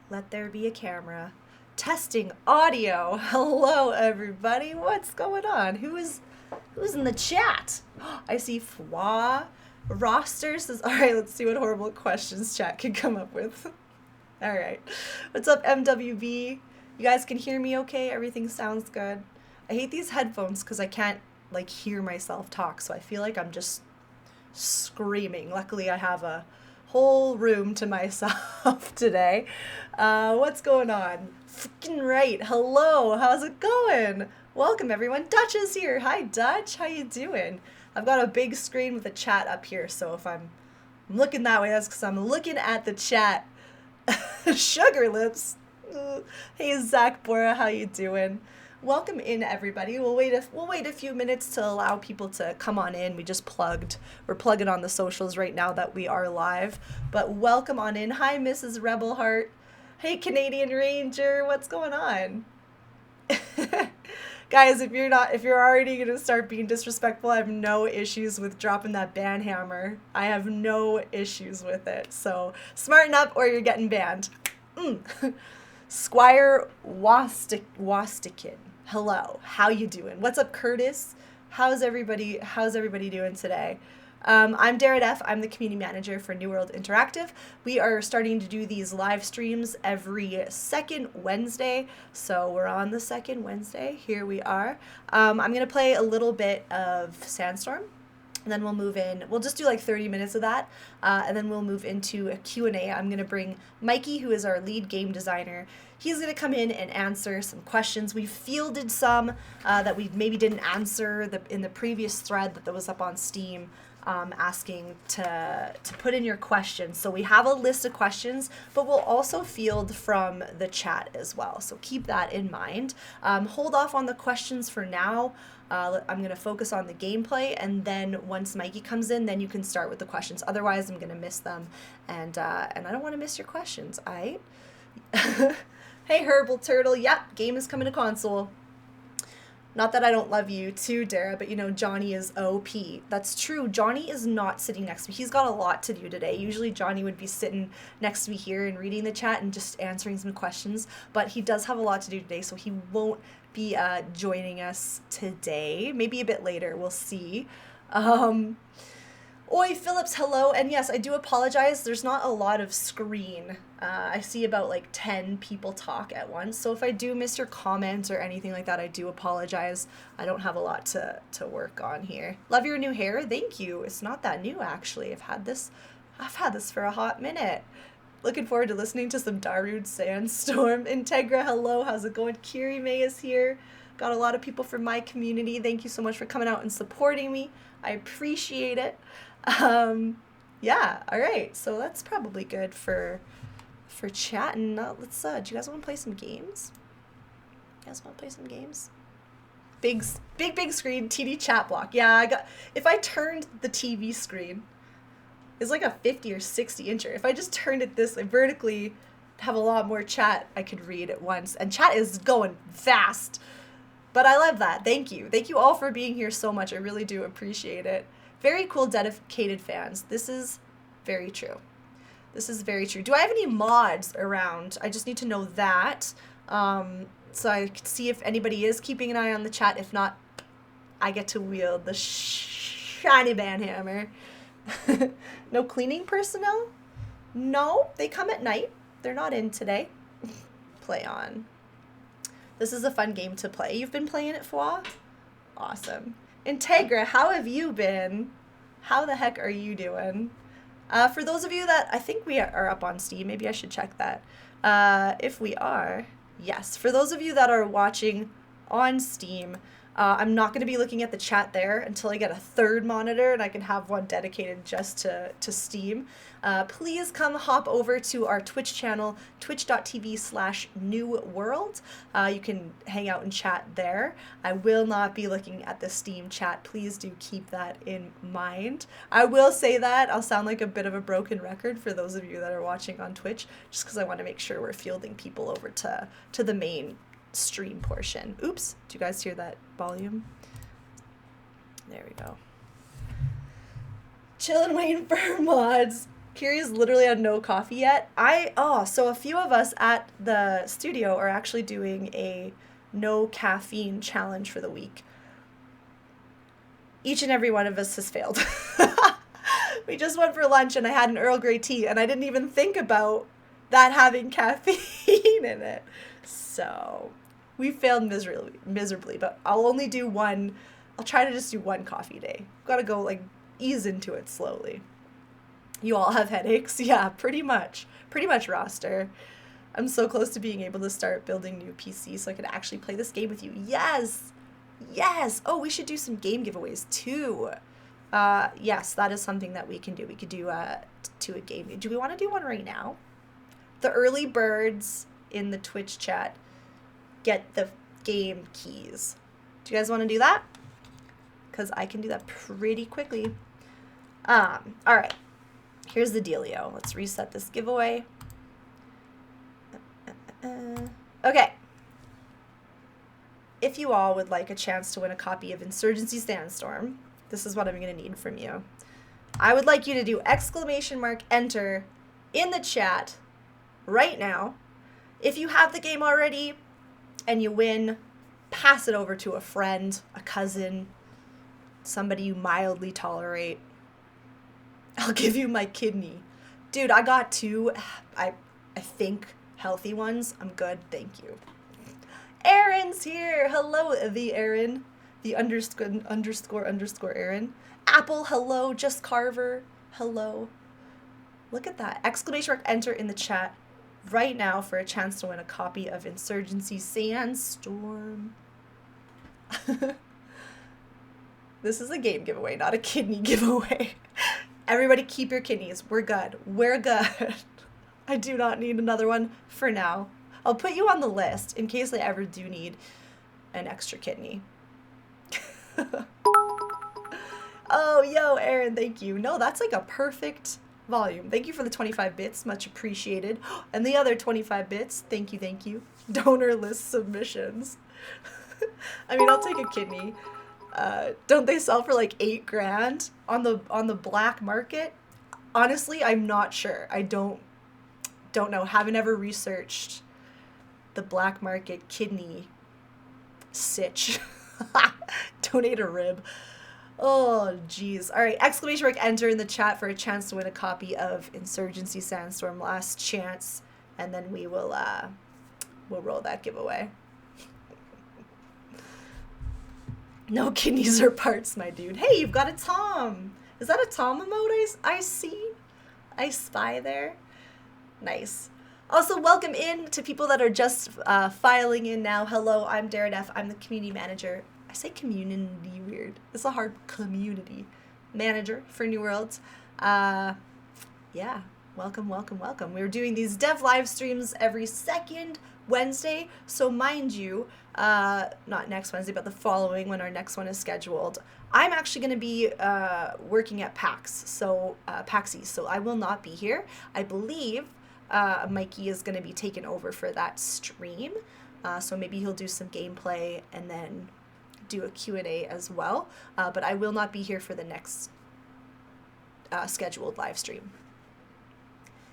Let there be a camera. Testing audio. Hello, everybody. What's going on? Who's in the chat? I see Fwa. Roster says, all right, let's see what horrible questions chat can come up with. All right. What's up, MWB? You guys can hear me okay? Everything sounds good. I hate these headphones because I can't, like, hear myself talk, so I feel like I'm just screaming. Luckily, I have a whole room to myself today. What's going on? Freaking right. Hello. How's it going? Welcome, everyone. Dutch is here. Hi, Dutch. How you doing? I've got a big screen with a chat up here, so if I'm looking that way, that's because I'm looking at the chat. Sugar lips. Hey, Zach Bora. How you doing? Welcome in, everybody. We'll wait a few minutes to allow people to come on in. We're plugging on the socials right now that we are live, but welcome on in. Hi, Mrs. Rebel Heart. Hey, Canadian Ranger. What's going on? Guys, if you're already gonna start being disrespectful, I have no issues with dropping that ban hammer. I have no issues with it. So smarten up or you're getting banned. Squire Wastikin. Hello, how you doing? What's up, Curtis? How's everybody doing today? I'm Darren F. I'm the community manager for New World Interactive. We are starting to do these live streams every second Wednesday. So we're on the second Wednesday. Here we are. I'm going to play a little bit of Sandstorm. And then we'll move in. We'll just do like 30 minutes of that. And then we'll move into a Q&A. I'm going to bring Mikey, who is our lead game designer. He's going to come in and answer some questions. We fielded some that we maybe didn't answer in the previous thread that was up on Steam, asking to put in your questions. So we have a list of questions, but we'll also field from the chat as well. So keep that in mind. Hold off on the questions for now. I'm going to focus on the gameplay, and then once Mikey comes in, then you can start with the questions. Otherwise, I'm going to miss them, and I don't want to miss your questions, aight? Hey, Herbal Turtle. Yep, game is coming to console. Not that I don't love you too, Dara, but you know, Johnny is OP. That's true. Johnny is not sitting next to me. He's got a lot to do today. Usually Johnny would be sitting next to me here and reading the chat and just answering some questions, but he does have a lot to do today, so he won't be joining us today. Maybe a bit later. We'll see. Oi, Phillips, hello. And yes, I do apologize. There's not a lot of screen. I see about like 10 people talk at once. So if I do miss your comments or anything like that, I do apologize. I don't have a lot to work on here. Love your new hair. Thank you. It's not that new, actually. I've had this for a hot minute. Looking forward to listening to some Darude Sandstorm. Integra, hello. How's it going? Kiri May is here. Got a lot of people from my community. Thank you so much for coming out and supporting me. I appreciate it. Yeah, all right. So that's probably good for chatting. Let's do you guys want to play some games? Big screen TD chat block. Yeah, if I turned the TV screen, it's like a 50 or 60 incher. If I just turned it this way vertically, I'd have a lot more chat I could read at once. And chat is going fast. But I love that. Thank you. Thank you all for being here so much. I really do appreciate it. Very cool, dedicated fans. This is very true. Do I have any mods around? I just need to know that. So I can see if anybody is keeping an eye on the chat. If not, I get to wield the shiny ban hammer. No cleaning personnel? No, they come at night. They're not in today. Play on. This is a fun game to play. You've been playing it, Fwa? Awesome. Integra, how have you been? How the heck are you doing? For those of you that, I think we are up on Steam, maybe I should check that. If we are, yes. For those of you that are watching on Steam, I'm not going to be looking at the chat there until I get a third monitor and I can have one dedicated just to Steam. Please come hop over to our Twitch channel, twitch.tv/newworld. You can hang out and chat there. I will not be looking at the Steam chat. Please do keep that in mind. I will say that. I'll sound like a bit of a broken record for those of you that are watching on Twitch, just because I want to make sure we're fielding people over to the main stream portion. Oops, do you guys hear that volume? There we go. Chillin' waiting for mods. Kiri's literally had no coffee yet. So a few of us at the studio are actually doing a no caffeine challenge for the week. Each and every one of us has failed. We just went for lunch and I had an Earl Grey tea and I didn't even think about that having caffeine in it. So we failed miserably, but I'll only do one. I'll try to just do one coffee a day. Gotta go like ease into it slowly. You all have headaches? Yeah, pretty much. Pretty much, roster. I'm so close to being able to start building new PCs so I can actually play this game with you. Yes! Yes! Oh, we should do some game giveaways too. Yes, that is something that we can do. We could do a game. Do we want to do one right now? The early birds in the Twitch chat get the game keys. Do you guys want to do that? Because I can do that pretty quickly. All right. Here's the dealio. Let's reset this giveaway. Okay. If you all would like a chance to win a copy of Insurgency Sandstorm, this is what I'm going to need from you. I would like you to do !enter in the chat right now. If you have the game already and you win, pass it over to a friend, a cousin, somebody you mildly tolerate. I'll give you my kidney. Dude, I got 2, I think, healthy ones. I'm good, thank you. Aaron's here. Hello, the Aaron. The underscore Aaron. Apple, hello. Just Carver, hello. Look at that. !enter in the chat right now for a chance to win a copy of Insurgency Sandstorm. This is a game giveaway, not a kidney giveaway. Everybody keep your kidneys. We're good. We're good. I do not need another one for now. I'll put you on the list in case I ever do need an extra kidney. Oh, yo, Aaron, thank you. No, that's like a perfect volume. Thank you for the 25 bits. Much appreciated. And the other 25 bits. Thank you, thank you. Donor list submissions. I mean, I'll take a kidney. Don't they sell for like $8,000 on the black market? Honestly, I'm not sure. I don't know. Haven't ever researched the black market kidney sitch. Donate a rib. Oh, jeez. All right, !enter in the chat for a chance to win a copy of Insurgency Sandstorm. Last chance, and then we'll roll that giveaway. No kidneys or parts, my dude. Hey, you've got a Tom. Is that a Tom emote I see? I spy there. Nice. Also, welcome in to people that are just filing in now. Hello, I'm Darren F. I'm the community manager. I say community weird. It's a hard community manager for New Worlds. Yeah, welcome, welcome, welcome. We're doing these dev live streams every second Wednesday. So mind you, not next Wednesday, but the following when our next one is scheduled. I'm actually going to be working at PAX, so PAXi, so I will not be here. I believe Mikey is going to be taken over for that stream, so maybe he'll do some gameplay and then do a Q&A as well, but I will not be here for the next scheduled live stream.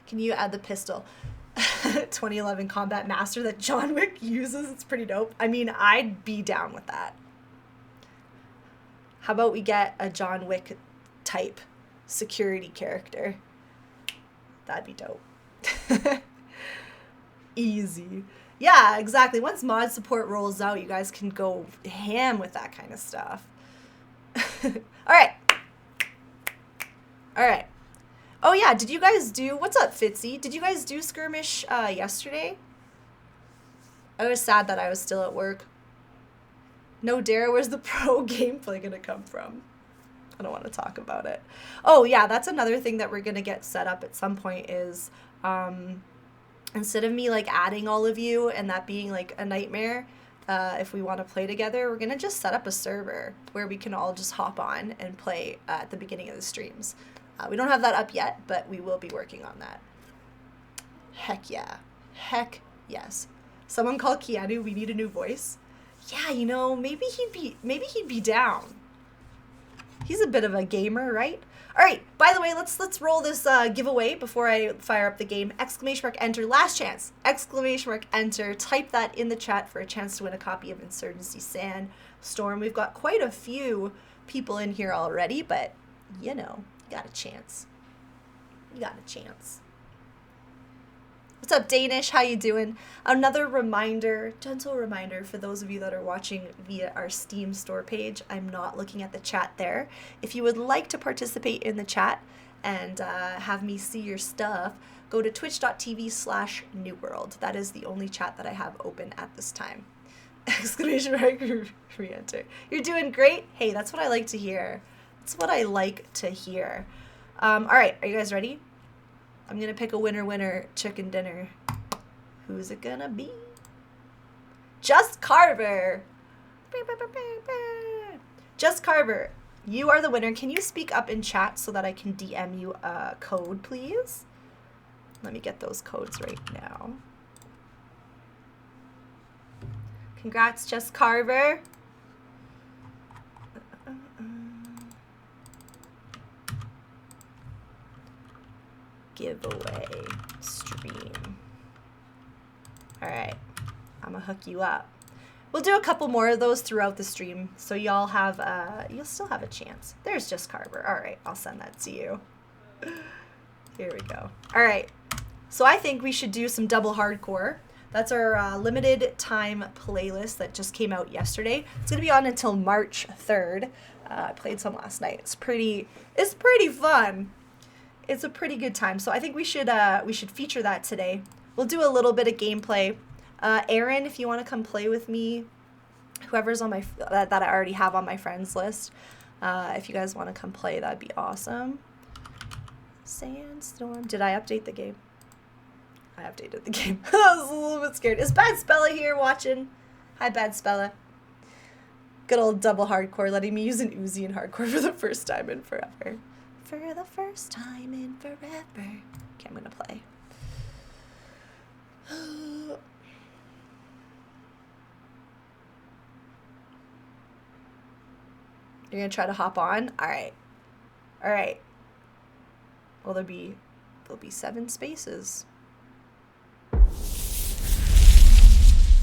Can you add the pistol? 2011 Combat Master that John Wick uses? It's pretty dope. I mean, I'd be down with that. How about we get a John Wick type security character? That'd be dope. Easy. Yeah, exactly. Once mod support rolls out, you guys can go ham with that kind of stuff. All right. All right. Oh, yeah, did you guys do... What's up, Fitzy? Did you guys do Skirmish yesterday? I was sad that I was still at work. No, Dara, where's the pro gameplay going to come from? I don't want to talk about it. Oh, yeah, that's another thing that we're going to get set up at some point is... instead of me, like, adding all of you and that being, like, a nightmare, if we want to play together, we're going to just set up a server where we can all just hop on and play at the beginning of the streams. We don't have that up yet, but we will be working on that. Heck yeah. Heck yes. Someone call Keanu, we need a new voice. Yeah, you know, maybe he'd be down. He's a bit of a gamer, right? All right, By the way, let's roll this giveaway before I fire up the game. !enter, last chance. !enter, type that in the chat for a chance to win a copy of Insurgency Sandstorm. We've got quite a few people in here already, but you know, you got a chance. You got a chance. What's up, Danish? How you doing? Another reminder, gentle reminder for those of you that are watching via our Steam store page. I'm not looking at the chat there. If you would like to participate in the chat and have me see your stuff, go to twitch.tv/newworld. That is the only chat that I have open at this time. ! Re-enter. You're doing great. Hey, that's what I like to hear. That's what I like to hear. All right, are you guys ready? I'm gonna pick a winner chicken dinner. Who's it gonna be? Just Carver. Just Carver, you are the winner. Can you speak up in chat so that I can DM you a code, please? Let me get those codes right now. Congrats, Just Carver. Giveaway stream. All right, I'm gonna hook you up. We'll do a couple more of those throughout the stream, so y'all have you'll still have a chance. There's Just Carver. All right, I'll send that to you. Here we go. All right, so I think we should do some double hardcore. That's our limited time playlist that just came out yesterday. It's gonna be on until March 3rd. I played some last night. It's pretty fun. It's a pretty good time, so I think we should feature that today. We'll do a little bit of gameplay. Aaron, if you want to come play with me, whoever's on my that I already have on my friends list, if you guys want to come play, that'd be awesome. Sandstorm. Did I update the game? I updated the game. I was a little bit scared. Is Bad Spella here watching? Hi, Bad Spella. Good old double hardcore, letting me use an Uzi in hardcore for the first time in forever. For the first time in forever. Okay, I'm gonna play. You're gonna try to hop on? Alright. Alright. Well, there'll be 7 spaces.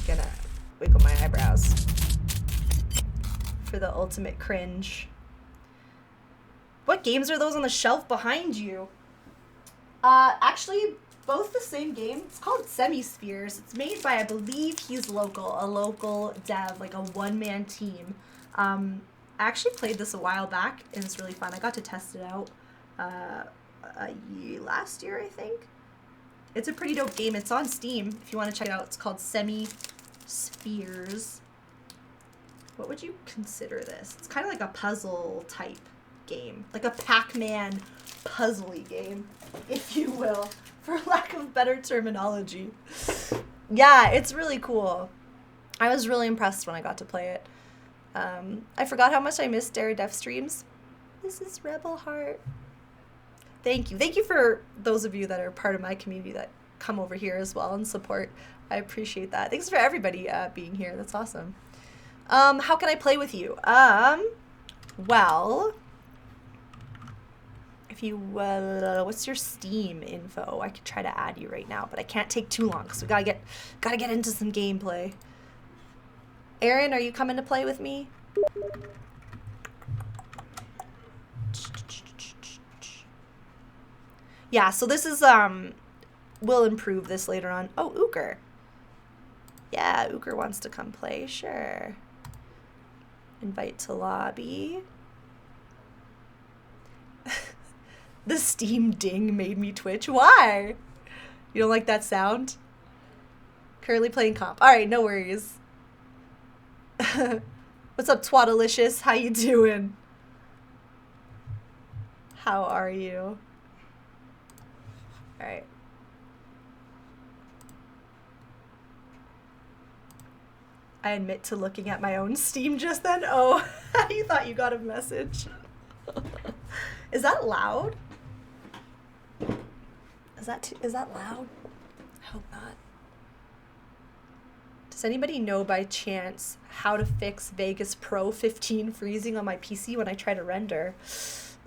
Gonna wiggle my eyebrows for the ultimate cringe. What games are those on the shelf behind you? Actually, both the same game. It's called Semispheres. It's made by, I believe he's a local dev, like a one-man team. I actually played this a while back, and it's really fun. I got to test it out last year, I think. It's a pretty dope game. It's on Steam if you want to check it out. It's called Semispheres. What would you consider this? It's kind of like a puzzle type game, like a Pac-Man puzzly game, if you will, for lack of better terminology. Yeah, it's really cool. I was really impressed when I got to play it. I forgot how much I missed Def streams. This is Rebel Heart. Thank you. Thank you for those of you that are part of my community that come over here as well and support. I appreciate that. Thanks for everybody being here. That's awesome. How can I play with you? Well, if you, what's your Steam info? I could try to add you right now, but I can't take too long because we gotta get into some gameplay. Aaron, are you coming to play with me? Yeah, so this is, we'll improve this later on. Oh, Ooker. Yeah, Ooker wants to come play, sure. Invite to lobby. The Steam ding made me twitch. Why? You don't like that sound? Currently playing comp. All right, no worries. What's up, Twatalicious? How you doing? How are you? All right. I admit to looking at my own Steam just then. Oh, you thought you got a message. Is that loud? Is that loud? I hope not. Does anybody know by chance how to fix Vegas Pro 15 freezing on my PC when I try to render?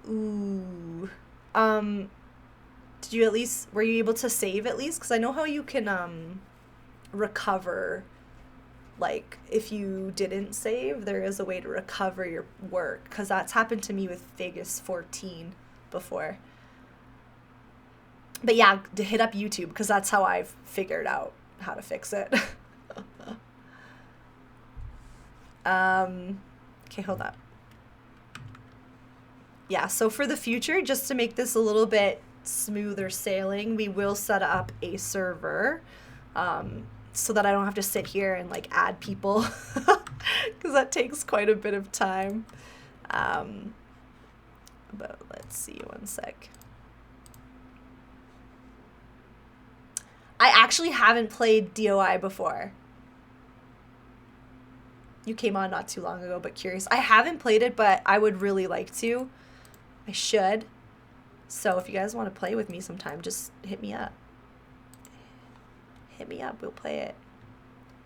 Ooh. Did you were you able to save at least? Because I know how you can recover, like, if you didn't save, there is a way to recover your work, because that's happened to me with Vegas 14 before. But yeah, to hit up YouTube, because that's how I've figured out how to fix it. Okay, hold up. Yeah, so for the future, just to make this a little bit smoother sailing, we will set up a server, so that I don't have to sit here and like add people, because that takes quite a bit of time. But let's see, one sec. I actually haven't played DOI before. You came on not too long ago, but curious. I haven't played it, but I would really like to. I should. So if you guys want to play with me sometime, just hit me up. Hit me up. We'll play it.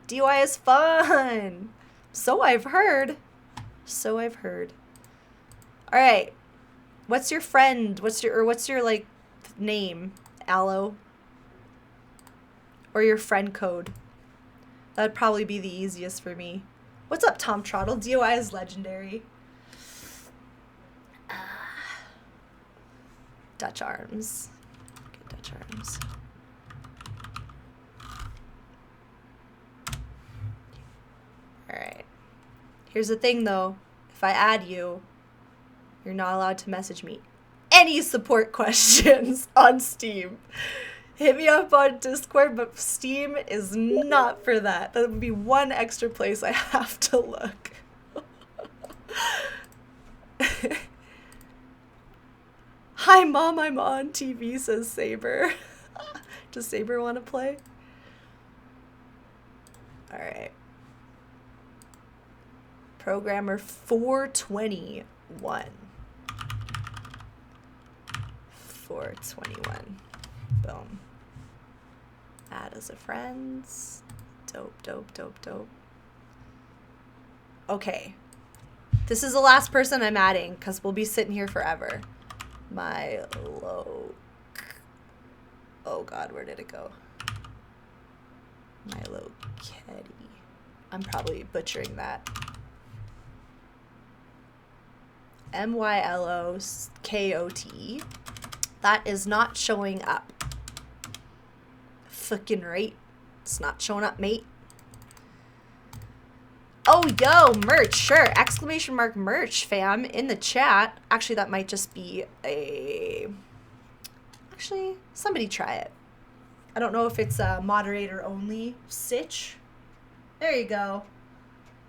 DOI is fun. So I've heard. So I've heard. All right. What's your friend? What's your like name? Aloe. Or your friend code. That'd probably be the easiest for me. What's up, Tom Trottle? DOI is legendary. Dutch Arms. Get Dutch Arms. Alright. Here's the thing, though. If I add you, you're not allowed to message me any support questions on Steam. Hit me up on Discord, but Steam is not for that. That would be one extra place I have to look. Hi, Mom, I'm on TV, says Saber. Does Saber want to play? All right. Programmer 421. 421. Boom. Add as a friends. Dope, dope, dope, dope. Okay. This is the last person I'm adding, because we'll be sitting here forever. My low. Oh God, where did it go? Milo Ketty. I'm probably butchering that. MYLOKOT. That is not showing up. Fucking right. It's not showing up, mate. Oh, yo, merch, sure. Exclamation mark merch, fam, in the chat. Actually, that might just be a... Actually, somebody try it. I don't know if it's a moderator only sitch. There you go.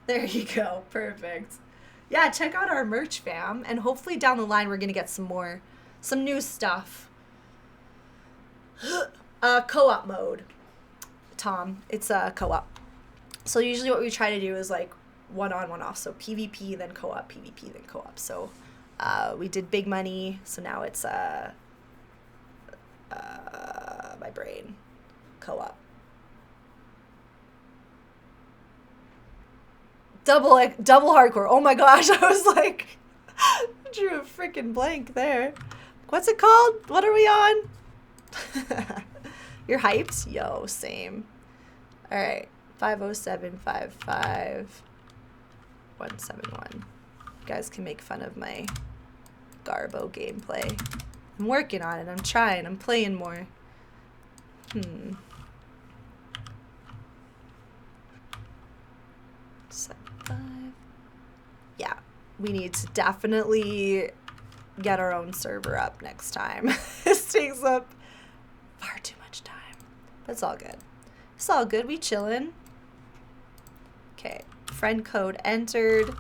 There you go. Perfect. Yeah, check out our merch, fam. And hopefully down the line, we're going to get some new stuff. Co-op mode, Tom. It's a co-op. So usually what we try to do is like one on, one off. So PvP, then co-op, PvP, then co-op. So we did big money. So now it's my brain, co-op. Double hardcore. Oh my gosh, I was like, drew a freaking blank there. What's it called? What are we on? You're hyped? Yo, same. All right. 50755 171. You guys can make fun of my Garbo gameplay. I'm working on it. I'm trying. I'm playing more. 75. Yeah, we need to definitely get our own server up next time. This takes up far too much time. But it's all good. It's all good. We chillin'. Okay. Friend code entered.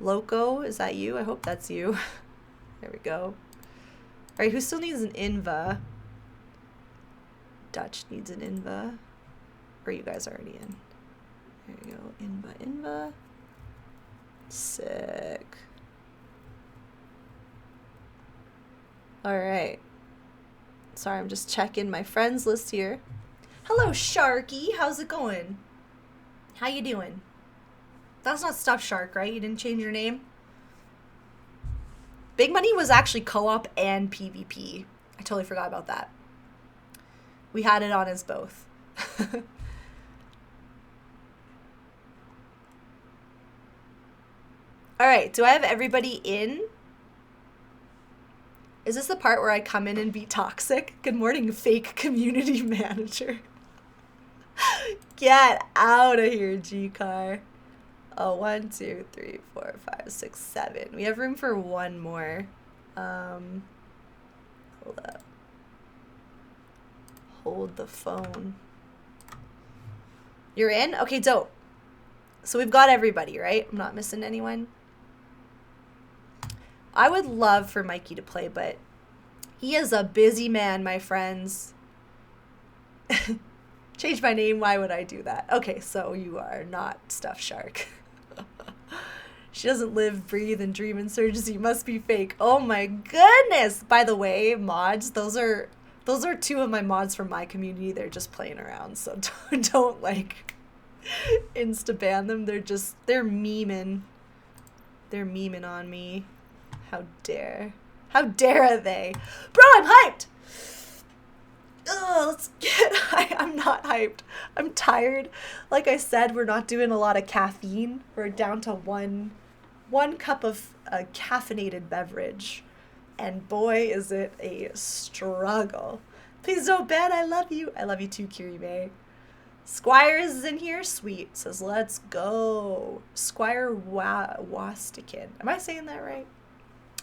Loco, is that you? I hope that's you. There we go. Alright, who still needs an inva? Dutch needs an inva. Or you guys already in? There you go. Inva. Sick. Alright. Sorry, I'm just checking my friends list here. Hello, Sharky. How's it going? How you doing? That's not Stuffed Shark, right? You didn't change your name? Big Money was actually co-op and PvP. I totally forgot about that. We had it on as both. All right, do I have everybody in? Is this the part where I come in and be toxic? Good morning, fake community manager. Get out of here, G-Car. Oh, 1, 2, 3, 4, 5, 6, 7. We have room for one more. Hold up. Hold the phone. You're in? Okay, dope. So we've got everybody, right? I'm not missing anyone. I would love for Mikey to play, but he is a busy man, my friends. Change my name. Why would I do that? Okay, so you are not Stuffed Shark. She doesn't live, breathe, and dream insurgency. Must be fake. Oh my goodness. By the way, mods, those are two of my mods from my community. They're just playing around, so don't like insta-ban them. They're memeing. They're memeing on me. How dare they? Bro, I'm hyped! Ugh, let's get I'm not hyped. I'm tired. Like I said, we're not doing a lot of caffeine. We're down to one cup of caffeinated beverage. And boy, is it a struggle. Please don't ban. I love you. I love you too, Kiri May. Squires is in here. Sweet. Says, let's go. Squire Wastikin. Am I saying that right?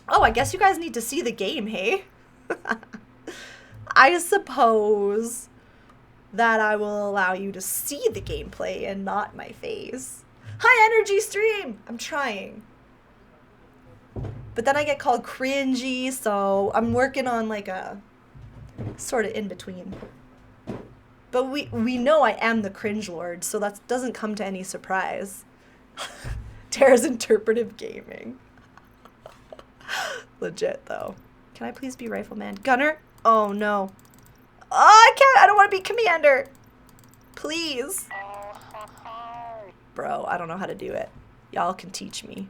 Oh, I guess you guys need to see the game, hey? I suppose that I will allow you to see the gameplay and not my face. High energy stream! I'm trying. But then I get called cringy, so I'm working on like a sort of in between. But we know I am the cringe lord, so that doesn't come to any surprise. Tara's interpretive gaming. Legit though. Can I please be rifleman? Gunner? Oh no. Oh, I can't. I don't want to be commander. Please. Bro, I don't know how to do it. Y'all can teach me.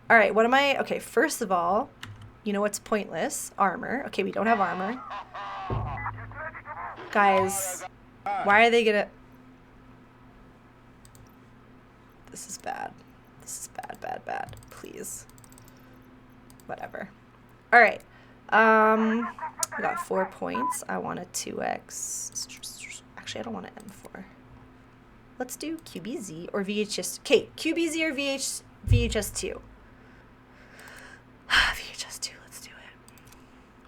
All right, what am I? Okay, first of all, you know what's pointless? Armor. Okay, we don't have armor. Guys, why are they gonna... This is bad. This is bad, bad, bad. Please. Whatever. All right. I got 4 points. I want a 2x. Actually, I don't want an M4. Let's do QBZ or VHS. Okay, QBZ or VHS2. VHS2, let's do it.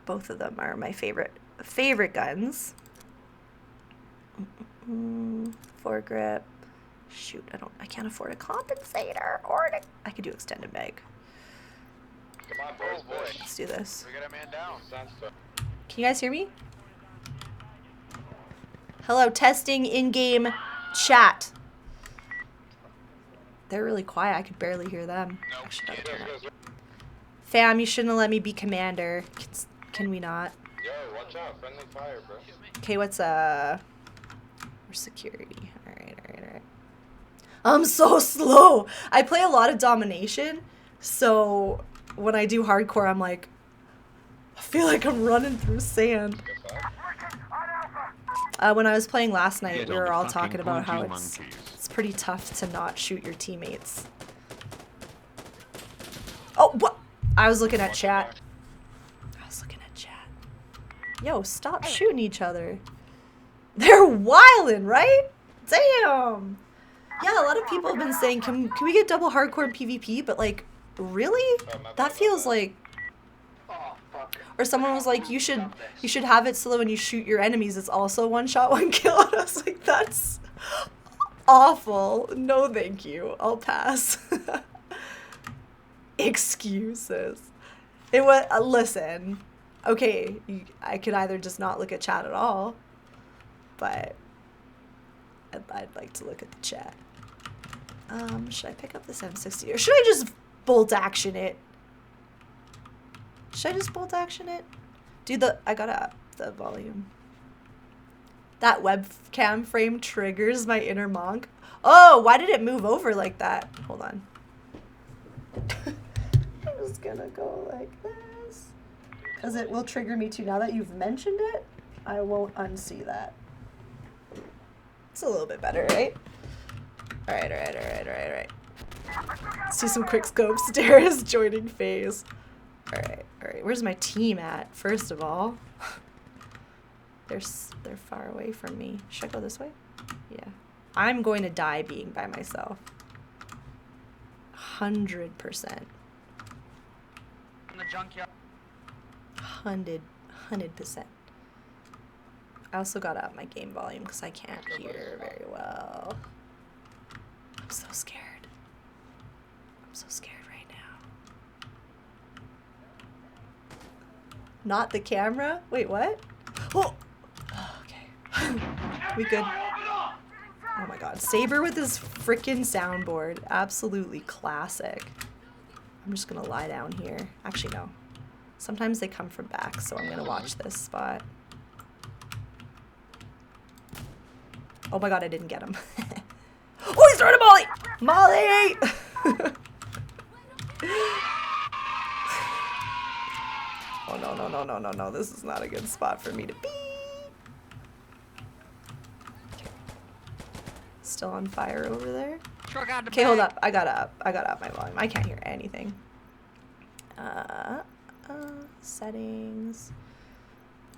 Both of them are my favorite guns. Foregrip. Shoot, I can't afford a compensator or I could do extended mag. Come on, boys. Let's do this. We got a man down. Sandstorm. Can you guys hear me? Hello, testing in-game chat. They're really quiet. I could barely hear them. Actually, fam, you shouldn't have let me be commander. Can we not? Yo, watch out. Friendly fire, bro. Okay, what's or security. All right. I'm so slow. I play a lot of domination, so when I do hardcore, I'm like, I feel like I'm running through sand. When I was playing last night, we were all talking about how it's pretty tough to not shoot your teammates. Oh, what? I was looking at chat. Yo, stop shooting each other. They're wildin', right? Damn. Yeah, a lot of people have been saying, can we get double hardcore in PvP? But like, really? That feels like... Or someone was like, you should have it so that when you shoot your enemies, it's also one shot, one kill. And I was like, that's awful. No, thank you. I'll pass. Excuses. It was, listen, okay, I could either just not look at chat at all, but I'd like to look at the chat. Should I pick up this M60 or should I just bolt action it? Should I just bolt action it? Dude, I gotta up the volume. That webcam frame triggers my inner monk. Oh, why did it move over like that? Hold on. just gonna go like this. Because it will trigger me too. Now that you've mentioned it, I won't unsee that. It's a little bit better, right? Alright. Let's do some quick scopes. Dara's joining phase. Alright. Where's my team at, first of all? They're far away from me. Should I go this way? Yeah. I'm going to die being by myself. 100%. In the junkyard. 100%. I also got up my game volume because I can't hear very well. I'm so scared. I'm so scared right now. Not the camera? Wait, what? Oh! Okay. We good? Oh my god. Saber with his freaking soundboard. Absolutely classic. I'm just gonna lie down here. Actually, no. Sometimes they come from back, so I'm gonna watch this spot. Oh my god, I didn't get him. Oh, he's throwing a molly! Molly! Oh no. This is not a good spot for me to be. Still on fire over there. Okay, hold up. I got up my volume. I can't hear anything. Settings.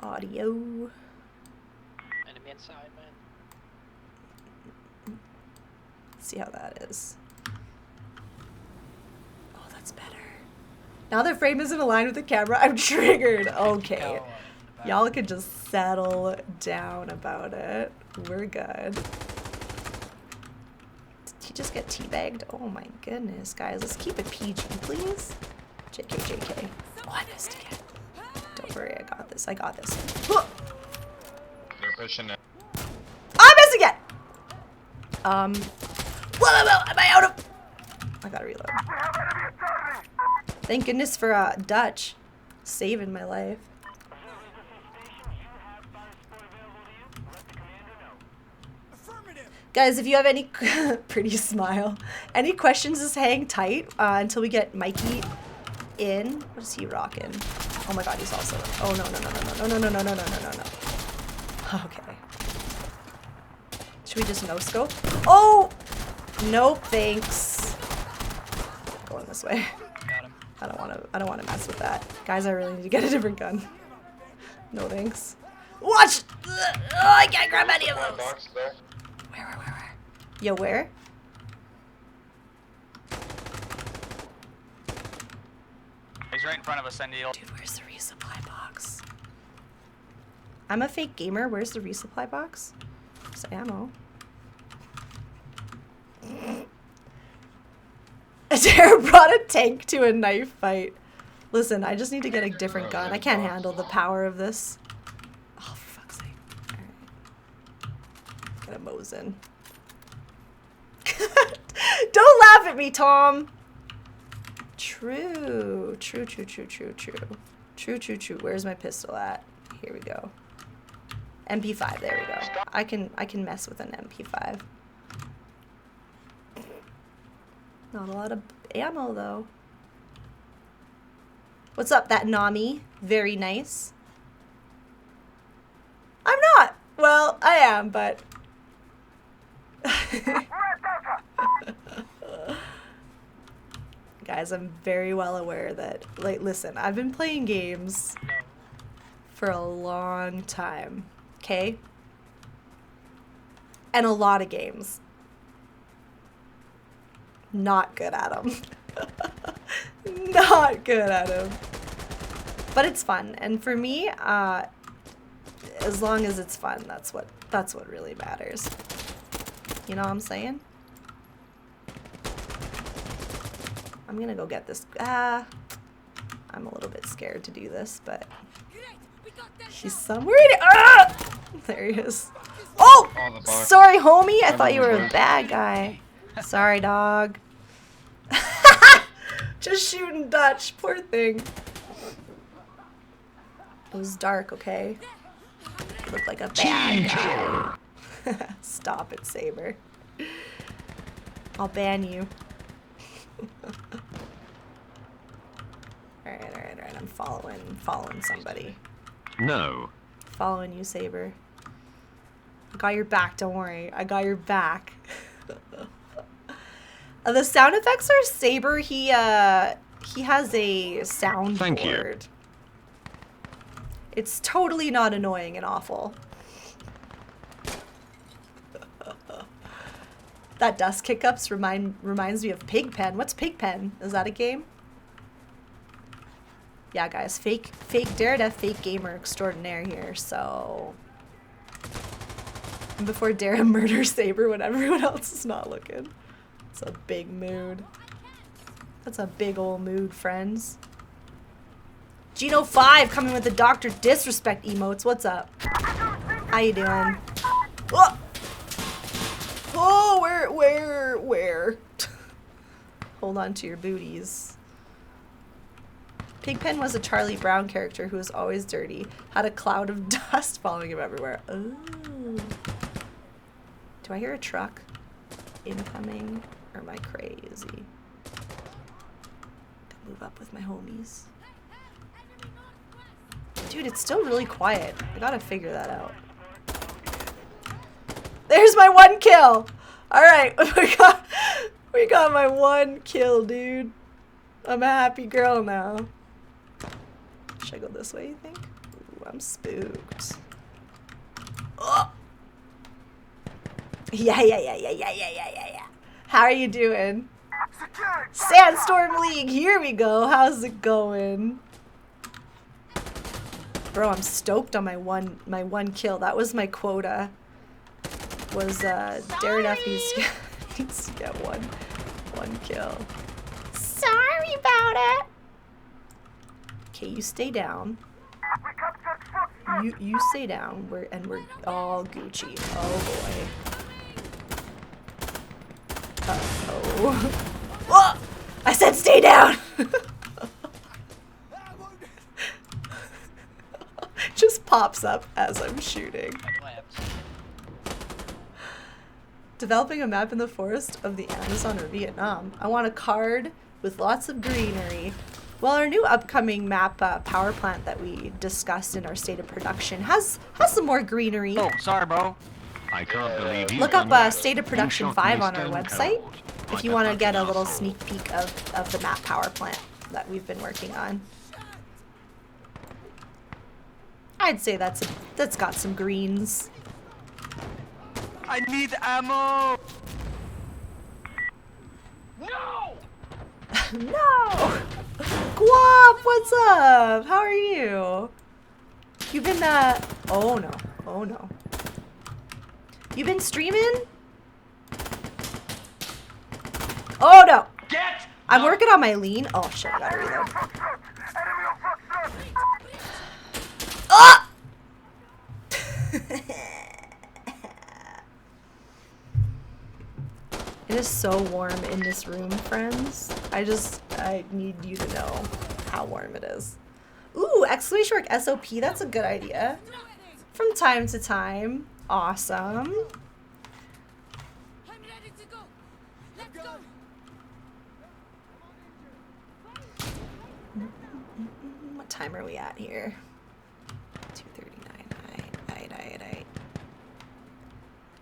Audio. Enemy inside, man. See how that is. Oh, that's better. Now the frame isn't aligned with the camera, I'm triggered. Okay. Y'all can just settle down about it. We're good. Did he just get teabagged? Oh my goodness, guys. Let's keep it PG, please. JK. Oh, I missed again. Don't worry, I got this. They're pushing it. I missed again! Whoa, am I out of... I gotta reload. Thank goodness for Dutch saving my life. Guys, if you have any pretty smile, any questions, just hang tight until we get Mikey in. What is he rocking? Oh my god, he's also... Oh, no. Okay. Should we just no-scope? Oh! Nope, thanks. Going this way. Got him. I don't wanna mess with that. Guys, I really need to get a different gun. No thanks. Watch! Oh, I can't grab any of those. Box there. Where? Yo, where? He's right in front of us, NDL. Dude, where's the resupply box? I'm a fake gamer. Where's the resupply box? There's ammo. Tara brought a tank to a knife fight. Listen, I just need to get a different gun. I can't handle the power of this. Oh, for fuck's sake. Alright. Get a Mosin. Don't laugh at me, Tom! True. Where's my pistol at? Here we go. MP5, there we go. I can mess with an MP5. Not a lot of ammo though. What's up, that Nami? Very nice. I'm not. Well, I am, but guys, I'm very well aware that, like, listen, I've been playing games for a long time, okay? And a lot of games. Not good at them. Not good at them. But it's fun, and for me, as long as it's fun, that's what really matters. You know what I'm saying? I'm gonna go get this. I'm a little bit scared to do this, but he's somewhere in it. There he is. Oh! Sorry, homie. I thought you were a bad guy. Sorry, dog. Just shooting Dutch. Poor thing. It was dark, okay? You look like a bad guy. Stop it, Saber. I'll ban you. Alright. I'm following somebody. No. Following you, Saber. I got your back, don't worry. I got your back. The sound effects are Saber. He has a soundboard. Thank you. It's totally not annoying and awful. That dust kick-ups reminds me of Pigpen. What's Pigpen? Is that a game? Yeah, guys, fake Daredef, fake gamer extraordinaire here, so... And before Dara murders Saber when everyone else is not looking. It's a big mood. That's a big old mood, friends. Geno5 coming with the Dr. Disrespect emotes. What's up? How you doing? Oh! Oh, where? Hold on to your booties. Pigpen was a Charlie Brown character who was always dirty. Had a cloud of dust following him everywhere. Ooh. Do I hear a truck incoming? Or am I crazy? Gotta move up with my homies. Dude, it's still really quiet. I gotta figure that out. There's my 1 kill! Alright, we got my 1 kill, dude. I'm a happy girl now. Should I go this way, you think? Ooh, I'm spooked. Oh! Yeah. How are you doing? Sandstorm League, here we go. How's it going? Bro, I'm stoked on my one kill. That was my quota. Was Daredef needs to get one kill. Sorry about it. Okay, you stay down. You stay down. We're all Gucci. Oh boy. Uh-oh. Oh! I said stay down! Just pops up as I'm shooting. Developing a map in the forest of the Amazon or Vietnam. I want a card with lots of greenery. Well, our new upcoming map power plant that we discussed in our state of production has some more greenery. Oh, sorry, bro. I can't believe you. Look up State of Production You shot 5 me on our stone website cold. if you want to get a little sneak peek of the map power plant that we've been working on. I'd say that's got some greens. I need ammo. No. No! Guap, what's up? How are you? You've been, oh no. You been streaming? Oh no! Get! I'm working on my lean. Oh shit, I gotta reload. Ah! It is so warm in this room, friends. I need you to know how warm it is. Ooh, exclamation mark SOP, that's a good idea. From time to time. Awesome. I'm ready to go. Let's go. What time are we at here? 2:39.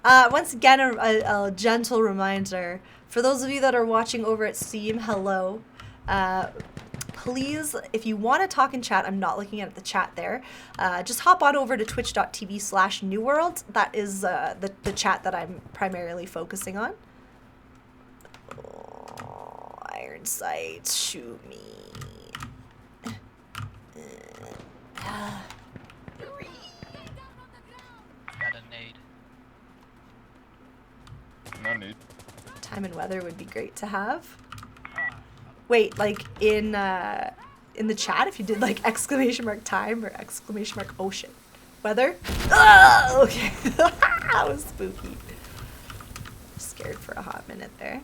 Aight. Once again, a gentle reminder. For those of you that are watching over at Steam, hello. Please, if you want to talk and chat, I'm not looking at the chat there, just hop on over to twitch.tv/newworld. That is the chat that I'm primarily focusing on. Oh, iron sights, shoot me. Got a nade. No need. Time and weather would be great to have. Wait, like in the chat, if you did like exclamation mark time or exclamation mark ocean. Weather? Oh, okay. That was spooky. Scared for a hot minute there.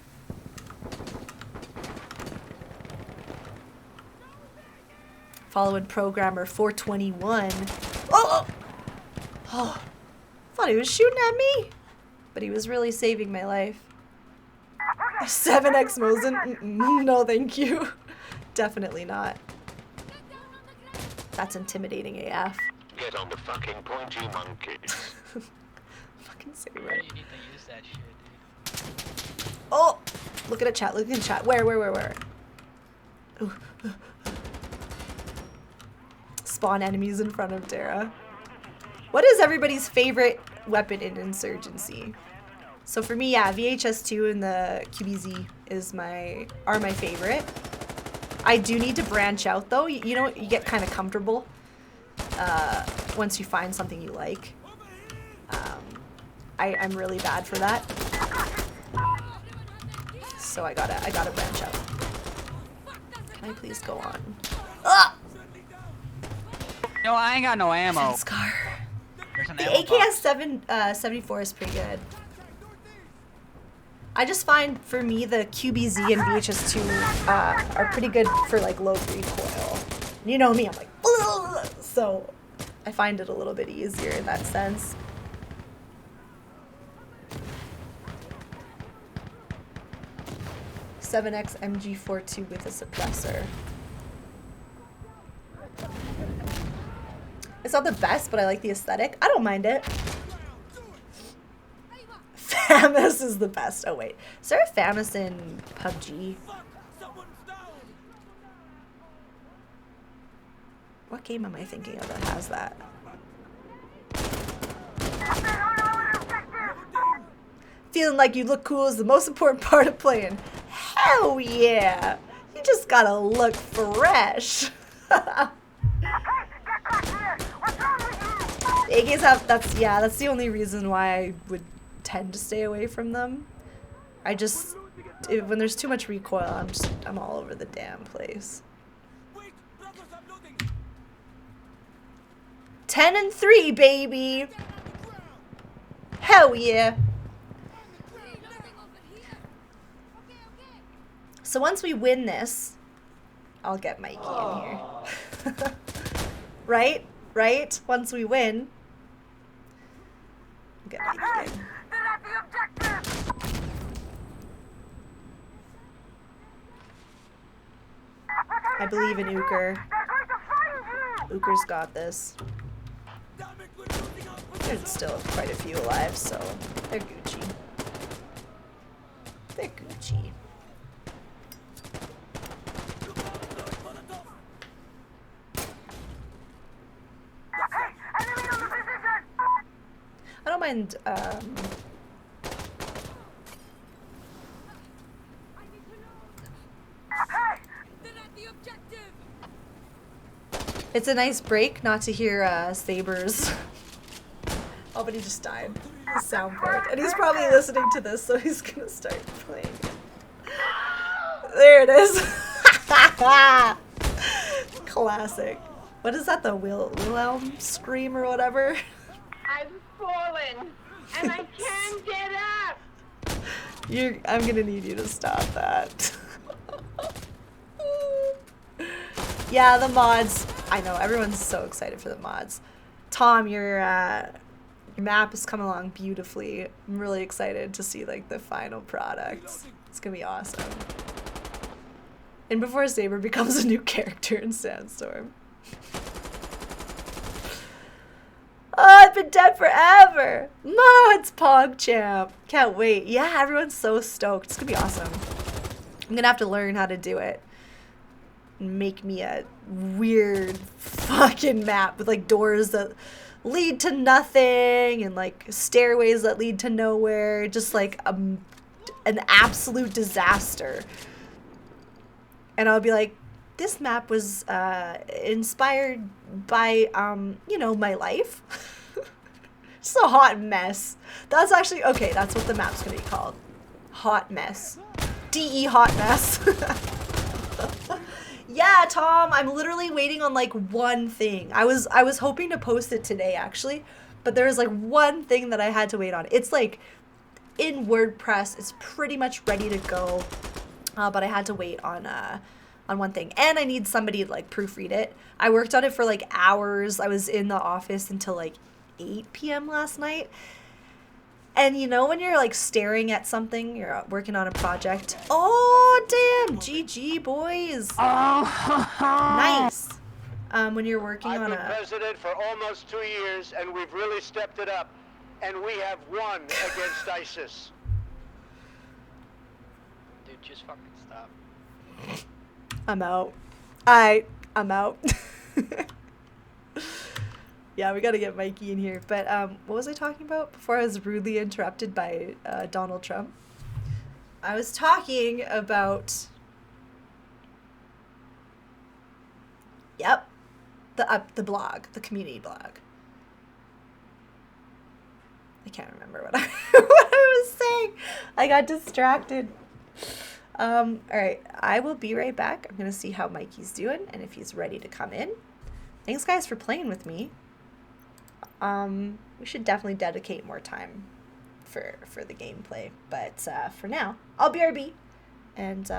Following programmer 421. Oh! Oh! Thought he was shooting at me, but he was really saving my life. 7x Mosin? No, thank you. Definitely not. That's intimidating AF. Get on the fucking point, you monkeys. Fucking Why Saber. do you need to use that shit, dude? Oh! Look at a chat, look at a chat. Where? Ooh. Spawn enemies in front of Dara. What is everybody's favorite weapon in Insurgency? So for me, yeah, VHS2 and the QBZ are my favorite. I do need to branch out though. You know, you get kind of comfortable once you find something you like. I'm really bad for that. So I gotta branch out. Can I please go on? Ah! No, I ain't got no ammo. Scar. There's an The ammo box. AKS 74 is pretty good. I just find for me the QBZ and VHS2 are pretty good for like low recoil. You know me, I'm like, ugh! So I find it a little bit easier in that sense. .7X MG42 with a suppressor. It's not the best, but I like the aesthetic. I don't mind it. FAMAS is the best. Oh wait, is there a FAMAS in PUBG? What game am I thinking of that has that? Feeling like you look cool is the most important part of playing. Hell yeah! You just gotta look fresh. AKs have, that's the only reason why I would tend to stay away from them. When there's too much recoil, I'm all over the damn place. 10 and 3, baby! Hell yeah! So once we win this, I'll get Mikey in here. Right? Right? Once we win, I'll get Mikey in. I believe in Uker. Uker's got this. There's still quite a few alive, so they're Gucci. They're Gucci. I don't mind, it's a nice break not to hear, Saber's. Oh, but he just died. The soundboard. And he's probably listening to this, so he's gonna start playing it. There it is. Classic. What is that, the Wilhelm scream or whatever? I've fallen, and I can't get up. I'm gonna need you to stop that. Yeah, the mods. I know, everyone's so excited for the mods. Tom, your map is coming along beautifully. I'm really excited to see like the final products. It's gonna be awesome. And before Saber becomes a new character in Sandstorm. Oh, I've been dead forever! Mods, PogChamp! Can't wait. Yeah, everyone's so stoked. It's gonna be awesome. I'm gonna have to learn how to do it. Make me a weird fucking map with like doors that lead to nothing and like stairways that lead to nowhere. Just like an absolute disaster. And I'll be like, this map was inspired by, you know, my life. Just a hot mess. That's actually, okay, that's what the map's gonna be called. Hot mess. DE hot mess. Yeah, Tom, I'm literally waiting on like one thing. I was hoping to post it today actually, but there was like one thing that I had to wait on. It's like in WordPress, it's pretty much ready to go, but I had to wait on one thing, and I need somebody to like proofread it. I worked on it for like hours. I was in the office until like 8 p.m. last night. And you know when you're like staring at something, you're working on a project. Oh damn, GG boys. Nice. when you're working I've on been a... president for almost 2 years, and we've really stepped it up. And we have won against ISIS. Dude, just fucking stop. I'm out. I'm out. Yeah, we gotta get Mikey in here. But what was I talking about before I was rudely interrupted by Donald Trump? I was talking about... Yep. The blog, the community blog. I can't remember what I was saying. I got distracted. All right, I will be right back. I'm gonna see how Mikey's doing and if he's ready to come in. Thanks, guys, for playing with me. We should definitely dedicate more time for the gameplay. But for now, I'll BRB. And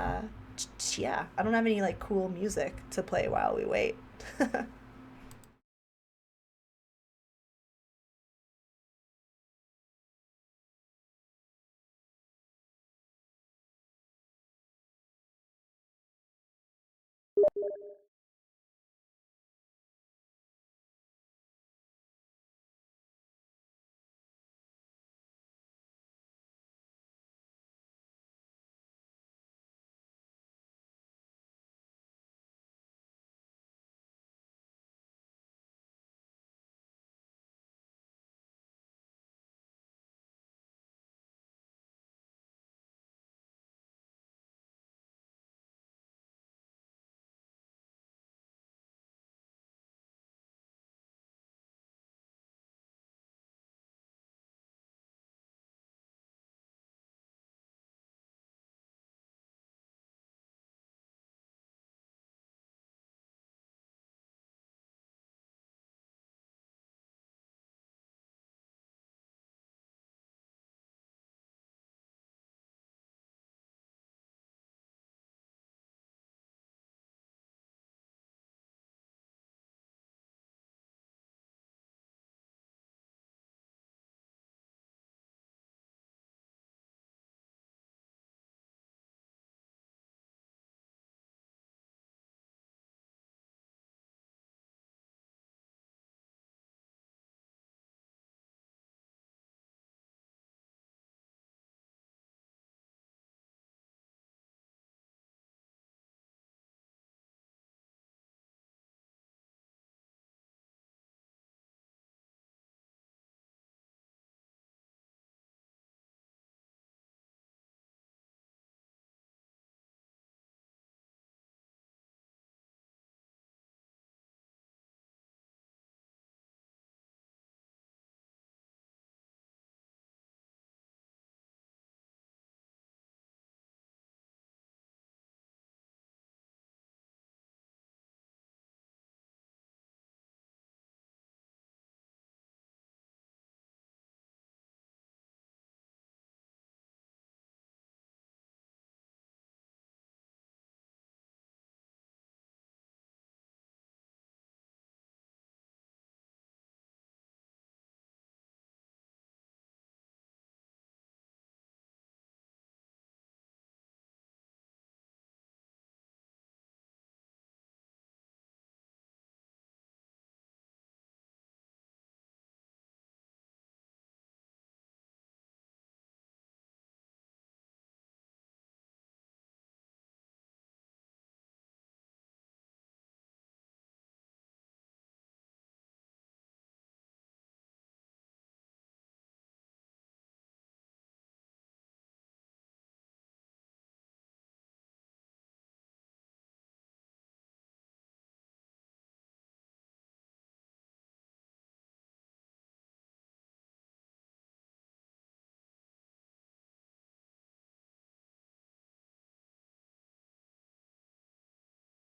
yeah, I don't have any like cool music to play while we wait.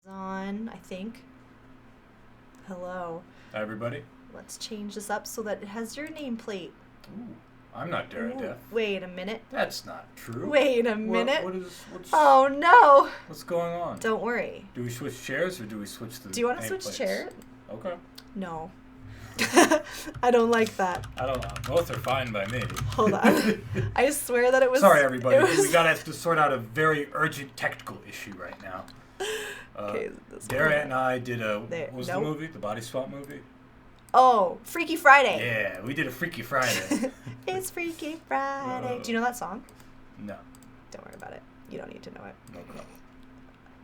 On, I think. Hello. Hi, everybody. Let's change this up so that it has your nameplate. Ooh, I'm not Daredef. Wait a minute. That's not true. Wait a minute. What's oh no. What's going on? Don't worry. Do we switch chairs or do we switch the Do you want to switch nameplates? chair? Okay. No. I don't like that. I don't know. Both are fine by me. Hold on. I swear that it was... Sorry, everybody. It was... We gotta have to sort out a very urgent technical issue right now. Okay, this Dara one. and I did There. what was Nope. the movie? The Body Swap movie? Oh, Freaky Friday. Yeah, we did a Freaky Friday. It's Freaky Friday. Do you know that song? No. Don't worry about it. You don't need to know it. No problem.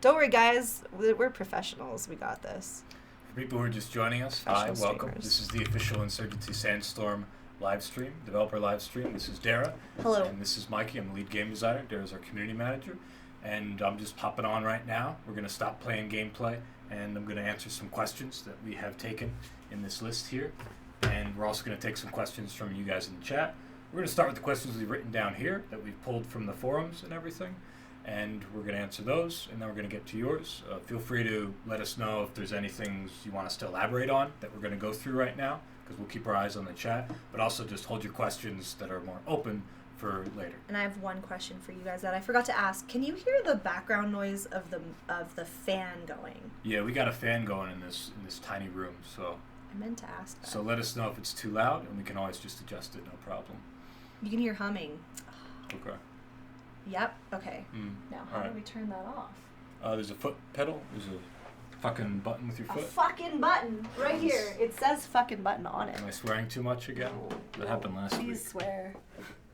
Don't worry, guys. We're professionals. We got this. For people who are just joining us, hi, Professional welcome. streamers. This is the official Insurgency Sandstorm live stream, developer live stream. This is Dara. Hello. And this is Mikey. I'm the lead game designer. Dara's our community manager. And I'm just popping on right now. We're going to stop playing gameplay, and I'm going to answer some questions that we have taken in this list here. And we're also going to take some questions from you guys in the chat. We're going to start with the questions we've written down here that we've pulled from the forums and everything. And we're going to answer those, and then we're going to get to yours. Feel free to let us know if there's any things you want us to elaborate on that we're going to go through right now, because we'll keep our eyes on the chat. But also just hold your questions that are more open for later. And I have one question for you guys that I forgot to ask. Can you hear the background noise of the fan going? Yeah, we got a fan going in this tiny room, so I meant to ask that. so let us know if it's too loud, and we can always just adjust it, no problem. You can hear humming. Okay. Yep. Okay. Now, how Alright. do we turn that off? There's a foot pedal. There's a fucking button with your A foot. fucking button right here. It says fucking button on it. Am I swearing too much again? That happened last week. Please swear.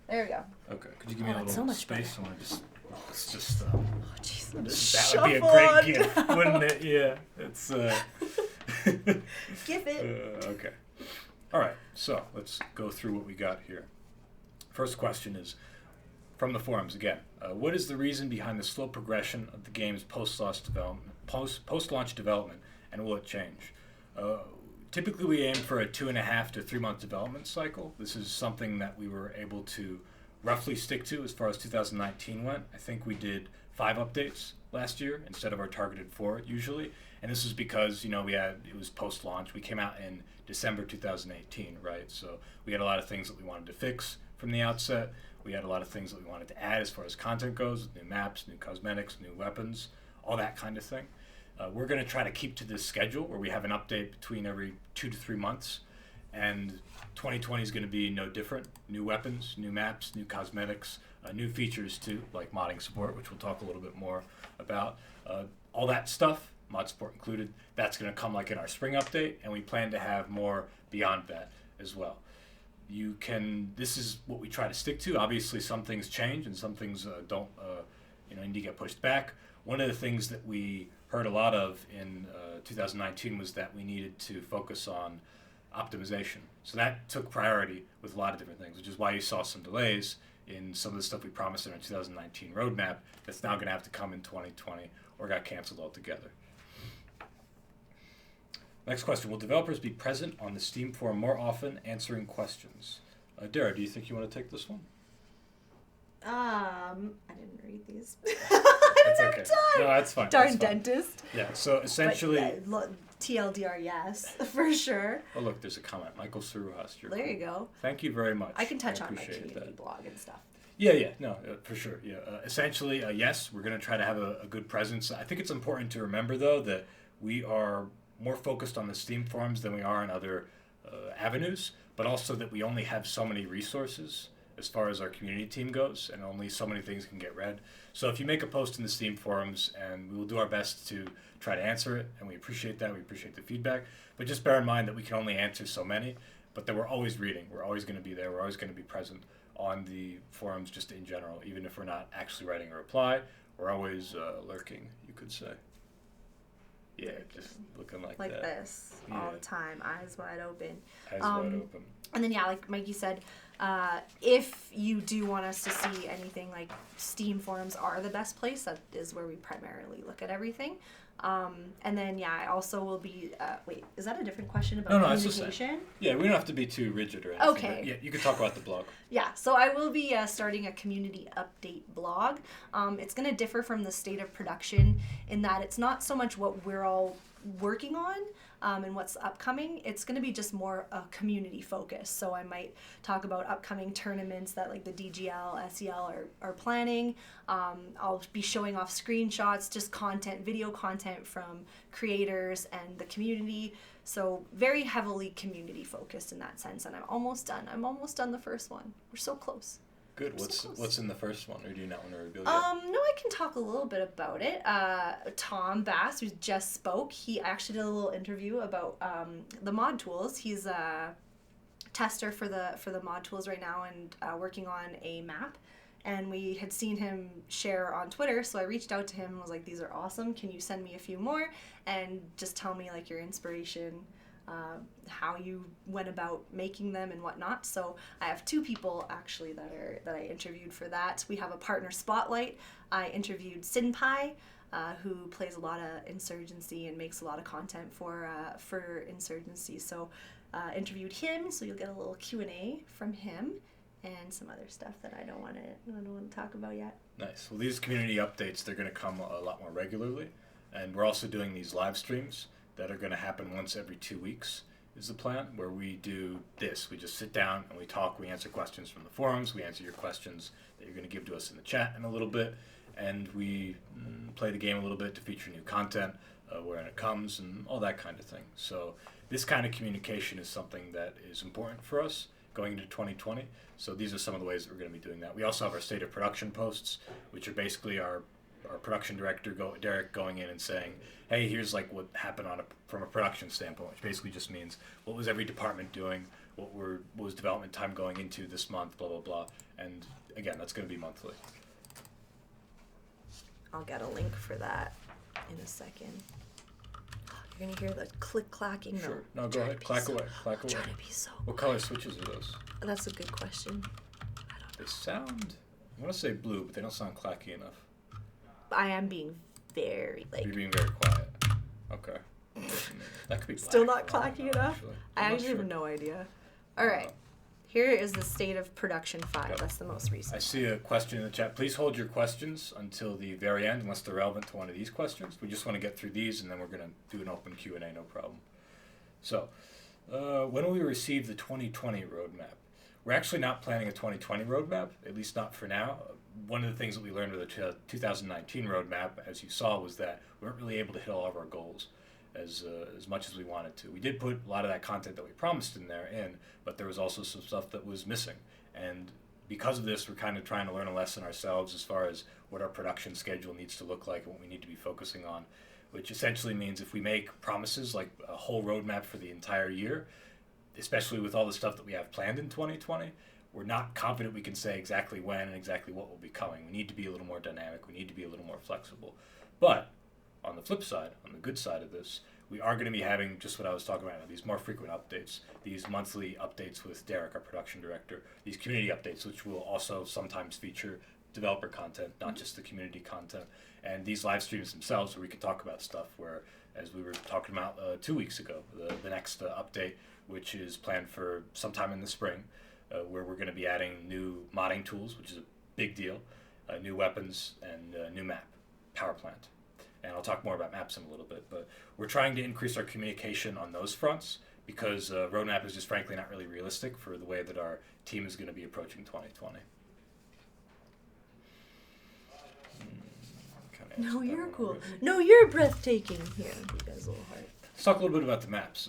There we go. Okay. Could you give me Oh, a it's little so much space? I want to just. It's just. Oh, jeez. I'm just That would be a shuffle great on gift, down. wouldn't it? Yeah. It's. Give it. Okay. All right. So let's go through what we got here. First question is from the forums again. What is the reason behind the slow progression of the game's post-launch development, and will it change? Typically, we aim for a 2.5 to 3 month development cycle. This is something that we were able to roughly stick to as far as 2019 went. I think we did 5 updates last year instead of our targeted 4 usually, and this is because it was post-launch. We came out in December 2018, right? So we had a lot of things that we wanted to fix from the outset. We had a lot of things that we wanted to add as far as content goes, new maps, new cosmetics, new weapons, all that kind of thing. We're going to try to keep to this schedule where we have an update between every 2 to 3 months, and 2020 is going to be no different. New weapons, new maps, new cosmetics, new features too, like modding support, which we'll talk a little bit more about. All that stuff, mod support included, that's going to come like in our spring update, and we plan to have more beyond that as well. This is what we try to stick to. Obviously, some things change and some things don't, need to get pushed back. One of the things that we heard a lot of in 2019 was that we needed to focus on optimization. So that took priority with a lot of different things, which is why you saw some delays in some of the stuff we promised in our 2019 roadmap that's now going to have to come in 2020 or got canceled altogether. Next question, will developers be present on the Steam forum more often, answering questions? Dara, do you think you want to take this one? I didn't read these. That's okay. No, that's fine. Darn that's fine. dentist. Yeah, so essentially... But, TLDR, yes, for sure. Oh, look, there's a comment. Michael Saruhas. There you go. Thank you very much. I can touch on my appreciate community that. blog and stuff. Yeah, no, for sure. Yeah, essentially, yes, we're going to try to have a good presence. I think it's important to remember, though, that we are more focused on the Steam forums than we are in other avenues, but also that we only have so many resources as far as our community team goes, and only so many things can get read. So if you make a post in the Steam forums, and we will do our best to try to answer it, and we appreciate that, we appreciate the feedback, but just bear in mind that we can only answer so many, but that we're always reading, we're always going to be there, we're always going to be present on the forums just in general, even if we're not actually writing a reply, we're always lurking, you could say. Yeah, just looking like that. Like this, all the time, eyes wide open. Eyes wide open. And then, yeah, like Mikey said, if you do want us to see anything, like Steam forums are the best place. That is where we primarily look at everything. And then, yeah, I also will be, wait, is that a different question about communication? Yeah, we don't have to be too rigid or anything. Okay. But yeah, you can talk about the blog. Yeah, so I will be starting a community update blog. It's going to differ from the state of production in that it's not so much what we're all working on and what's upcoming. It's going to be just more a community focus. So I might talk about upcoming tournaments that like the DGL, SEL are planning. I'll be showing off screenshots, just content, video content from creators and the community. So very heavily community focused in that sense. And I'm almost done. I'm almost done the first one. We're so close. Good. What's in the first one, or do you not want to reveal yet? No, I can talk a little bit about it. Tom Bass, who just spoke, he actually did a little interview about the mod tools. He's a tester for the mod tools right now and working on a map. And we had seen him share on Twitter, so I reached out to him and was like, these are awesome. Can you send me a few more? And just tell me, like, your inspiration, how you went about making them and whatnot. So I have 2 people, actually, that I interviewed for that. We have a partner spotlight. I interviewed Sinpai, who plays a lot of Insurgency and makes a lot of content for Insurgency. So interviewed him, so you'll get a little Q&A from him. And some other stuff that I don't want to talk about yet. Nice. Well, these community updates, they're going to come a lot more regularly. And we're also doing these live streams that are going to happen once every 2 weeks is the plan, where we do this. We just sit down and we talk. We answer questions from the forums. We answer your questions that you're going to give to us in the chat in a little bit. And we play the game a little bit to feature new content, when it comes, and all that kind of thing. So this kind of communication is something that is important for us going into 2020. So these are some of the ways that we're going to be doing that. We also have our state of production posts, which are basically our production director, Derek, going in and saying, hey, here's like what happened from a production standpoint, which basically just means what was every department doing, what was development time going into this month, blah, blah, blah. And again, that's going to be monthly. I'll get a link for that in a second. You're going to hear the click-clacking. Sure. No, go ahead. Clack away. Clack away. I'm trying to be so What color switches are those? That's a good question. I don't know. They sound, I want to say blue, but they don't sound clacky enough. I am being very, You're being very quiet. Okay. That could be still black. not clacky enough? Actually. I I'm not actually sure. have no idea. All right. Here is the state of production 5. Yep. That's the most recent. I see a question in the chat. Please hold your questions until the very end, unless they're relevant to one of these questions. We just want to get through these, and then we're going to do an open Q&A, no problem. So, when will we receive the 2020 roadmap? We're actually not planning a 2020 roadmap, at least not for now. One of the things that we learned with the 2019 roadmap, as you saw, was that we weren't really able to hit all of our goals as much as we wanted to. We did put a lot of that content that we promised in there in, but there was also some stuff that was missing. And because of this, we're kind of trying to learn a lesson ourselves as far as what our production schedule needs to look like and what we need to be focusing on, which essentially means if we make promises like a whole roadmap for the entire year, especially with all the stuff that we have planned in 2020, we're not confident we can say exactly when and exactly what will be coming. We need to be a little more dynamic. We need to be a little more flexible. But on the flip side, on the good side of this, we are going to be having just what I was talking about, these more frequent updates, these monthly updates with Derek, our production director, these community updates, which will also sometimes feature developer content, not just the community content, and these live streams themselves where we can talk about stuff where, as we were talking about 2 weeks ago, the next update, which is planned for sometime in the spring, where we're going to be adding new modding tools, which is a big deal, new weapons, and new map, power plant. And I'll talk more about maps in a little bit, but we're trying to increase our communication on those fronts because roadmap is just frankly not really realistic for the way that our team is going to be approaching 2020. No, you're cool. No, you're breathtaking. Here, you guys a little heart. Let's talk a little bit about the maps.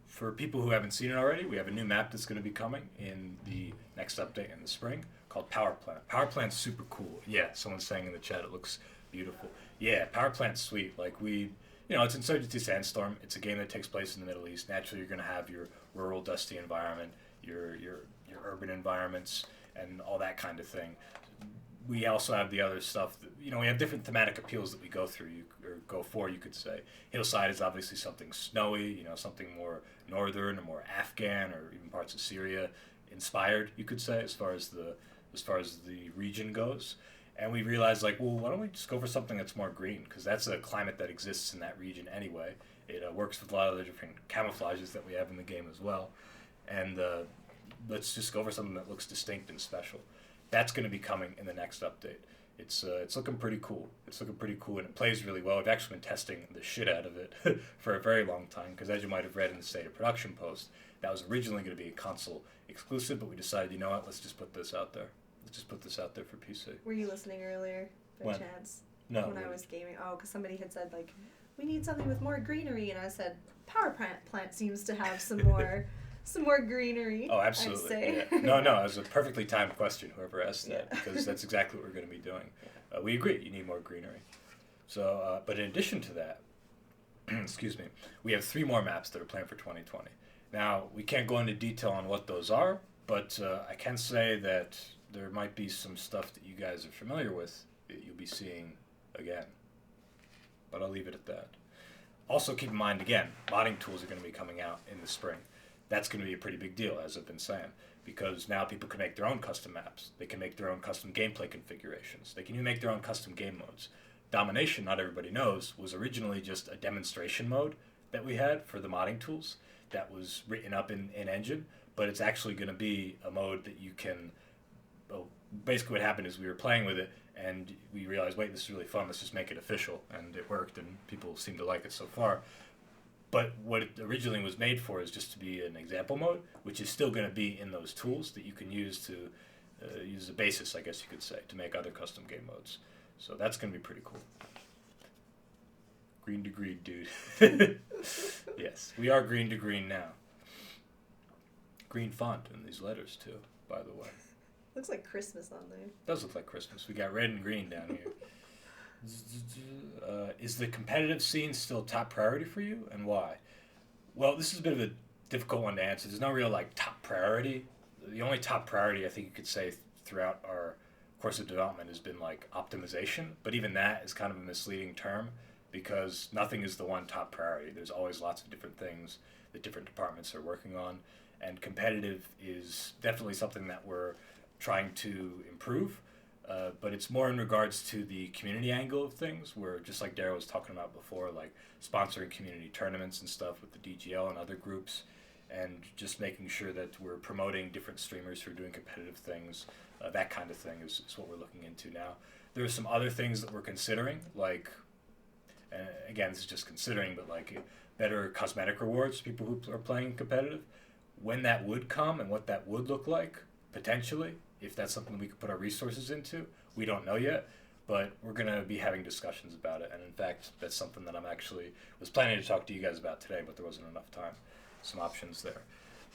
For people who haven't seen it already, we have a new map that's going to be coming in the next update in the spring called Power Plant. Power Plant's super cool. Yeah, someone's saying in the chat it looks beautiful. Yeah, Power Plant's sweet. Like it's Insurgency Sandstorm. It's a game that takes place in the Middle East. Naturally, you're going to have your rural, dusty environment, your urban environments, and all that kind of thing. We also have the other stuff. We have different thematic appeals that we go through, you could say. Hillside is obviously something snowy, something more northern or more Afghan or even parts of Syria inspired, you could say, as far as the region goes. And we realized, why don't we just go for something that's more green? Because that's a climate that exists in that region anyway. It works with a lot of the different camouflages that we have in the game as well. And let's just go for something that looks distinct and special. That's going to be coming in the next update. It's looking pretty cool. It's looking pretty cool, and it plays really well. We've actually been testing the shit out of it for a very long time, because as you might have read in the State of Production post, that was originally going to be a console exclusive, but we decided, let's just put this out there. Let's just put this out there for PC. Were you listening earlier, by When? chance? No. When I was gaming? Oh, because somebody had said, we need something with more greenery, and I said, Power Plant seems to have some more Some more greenery. Oh, absolutely. I'd say. Yeah. No, it was a perfectly timed question, whoever asked that, because that's exactly what we're going to be doing. We agree, you need more greenery. So, but in addition to that, excuse me, we have 3 more maps that are planned for 2020. Now, we can't go into detail on what those are, but I can say that there might be some stuff that you guys are familiar with that you'll be seeing again. But I'll leave it at that. Also, keep in mind, again, modding tools are going to be coming out in the spring. That's going to be a pretty big deal, as I've been saying, because now people can make their own custom maps. They can make their own custom gameplay configurations. They can even make their own custom game modes. Domination, not everybody knows, was originally just a demonstration mode that we had for the modding tools that was written up in engine, but it's actually going to be a mode that you can, well, basically what happened is we were playing with it and we realized, wait, this is really fun, let's just make it official, and it worked and people seem to like it so far. But what it originally was made for is just to be an example mode, which is still going to be in those tools that you can use to use as a basis, I guess you could say, to make other custom game modes. So that's going to be pretty cool. Green to green, dude. Yes, we are green to green now. Green font in these letters, too, by the way. Looks like Christmas on there. Does look like Christmas. We got red and green down here. Is the competitive scene still top priority for you, and why? Well, this is a bit of a difficult one to answer. There's no real top priority. The only top priority I think you could say throughout our course of development has been optimization, but even that is kind of a misleading term because nothing is the one top priority. There's always lots of different things that different departments are working on, and competitive is definitely something that we're trying to improve. But it's more in regards to the community angle of things, where just like Dara was talking about before, sponsoring community tournaments and stuff with the DGL and other groups, and just making sure that we're promoting different streamers who are doing competitive things. That kind of thing is what we're looking into now. There are some other things that we're considering, again, this is just considering, but better cosmetic rewards for people who are playing competitive. When that would come and what that would look like, potentially, if that's something we could put our resources into, we don't know yet, but we're going to be having discussions about it. And in fact, that's something that was planning to talk to you guys about today, but there wasn't enough time. Some options there.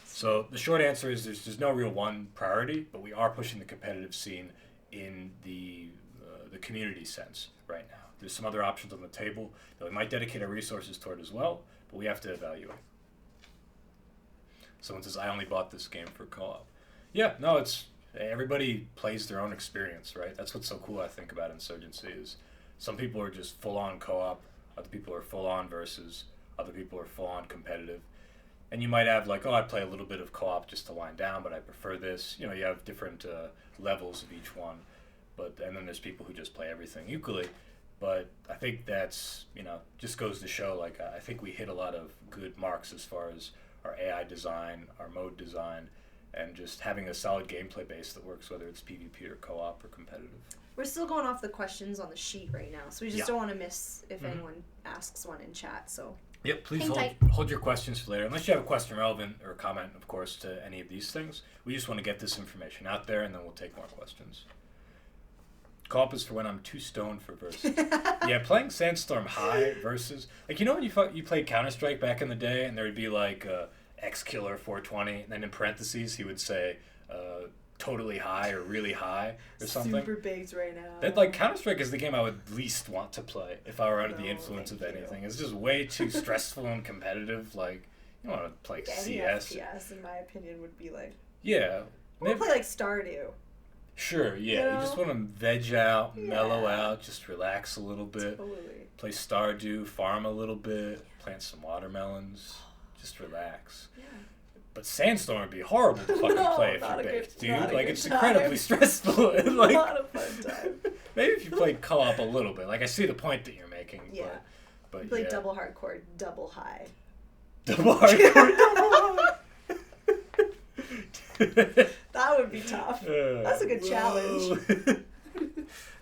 So the short answer is there's no real one priority, but we are pushing the competitive scene in the community sense right now. There's some other options on the table that we might dedicate our resources toward as well, but we have to evaluate. Someone says, I only bought this game for co-op. Yeah, no, everybody plays their own experience, right? That's what's so cool, I think, about Insurgency is some people are just full-on co-op, other people are full-on versus, other people are full-on competitive. And you might have I play a little bit of co-op just to wind down, but I prefer this. You have different levels of each one. And then there's people who just play everything equally. But I think that's, just goes to show, I think we hit a lot of good marks as far as our AI design, our mode design, and just having a solid gameplay base that works, whether it's PvP or co-op or competitive. We're still going off the questions on the sheet right now, so we just don't want to miss if anyone asks one in chat, so... Yep, please hold your questions for later. Unless you have a question relevant or a comment, of course, to any of these things. We just want to get this information out there, and then we'll take more questions. Co-op is for when I'm too stoned for versus. Yeah, playing Sandstorm high versus... when you played Counter-Strike back in the day, and there would be X-Killer 420, and then in parentheses he would say... totally high or really high or something. Super baked right now. That Counter-Strike is the game I would least want to play if I were under the influence of anything. It's just way too stressful and competitive. You want to play CS. Any FPS, in my opinion, would be Yeah. Maybe play Stardew. Sure, yeah. You just want to veg out, mellow out, just relax a little bit. Totally. Play Stardew, farm a little bit, plant some watermelons, just relax. Yeah. But Sandstorm would be horrible to fucking play if you're baked, dude. It's incredibly stressful. Not a fun time. Maybe if you played co-op a little bit. I see the point that you're making. Yeah. But you play double hardcore, double high. Double hardcore, double high. That would be tough. That's a good challenge.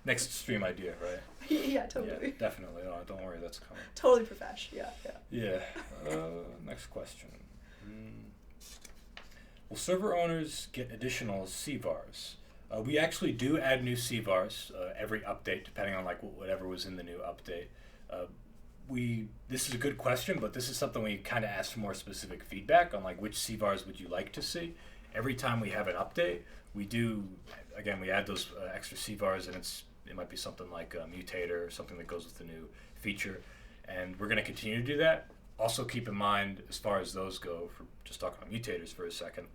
Next stream idea, right? Yeah, totally. Yeah, definitely. Oh, don't worry, that's coming. Totally professional. Yeah. Next question. Will server owners get additional CVARs? We actually do add new CVARs every update, depending on whatever was in the new update. this is a good question, but this is something we kind of ask for more specific feedback on, like which CVARs would you like to see. Every time we have an update, we add those extra CVARs, and it might be something like a mutator or something that goes with the new feature, and we're going to continue to do that. Also keep in mind, as far as those go, for just talking about mutators for a second,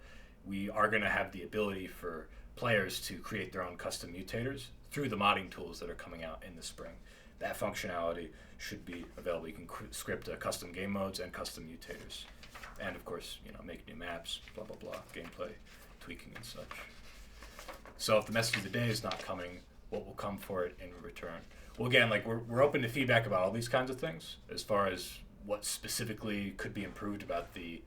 we are going to have the ability for players to create their own custom mutators through the modding tools that are coming out in the spring. That functionality should be available. You can script custom game modes and custom mutators. And of course, make new maps, blah, blah, blah, gameplay, tweaking and such. So if the message of the day is not coming, what will come for it in return? Well, again, we're open to feedback about all these kinds of things as far as what specifically could be improved about the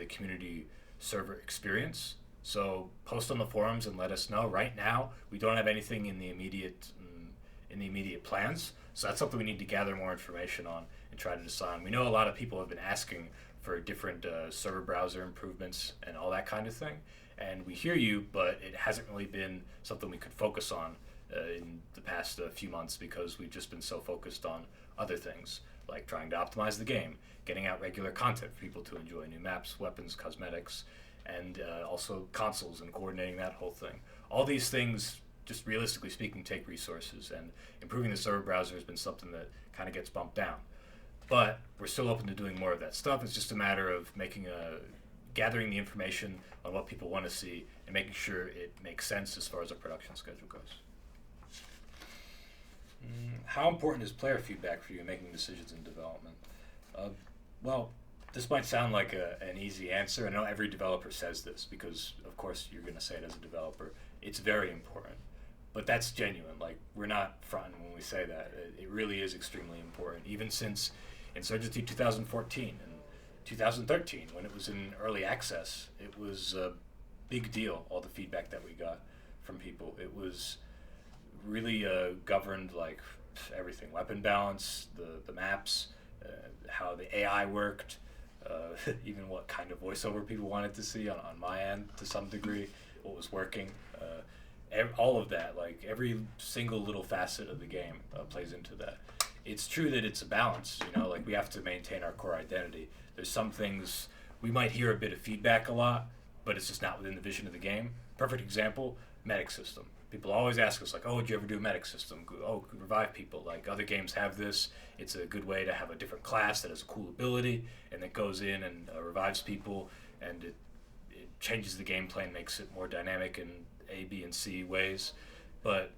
community server experience. So post on the forums and let us know. Right now, we don't have anything in the immediate plans. So that's something we need to gather more information on and try to decide. We know a lot of people have been asking for different server browser improvements and all that kind of thing. And we hear you, but it hasn't really been something we could focus on in the past few months because we've just been so focused on other things, like trying to optimize the game, getting out regular content for people to enjoy, new maps, weapons, cosmetics, and also consoles and coordinating that whole thing. All these things, just realistically speaking, take resources, and improving the server browser has been something that kind of gets bumped down. But we're still open to doing more of that stuff. It's just a matter of gathering the information on what people want to see and making sure it makes sense as far as our production schedule goes. How important is player feedback for you in making decisions in development? Well, this might sound like an easy answer. I know every developer says this because, of course, you're going to say it as a developer. It's very important. But that's genuine. We're not fronting when we say that. It really is extremely important. Even since Insurgency 2014 and 2013, when it was in early access, it was a big deal, all the feedback that we got from people. It was really governed everything. Weapon balance, the maps, how the AI worked, even what kind of voiceover people wanted to see on my end to some degree, what was working. All of that, every single little facet of the game plays into that. It's true that it's a balance, we have to maintain our core identity. There's some things we might hear a bit of feedback a lot, but it's just not within the vision of the game. Perfect example, medic system. People always ask us, oh, would you ever do a medic system? Oh, could revive people. Other games have this. It's a good way to have a different class that has a cool ability and that goes in and revives people, and it changes the gameplay and makes it more dynamic in A, B, and C ways. But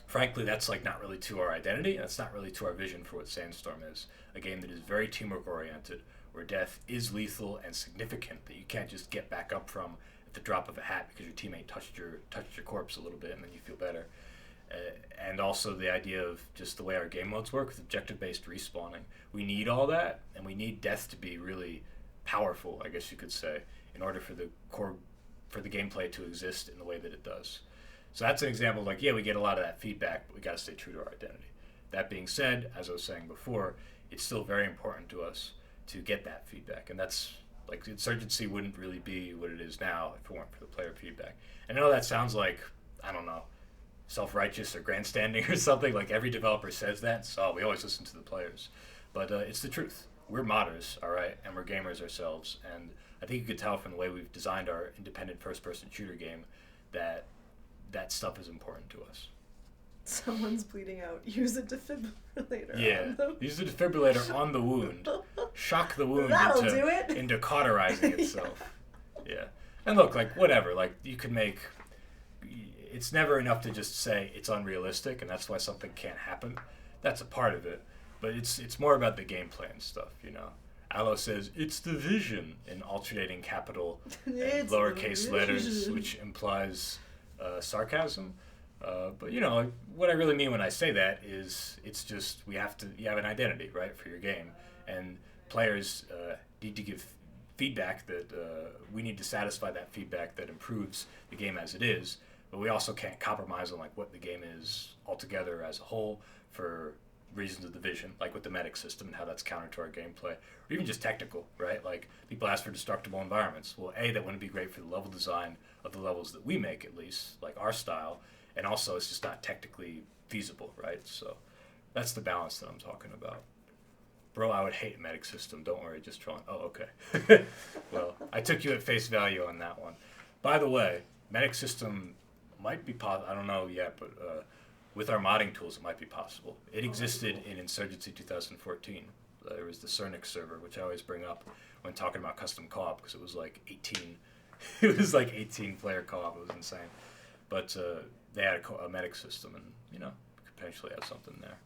frankly, that's not really to our identity. That's not really to our vision for what Sandstorm is. A game that is very teamwork oriented, where death is lethal and significant, that you can't just get back up from at the drop of a hat because your teammate touched your corpse a little bit and then you feel better. And also the idea of just the way our game modes work with objective-based respawning. We need all that, and we need death to be really powerful, I guess you could say, in order for the gameplay to exist in the way that it does. So that's an example of we get a lot of that feedback, but we got to stay true to our identity. That being said, as I was saying before, it's still very important to us to get that feedback, and that's Insurgency wouldn't really be what it is now if it weren't for the player feedback. And I know that sounds self-righteous or grandstanding or something. Every developer says that, so we always listen to the players. But it's the truth. We're modders, all right, and we're gamers ourselves, and I think you could tell from the way we've designed our independent first-person shooter game that stuff is important to us. Someone's bleeding out. Use a defibrillator. Yeah, use a defibrillator on the wound. Shock the wound into cauterizing itself. Yeah. And look, whatever. You could make... It's never enough to just say it's unrealistic, and that's why something can't happen. That's a part of it. But it's more about the gameplay and stuff, Aloe says, it's the vision in alternating capital and lowercase letters, which implies sarcasm. But what I really mean when I say that is it's just you have an identity, right, for your game, and players need to give feedback that we need to satisfy that feedback that improves the game as it is, but we also can't compromise on what the game is altogether as a whole for reasons of the vision, with the medic system and how that's counter to our gameplay, or even just technical, right? People ask for destructible environments. Well, that wouldn't be great for the level design of the levels that we make, at least, our style. And also, it's just not technically feasible, right? So that's the balance that I'm talking about. Bro, I would hate a medic system. Don't worry, just trolling. Oh, okay. Well, I took you at face value on that one. By the way, medic system might be possible. I don't know yet, but with our modding tools, it might be possible. It existed in Insurgency 2014. There was the Cernix server, which I always bring up when talking about custom co-op, because it was like 18. It was like 18-player co-op. It was insane. But they had a medic system, and we could potentially have something there.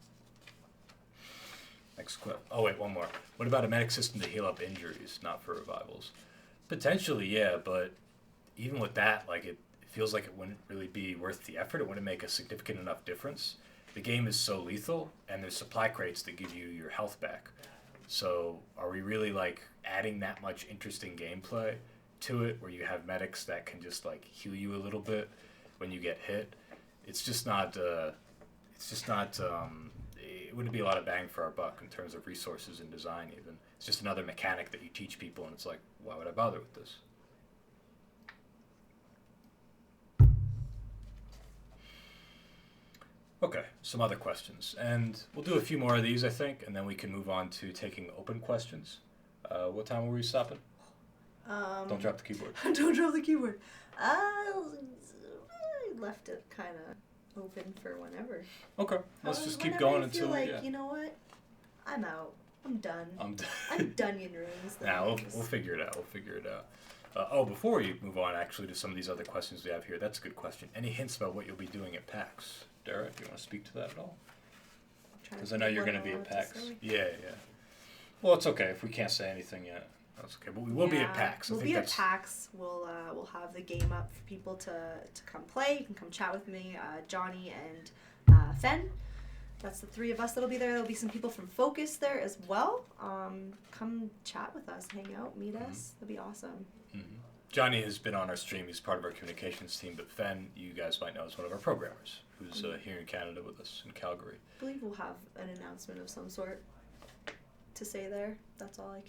Next question. Oh wait, one more. What about a medic system to heal up injuries, not for revivals? Potentially, yeah, but even with that, it feels like it wouldn't really be worth the effort. It wouldn't make a significant enough difference. The game is so lethal, and there's supply crates that give you your health back. So are we really adding that much interesting gameplay to it, where you have medics that can just heal you a little bit when you get hit? It's just not. It wouldn't be a lot of bang for our buck in terms of resources and design. Even it's just another mechanic that you teach people, and it's like, why would I bother with this? Okay, some other questions, and we'll do a few more of these, I think, and then we can move on to taking open questions. What time were we stopping? Don't drop the keyboard. Don't drop the keyboard. I left it kind of open for whenever. Okay, let's just keep going until you know what? I'm out. I'm done. I'm Dunyan rooms. Nah, we'll figure it out. We'll figure it out. Before we move on, actually, to some of these other questions we have here, that's a good question. Any hints about what you'll be doing at PAX? Dara, do you want to speak to that at all? Because I know you're going to be at PAX. Yeah. Well, it's okay if we can't say anything yet. That's okay, but we will be at PAX. We'll be at PAX. We'll have the game up for people to come play. You can come chat with me, Johnny, and Fen. That's the three of us that'll be there. There'll be some people from Focus there as well. Come chat with us, hang out, meet us. That'll be awesome. Mm-hmm. Johnny has been on our stream. He's part of our communications team, but Fen, you guys might know, is one of our programmers who's here in Canada with us in Calgary. I believe we'll have an announcement of some sort to say there. That's all I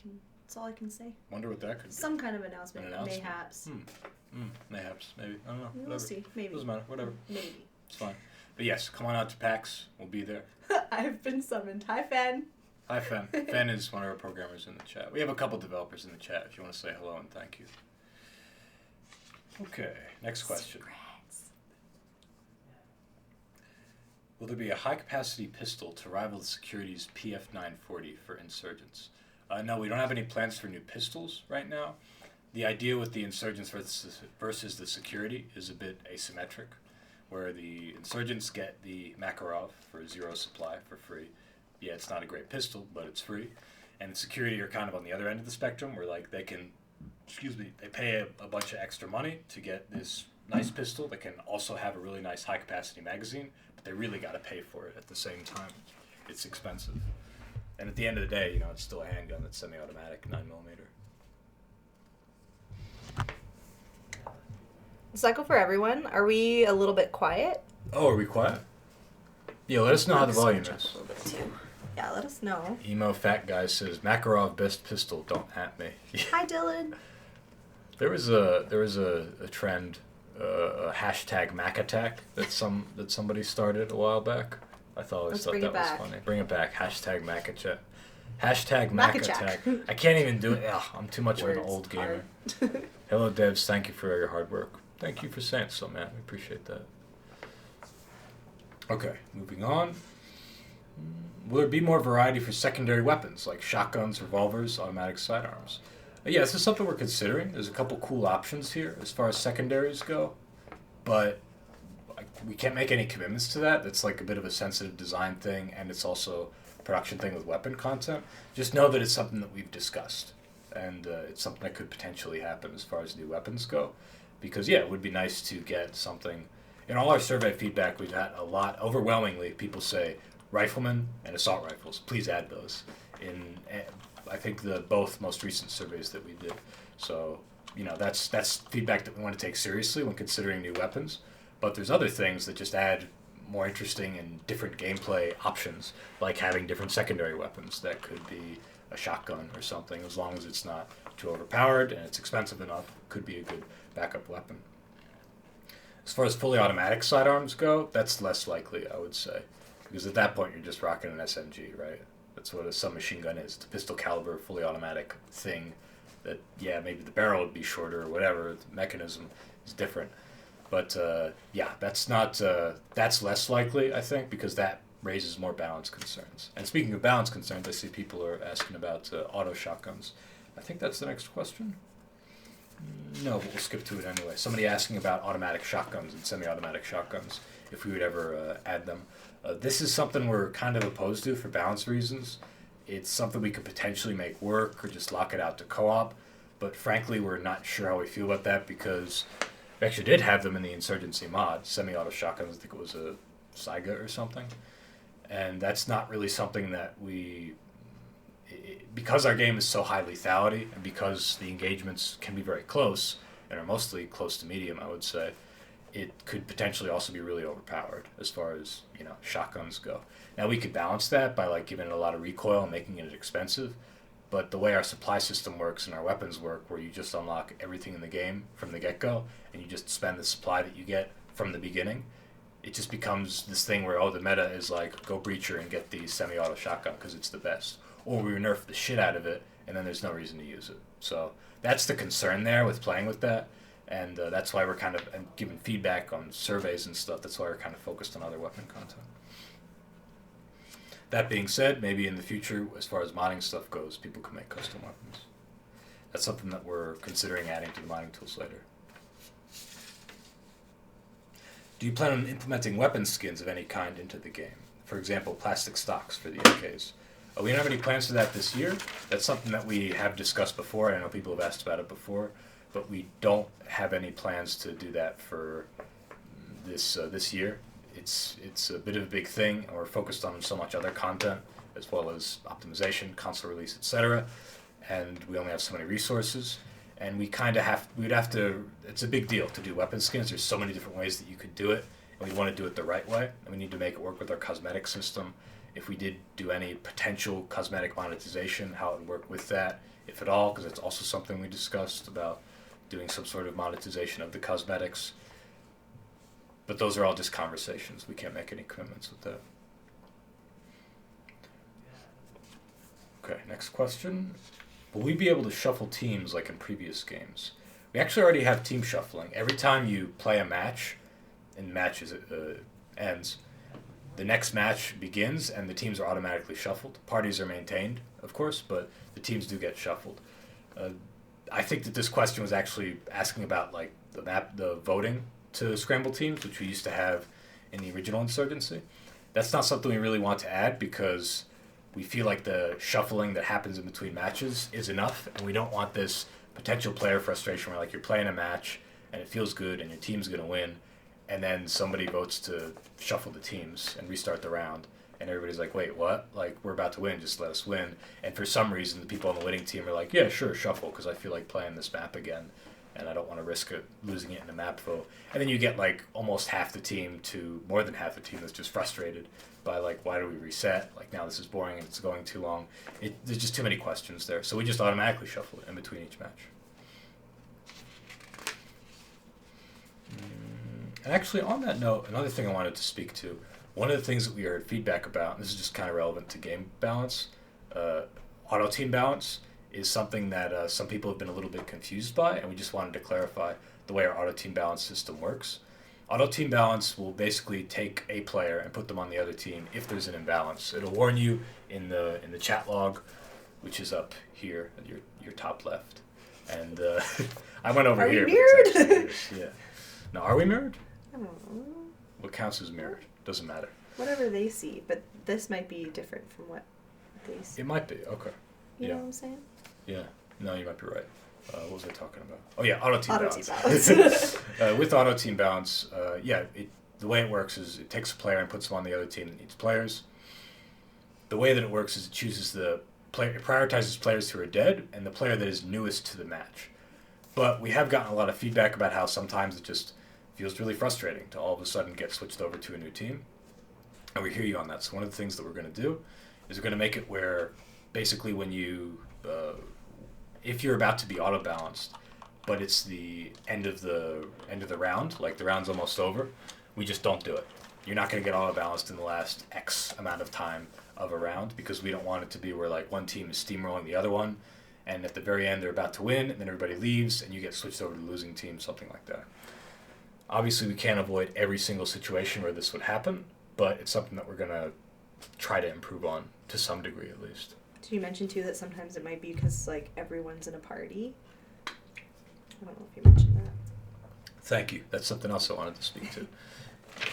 can say. Wonder what that could be. Some kind of announcement. Mayhaps. Mayhaps. Maybe. I don't know. We'll see. Maybe. Doesn't matter. Whatever. Maybe. It's fine. But yes, come on out to PAX. We'll be there. I've been summoned. Hi, Fen. Hi, Fen. Fen is one of our programmers in the chat. We have a couple developers in the chat if you want to say hello and thank you. Okay, next question. Secrets. Will there be a high-capacity pistol to rival the Security's PF940 for insurgents? No, we don't have any plans for new pistols right now. The idea with the insurgents versus the Security is a bit asymmetric, where the insurgents get the Makarov for 0 supply for free. Yeah, it's not a great pistol, but it's free. And the Security are kind of on the other end of the spectrum, where they can, they pay a bunch of extra money to get this nice pistol that can also have a really nice high-capacity magazine, but they really got to pay for it at the same time. It's expensive. And at the end of the day, it's still a handgun that's semi-automatic, 9mm. Cycle for everyone. Are we a little bit quiet? Oh, are we quiet? Yeah, let us know how the volume is. A little bit too. Yeah, let us know. Emo fat guy says Makarov best pistol. Don't at me. Hi, Dylan. There was a trend, a hashtag Mac attack that somebody started a while back. I always thought that was funny. Bring it back. Hashtag Mac attack. Hashtag Mac attack. I can't even do it. Ugh, I'm too much of an old gamer. Hello, devs. Thank you for your hard work. Thank you for saying so, man. We appreciate that. Okay, moving on. Will there be more variety for secondary weapons, like shotguns, revolvers, automatic sidearms? Yeah, this is something we're considering. There's a couple cool options here as far as secondaries go, but we can't make any commitments to that. That's a bit of a sensitive design thing, and it's also a production thing with weapon content. Just know that it's something that we've discussed, and it's something that could potentially happen as far as new weapons go. Because, yeah, it would be nice to get something. In all our survey feedback, we've had a lot, overwhelmingly, people say riflemen and assault rifles. Please add those in, I think, the both most recent surveys that we did. So, that's feedback that we want to take seriously when considering new weapons. But there's other things that just add more interesting and different gameplay options, like having different secondary weapons. That could be a shotgun or something, as long as it's not too overpowered and it's expensive enough, could be a good backup weapon. As far as fully automatic sidearms go, that's less likely, I would say. Because at that point, you're just rocking an SMG, right? That's what a submachine gun is. It's a pistol caliber, fully automatic thing that, yeah, maybe the barrel would be shorter or whatever. The mechanism is different. But, yeah, that's not, that's less likely, I think, because that raises more balance concerns. And speaking of balance concerns, I see people are asking about auto shotguns. I think that's the next question. No, but we'll skip to it anyway. Somebody asking about automatic shotguns and semi-automatic shotguns, if we would ever add them. This is something we're kind of opposed to for balance reasons. It's something we could potentially make work or just lock it out to co-op, but frankly we're not sure how we feel about that because we actually did have them in the Insurgency mod, semi-auto shotguns. I think it was a Saiga or something. And that's not really something that because our game is so high lethality and because the engagements can be very close and are mostly close to medium, I would say, it could potentially also be really overpowered as far as, shotguns go. Now we could balance that by giving it a lot of recoil and making it expensive, but the way our supply system works and our weapons work, where you just unlock everything in the game from the get-go and you just spend the supply that you get from the beginning, it just becomes this thing where, the meta is go breacher and get the semi-auto shotgun because it's the best. Or we nerf the shit out of it, and then there's no reason to use it. So that's the concern there with playing with that, and that's why we're kind of giving feedback on surveys and stuff. That's why we're kind of focused on other weapon content. That being said, maybe in the future, as far as modding stuff goes, people can make custom weapons. That's something that we're considering adding to the modding tools later. Do you plan on implementing weapon skins of any kind into the game? For example, plastic stocks for the AKs. We don't have any plans for that this year. That's something that we have discussed before. I know people have asked about it before, but we don't have any plans to do that for this year. It's a bit of a big thing, and we're focused on so much other content, as well as optimization, console release, etc. And we only have so many resources. And we'd have to, it's a big deal to do weapon skins. There's so many different ways that you could do it, and we want to do it the right way, and we need to make it work with our cosmetic system. If we did do any potential cosmetic monetization, how it would work with that, if at all, because it's also something we discussed about doing some sort of monetization of the cosmetics. But those are all just conversations. We can't make any commitments with that. Okay, next question. Will we be able to shuffle teams like in previous games? We actually already have team shuffling. Every time you play a match, and the match ends, the next match begins and the teams are automatically shuffled. Parties are maintained, of course, but the teams do get shuffled. I think that this question was actually asking about the voting to scramble teams, which we used to have in the original Insurgency. That's not something we really want to add because we feel like the shuffling that happens in between matches is enough, and we don't want this potential player frustration where you're playing a match and it feels good and your team's going to win, and then somebody votes to shuffle the teams and restart the round, and everybody's like, wait, what? We're about to win, just let us win. And for some reason, the people on the winning team are like, yeah, sure, shuffle, because I feel like playing this map again, and I don't want to risk losing it in a map vote. And then you get almost half the team to more than half the team that's just frustrated by why do we reset? Now this is boring and it's going too long. There's just too many questions there. So we just automatically shuffle it in between each match. And actually, on that note, another thing I wanted to speak to, one of the things that we heard feedback about, and this is just kind of relevant to game balance, auto team balance is something that some people have been a little bit confused by, and we just wanted to clarify the way our auto team balance system works. Auto team balance will basically take a player and put them on the other team if there's an imbalance. It'll warn you in the chat log, which is up here at your top left. And I went over here. Are we mirrored? Yeah. No, are we mirrored? I don't know. What counts as mirrored? Doesn't matter. Whatever they see, but this might be different from what they see. It might be. Okay. You know what I'm saying? Yeah. No, you might be right. What was I talking about? Oh yeah, auto team balance. With auto team balance, the way it works is it takes a player and puts them on the other team that needs players. The way that it works is it chooses it prioritizes players who are dead and the player that is newest to the match. But we have gotten a lot of feedback about how sometimes it just feels really frustrating to all of a sudden get switched over to a new team. And we hear you on that. So one of the things that we're going to do is we're going to make it where basically when you if you're about to be auto balanced, but it's the end of the round, the round's almost over, we just don't do it. You're not going to get auto balanced in the last X amount of time of a round, because we don't want it to be where like one team is steamrolling the other one, and at the very end they're about to win, and then everybody leaves, and you get switched over to the losing team, something like that. Obviously, we can't avoid every single situation where this would happen, but it's something that we're going to try to improve on to some degree at least. Did you mention too that sometimes it might be because like everyone's in a party? I don't know if you mentioned that. Thank you. That's something else I wanted to speak to.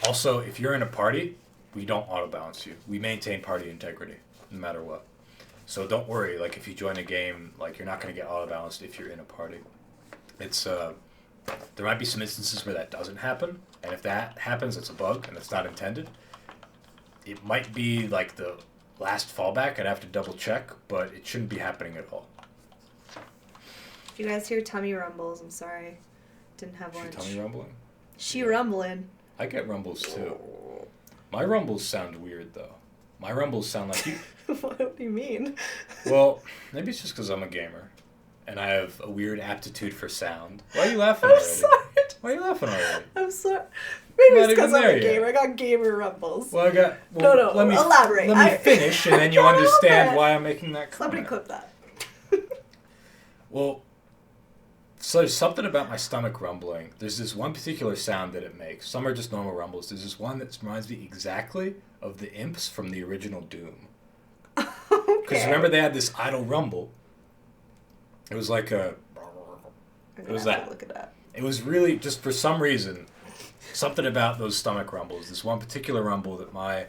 Also, if you're in a party, we don't auto-balance you. We maintain party integrity, no matter what. So don't worry, like if you join a game, like you're not going to get auto-balanced if you're in a party. It's there might be some instances where that doesn't happen, and if that happens, it's a bug and it's not intended. It might be like the last fallback. I'd have to double check, but it shouldn't be happening at all. If you guys hear tummy rumbles, I'm sorry. Didn't have lunch. Tummy rumbling? She rumbling. I get rumbles too. My rumbles sound weird though. My rumbles sound like you. What do you mean? Well, maybe it's just because I'm a gamer, and I have a weird aptitude for sound. Why are you laughing I'm already? sorry. Why are you laughing already? I'm sorry. Maybe Not it's because even I'm a there yet. gamer. I got gamer rumbles. Well, I got. Well, No, let me elaborate. Let me finish, and then you can't help understand it. why I'm making that Somebody comment. clip that. Well, so there's something about my stomach rumbling. There's this one particular sound that it makes. Some are just normal rumbles. There's this one that reminds me exactly of the imps from the original Doom. Because remember they had this idle rumble. It was like a. It was that. Look at that. It was really just for some reason, something about those stomach rumbles. This one particular rumble that my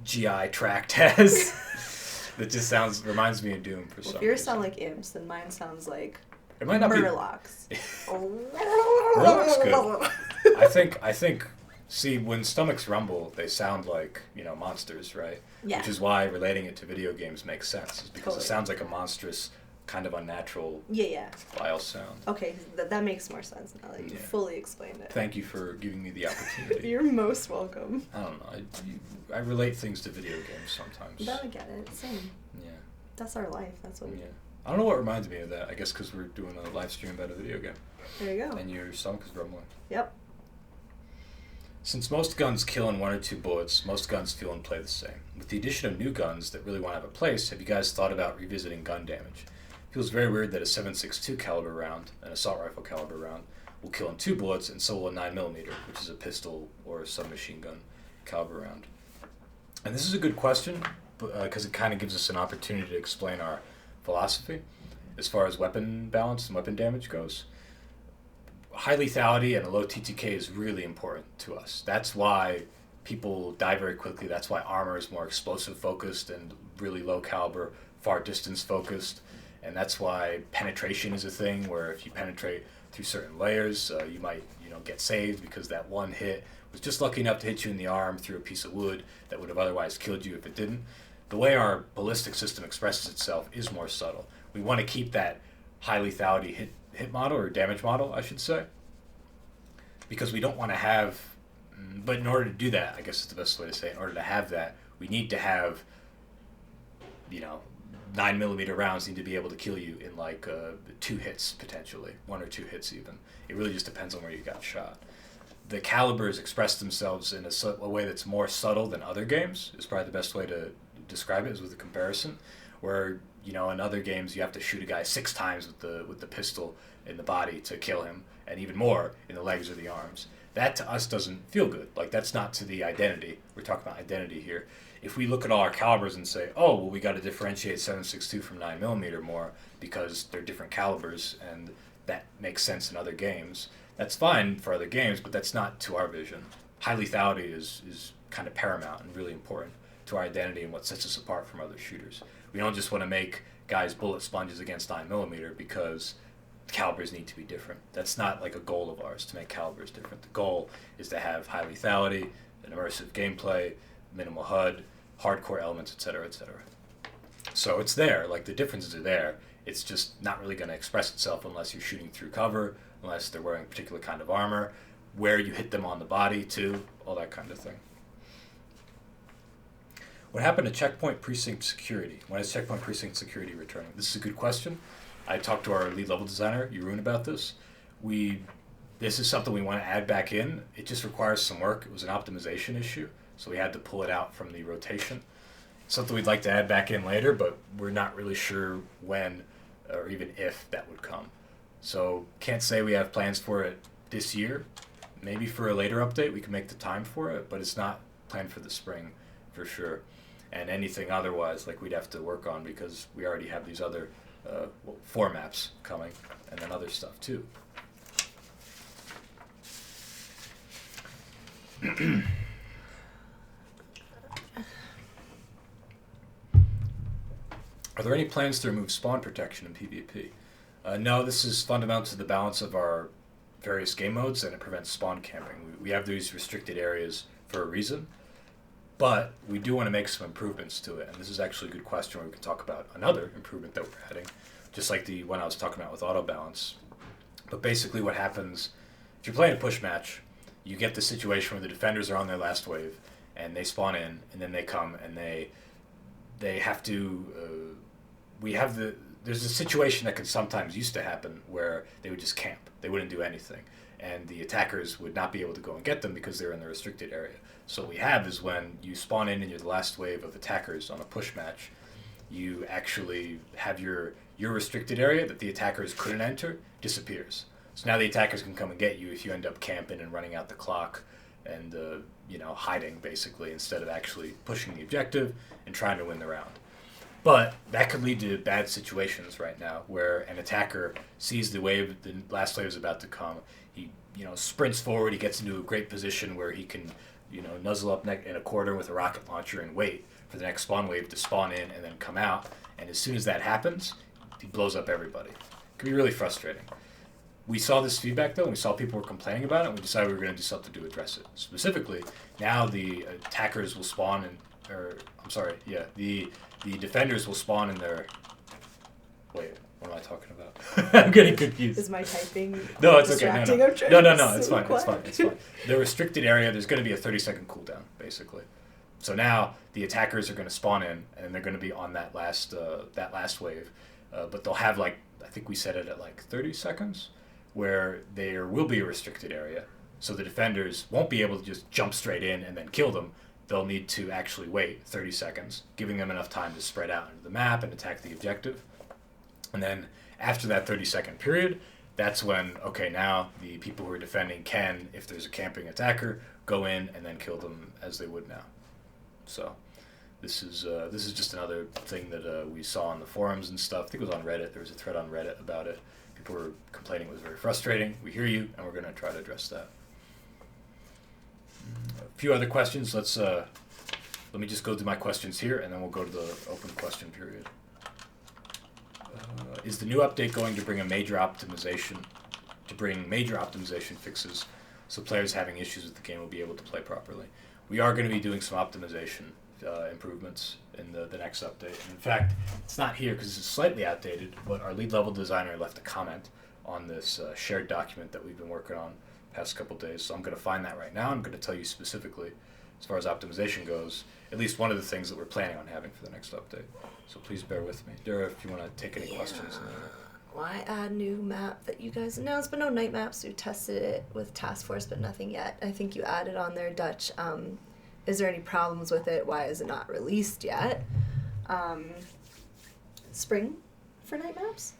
GI tract has that just reminds me of Doom for some If yours reason. sound like imps, then mine sounds like It might not Murlocs. Murloc's good. I think. See, when stomachs rumble, they sound like monsters, right? Yeah. Which is why relating it to video games makes sense, is because Totally. it sounds like a monstrous, kind of unnatural Yeah. vile sound. Okay, that makes more sense now that you Yeah. fully explained it. Thank you for giving me the opportunity. You're most welcome. I don't know. I relate things to video games sometimes. No, I get it. Same. Yeah. That's our life. That's what we Yeah. do. I don't know what reminds me of that. I guess because we're doing a live stream about a video game. There you go. And your stomach is rumbling. Yep. Since most guns kill in 1 or 2 bullets, most guns feel and play the same. With the addition of new guns that really want to have a place, have you guys thought about revisiting gun damage? It feels very weird that a 7.62 caliber round, an assault rifle caliber round, will kill in 2 bullets, and so will a 9mm, which is a pistol or submachine gun caliber round. And this is a good question, because it kind of gives us an opportunity to explain our philosophy as far as weapon balance and weapon damage goes. High lethality and a low TTK is really important to us. That's why people die very quickly. That's why armor is more explosive focused and really low caliber, far distance focused. And that's why penetration is a thing, where if you penetrate through certain layers, you might get saved because that one hit was just lucky enough to hit you in the arm through a piece of wood that would have otherwise killed you if it didn't. The way our ballistic system expresses itself is more subtle. We want to keep that high lethality hit model, or damage model, I should say, because we don't want to have, but in order to do that, I guess it's the best way to say it, in order to have that, we need to have, 9mm rounds need to be able to kill you in like 2 hits, potentially, 1 or 2 hits even. It really just depends on where you got shot. The calibers express themselves in a way that's more subtle than other games, is probably the best way to describe it, is with a comparison, where in other games you have to shoot a guy 6 times with the pistol in the body to kill him, and even more in the legs or the arms. That to us doesn't feel good. Like, that's not to the identity. We're talking about identity here. If we look at all our calibers and say, oh, well, we got to differentiate 7.62 from 9mm more because they're different calibers, and that makes sense in other games, that's fine for other games, but that's not to our vision. High lethality is kind of paramount and really important to our identity and what sets us apart from other shooters. We don't just want to make guys bullet sponges against 9mm because calibers need to be different. That's not like a goal of ours, to make calibers different. The goal is to have high lethality, an immersive gameplay, minimal HUD, hardcore elements, etc., etc. So it's there, like the differences are there. It's just not really going to express itself unless you're shooting through cover, unless they're wearing a particular kind of armor, where you hit them on the body too, all that kind of thing. What happened to Checkpoint Precinct Security? When is Checkpoint Precinct Security returning? This is a good question. I talked to our lead level designer, Jeroen, about this. This is something we want to add back in. It just requires some work. It was an optimization issue, so we had to pull it out from the rotation. something we'd like to add back in later, but we're not really sure when or even if that would come. So can't say we have plans for it this year. Maybe for a later update we can make the time for it, but it's not planned for the spring for sure. And anything otherwise, like, we'd have to work on, because we already have these other 4 maps coming, and then other stuff too. Are there any plans to remove spawn protection in PvP? No, this is fundamental to the balance of our various game modes, and it prevents spawn camping. We have these restricted areas for a reason, but we do want to make some improvements to it, and this is actually a good question where we can talk about another improvement that we're adding, just like the one I was talking about with auto balance. But basically what happens, if you're playing a push match, you get the situation where the defenders are on their last wave, and they spawn in, and then they come, and they have to... There's a situation that can sometimes used to happen where they would just camp. They wouldn't do anything, and the attackers would not be able to go and get them because they're in the restricted area. So what we have is, when you spawn in and you're the last wave of attackers on a push match, you actually have your restricted area that the attackers couldn't enter disappears. So now the attackers can come and get you if you end up camping and running out the clock and hiding, basically, instead of actually pushing the objective and trying to win the round. But that could lead to bad situations right now, where an attacker sees the last wave is about to come. He sprints forward. He gets into a great position where he can nuzzle up in a corner with a rocket launcher and wait for the next spawn wave to spawn in and then come out. And as soon as that happens, he blows up everybody. It can be really frustrating. We saw this feedback, though, and we saw people were complaining about it, and we decided we were going to do something to address it. Specifically, now the attackers will spawn the defenders will spawn in their... Wait, what am I talking about? I'm getting confused. Is my typing No, it's okay. distracting? No, it's fine. It's fine. The restricted area, there's going to be a 30-second cooldown, basically. So now the attackers are going to spawn in, and they're going to be on that last wave. But they'll have, I think we set it at 30 seconds, where there will be a restricted area. So the defenders won't be able to just jump straight in and then kill them. They'll need to actually wait 30 seconds, giving them enough time to spread out into the map and attack the objective. And then after that 30-second period, that's when, now the people who are defending can, if there's a camping attacker, go in and then kill them as they would now. So this is just another thing that we saw on the forums and stuff. I think it was on Reddit. There was a thread on Reddit about it. People were complaining it was very frustrating. We hear you, and we're going to try to address that. A few other questions. Let me just go through my questions here, and then we'll go to the open question period. Is the new update going to bring major optimization fixes so players having issues with the game will be able to play properly? We are going to be doing some optimization improvements in the next update. And in fact, it's not here because it's slightly outdated, but our lead level designer left a comment on this shared document that we've been working on past couple days. So I'm going to find that right now. I'm going to tell you specifically, as far as optimization goes, at least one of the things that we're planning on having for the next update. So please bear with me. Dara, if you want to take any questions. Why add new map that you guys announced, but no night maps? We tested it with Task Force, but nothing yet. I think you added on there, Dutch. Is there any problems with it? Why is it not released yet? Spring for night maps?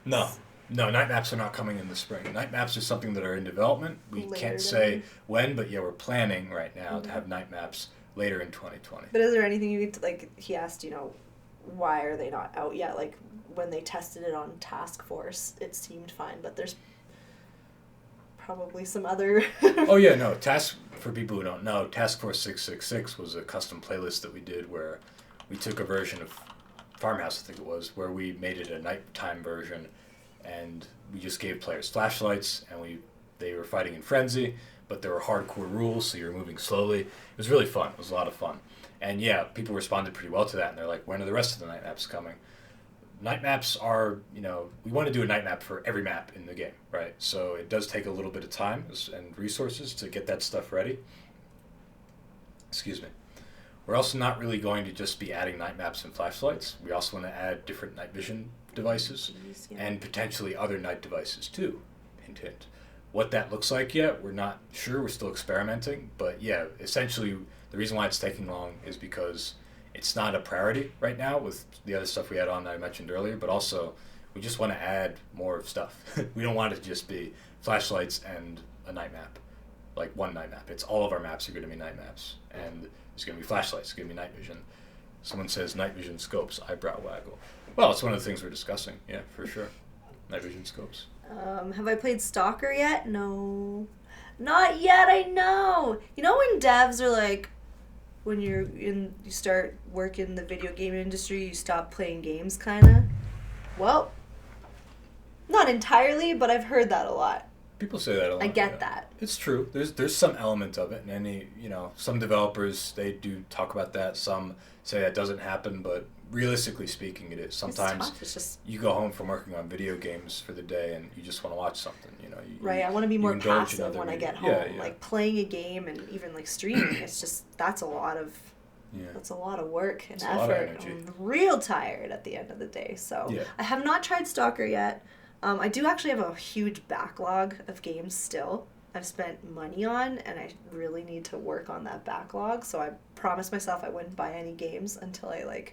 No, night maps are not coming in the spring. Night maps are something that are in development. We can't say when, but yeah, we're planning right now to have night maps later in 2020. But is there anything you need to, he asked, why are they not out yet? When they tested it on Task Force, it seemed fine, but there's probably some other... Oh yeah, no, for people who don't know, Task Force 666 was a custom playlist that we did where we took a version of Farmhouse, I think it was, where we made it a nighttime version, and we just gave players flashlights, and they were fighting in frenzy, but there were hardcore rules, so you were moving slowly. It was really fun. It was a lot of fun. And yeah, people responded pretty well to that, and they're like, when are the rest of the night maps coming? Night maps are, we want to do a night map for every map in the game, right? So it does take a little bit of time and resources to get that stuff ready. Excuse me. We're also not really going to just be adding night maps and flashlights. We also want to add different night vision devices and potentially other night devices too. Hint, hint. What that looks like yet, we're not sure. We're still experimenting. But yeah, essentially the reason why it's taking long is because it's not a priority right now with the other stuff we had on that I mentioned earlier, but also we just want to add more stuff. We don't want it to just be flashlights and a night map, like one night map. It's all of our maps are going to be night maps, and there's going to be flashlights, it's going to be night vision. Someone says night vision scopes, eyebrow waggle. Well, it's one of the things we're discussing, yeah, for sure. Night vision scopes. Have I played Stalker yet? No. Not yet, I know. You know when devs are like, when you start working in the video game industry, you stop playing games, kind of? Well, not entirely, but I've heard that a lot. People say that a lot. I get that. It's true. There's some element of it, and some developers, they do talk about that. Some say that doesn't happen, but realistically speaking, it is. Sometimes it's tough. It's just... you go home from working on video games for the day, and you just want to watch something. Right. I want to be more passive when I get home. Yeah. Like playing a game and even like streaming. It's just that's a lot of work and effort. I'm real tired at the end of the day. So I have not tried Stalker yet. I do actually have a huge backlog of games still I've spent money on, and I really need to work on that backlog. So I promised myself I wouldn't buy any games until I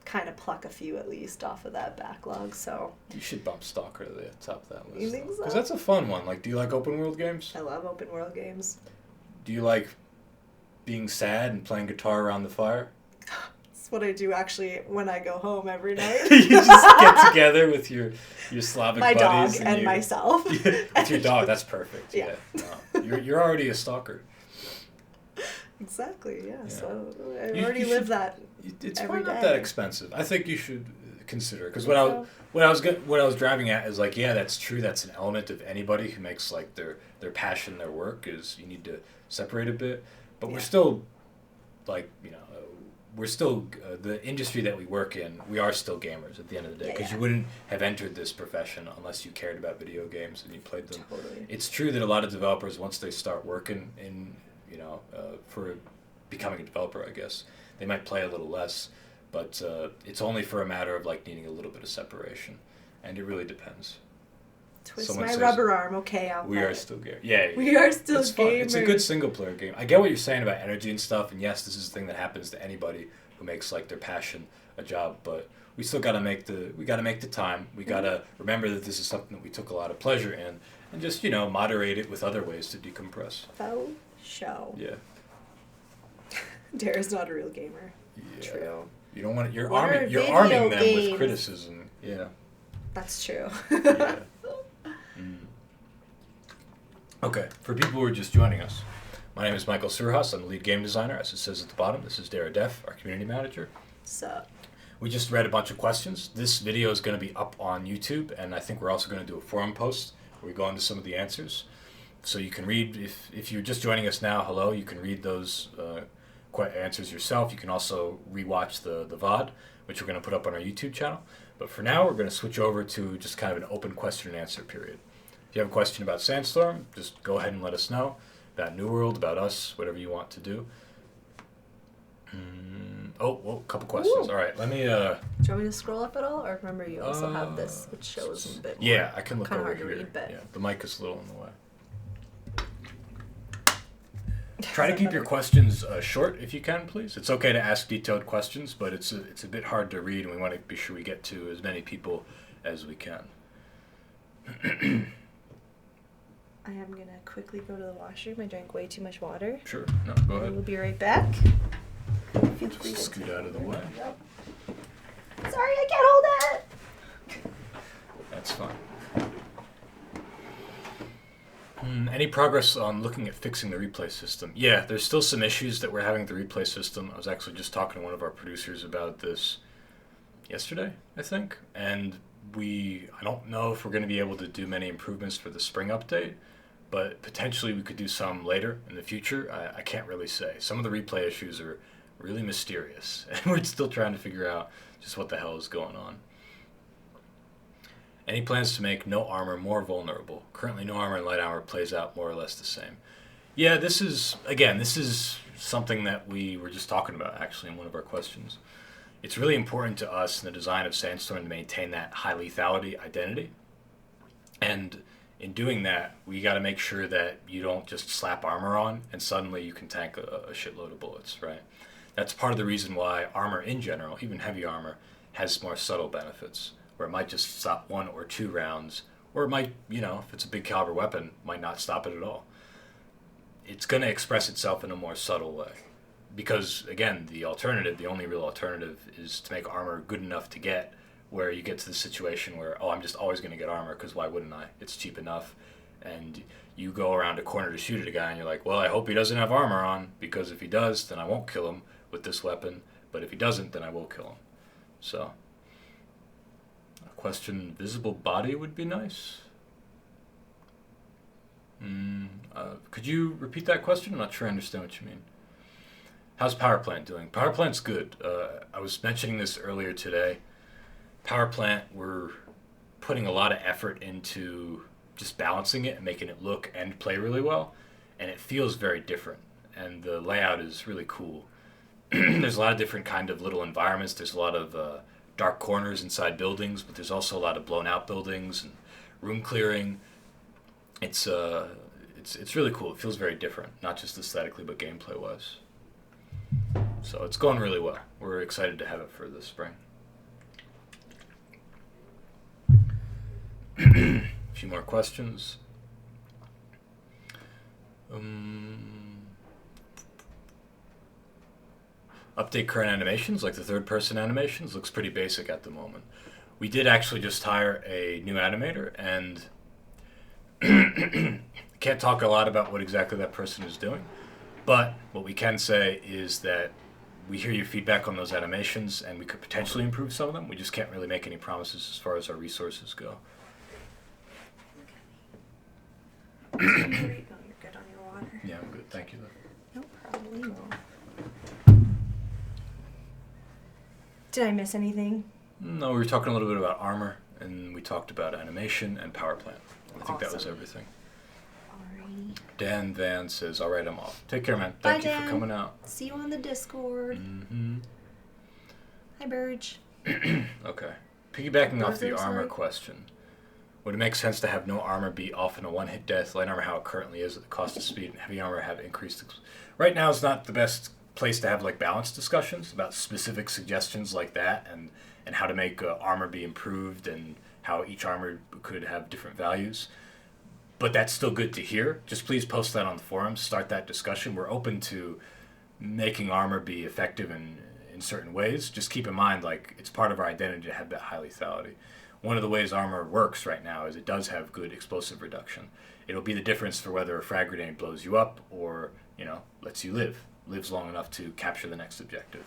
kind of pluck a few at least off of that backlog. So you should bump Stalker to the top of that list. You think so? Because that's a fun one. Like, do you like open world games? I love open world games. Do you like being sad and playing guitar around the fire? That's what I do actually when I go home every night. You just get together with your Slavic my buddies. My dog and myself. With your dog, that's perfect. Yeah. No, you're already a stalker. Exactly, yeah. So I already lived that. It's probably not that expensive. I think you should consider, because what I was driving at is like, yeah, that's true. That's an element of anybody who makes like their passion their work, is you need to separate a bit. But we're still we're still the industry that we work in. We are still gamers at the end of the day, because you wouldn't have entered this profession unless you cared about video games and you played them. Totally. It's true that a lot of developers, once they start working in for becoming a developer, I guess, they might play a little less, but it's only for a matter of like needing a little bit of separation, and it really depends. Twist Someone my rubber arm, okay, I'll We play are it. still gamers. Yeah, we are still gamers. It's a good single player game. I get what you're saying about energy and stuff, and yes, this is the thing that happens to anybody who makes like their passion a job, but we still gotta make the time. We gotta remember that this is something that we took a lot of pleasure in, and just moderate it with other ways to decompress. Faux show. Yeah. Dara's not a real gamer. Yeah. True. You don't want it. You're arming them with criticism. Yeah. That's true. Yeah. Okay, for people who are just joining us, my name is Michael Surhaus. I'm the lead game designer, as it says at the bottom. This is Dara Def, our community manager. Sup? We just read a bunch of questions. This video is going to be up on YouTube, and I think we're also going to do a forum post where we go into some of the answers. So you can read, if you're just joining us now, hello, you can read those answers yourself. You can also rewatch the VOD, which we're going to put up on our YouTube channel. But for now, we're going to switch over to just kind of an open question and answer period. If you have a question about Sandstorm, just go ahead and let us know. About New World, about us, whatever you want to do. A couple questions. Ooh. All right, let me... Do you want me to scroll up at all? Or remember you also have this, which shows a bit more. Yeah, I can look kind over of hard here. To read, but... Yeah, the mic is a little in the way. Try to keep your questions short if you can, please. It's okay to ask detailed questions, but it's a bit hard to read, and we want to be sure we get to as many people as we can. I am going to quickly go to the washroom. I drank way too much water. Sure. No, go ahead. We'll be right back. Feel free to scoot out of the way. Yep. Sorry, I can't hold it. That's fine. Any progress on looking at fixing the replay system? Yeah, there's still some issues that we're having with the replay system. I was actually just talking to one of our producers about this yesterday, I think, and I don't know if we're going to be able to do many improvements for the spring update, but potentially we could do some later in the future. I can't really say. Some of the replay issues are really mysterious, and we're still trying to figure out just what the hell is going on. Any plans to make no armor more vulnerable? Currently, no armor and light armor plays out more or less the same. Yeah, this is something that we were just talking about, actually, in one of our questions. It's really important to us in the design of Sandstorm to maintain that high lethality identity. And in doing that, we got to make sure that you don't just slap armor on and suddenly you can tank a shitload of bullets, right? That's part of the reason why armor in general, even heavy armor, has more subtle benefits, where it might just stop 1 or 2 rounds, or it might, if it's a big caliber weapon, might not stop it at all. It's going to express itself in a more subtle way. Because, again, the only real alternative, is to make armor good enough to get, where you get to the situation where, I'm just always going to get armor, because why wouldn't I? It's cheap enough. And you go around a corner to shoot at a guy, and you're like, well, I hope he doesn't have armor on, because if he does, then I won't kill him with this weapon. But if he doesn't, then I will kill him. So, a question, visible body would be nice. Could you repeat that question? I'm not sure I understand what you mean. How's Power Plant doing? Power Plant's good. I was mentioning this earlier today. Power Plant, we're putting a lot of effort into just balancing it and making it look and play really well. And it feels very different. And the layout is really cool. There's a lot of different kind of little environments. There's a lot of dark corners inside buildings, but there's also a lot of blown out buildings and room clearing. It's really cool. It feels very different, not just aesthetically, but gameplay wise. So it's going really well. We're excited to have it for this spring. A few more questions. Update current animations, like the third-person animations, looks pretty basic at the moment. We did actually just hire a new animator, and can't talk a lot about what exactly that person is doing, but what we can say is that we hear your feedback on those animations, and we could potentially improve some of them. We just can't really make any promises as far as our resources go. You're good on your water. Yeah, I'm good. Thank you, though. No problem. Did I miss anything? No, we were talking a little bit about armor, and we talked about animation and power plant. I think that was everything. Alrighty. Dan Van says, all right, I'm off. Take care, man. Bye, Thank you Dan. for coming out. See you on the Discord. Mm-hmm. Hi, Burge. Okay. Piggybacking off the I'm armor sorry. question, would it make sense to have no armor be often a one-hit death, light armor how it currently is at the cost of speed, and heavy armor have increased? Right now is not the best place to have like balanced discussions about specific suggestions like that, and how to make armor be improved, and how each armor could have different values. But that's still good to hear. Just please post that on the forums, start that discussion. We're open to making armor be effective in certain ways. Just keep in mind, like, it's part of our identity to have that high lethality. One of the ways armor works right now is it does have good explosive reduction. It'll be the difference for whether a frag grenade blows you up or, lets you lives long enough to capture the next objective.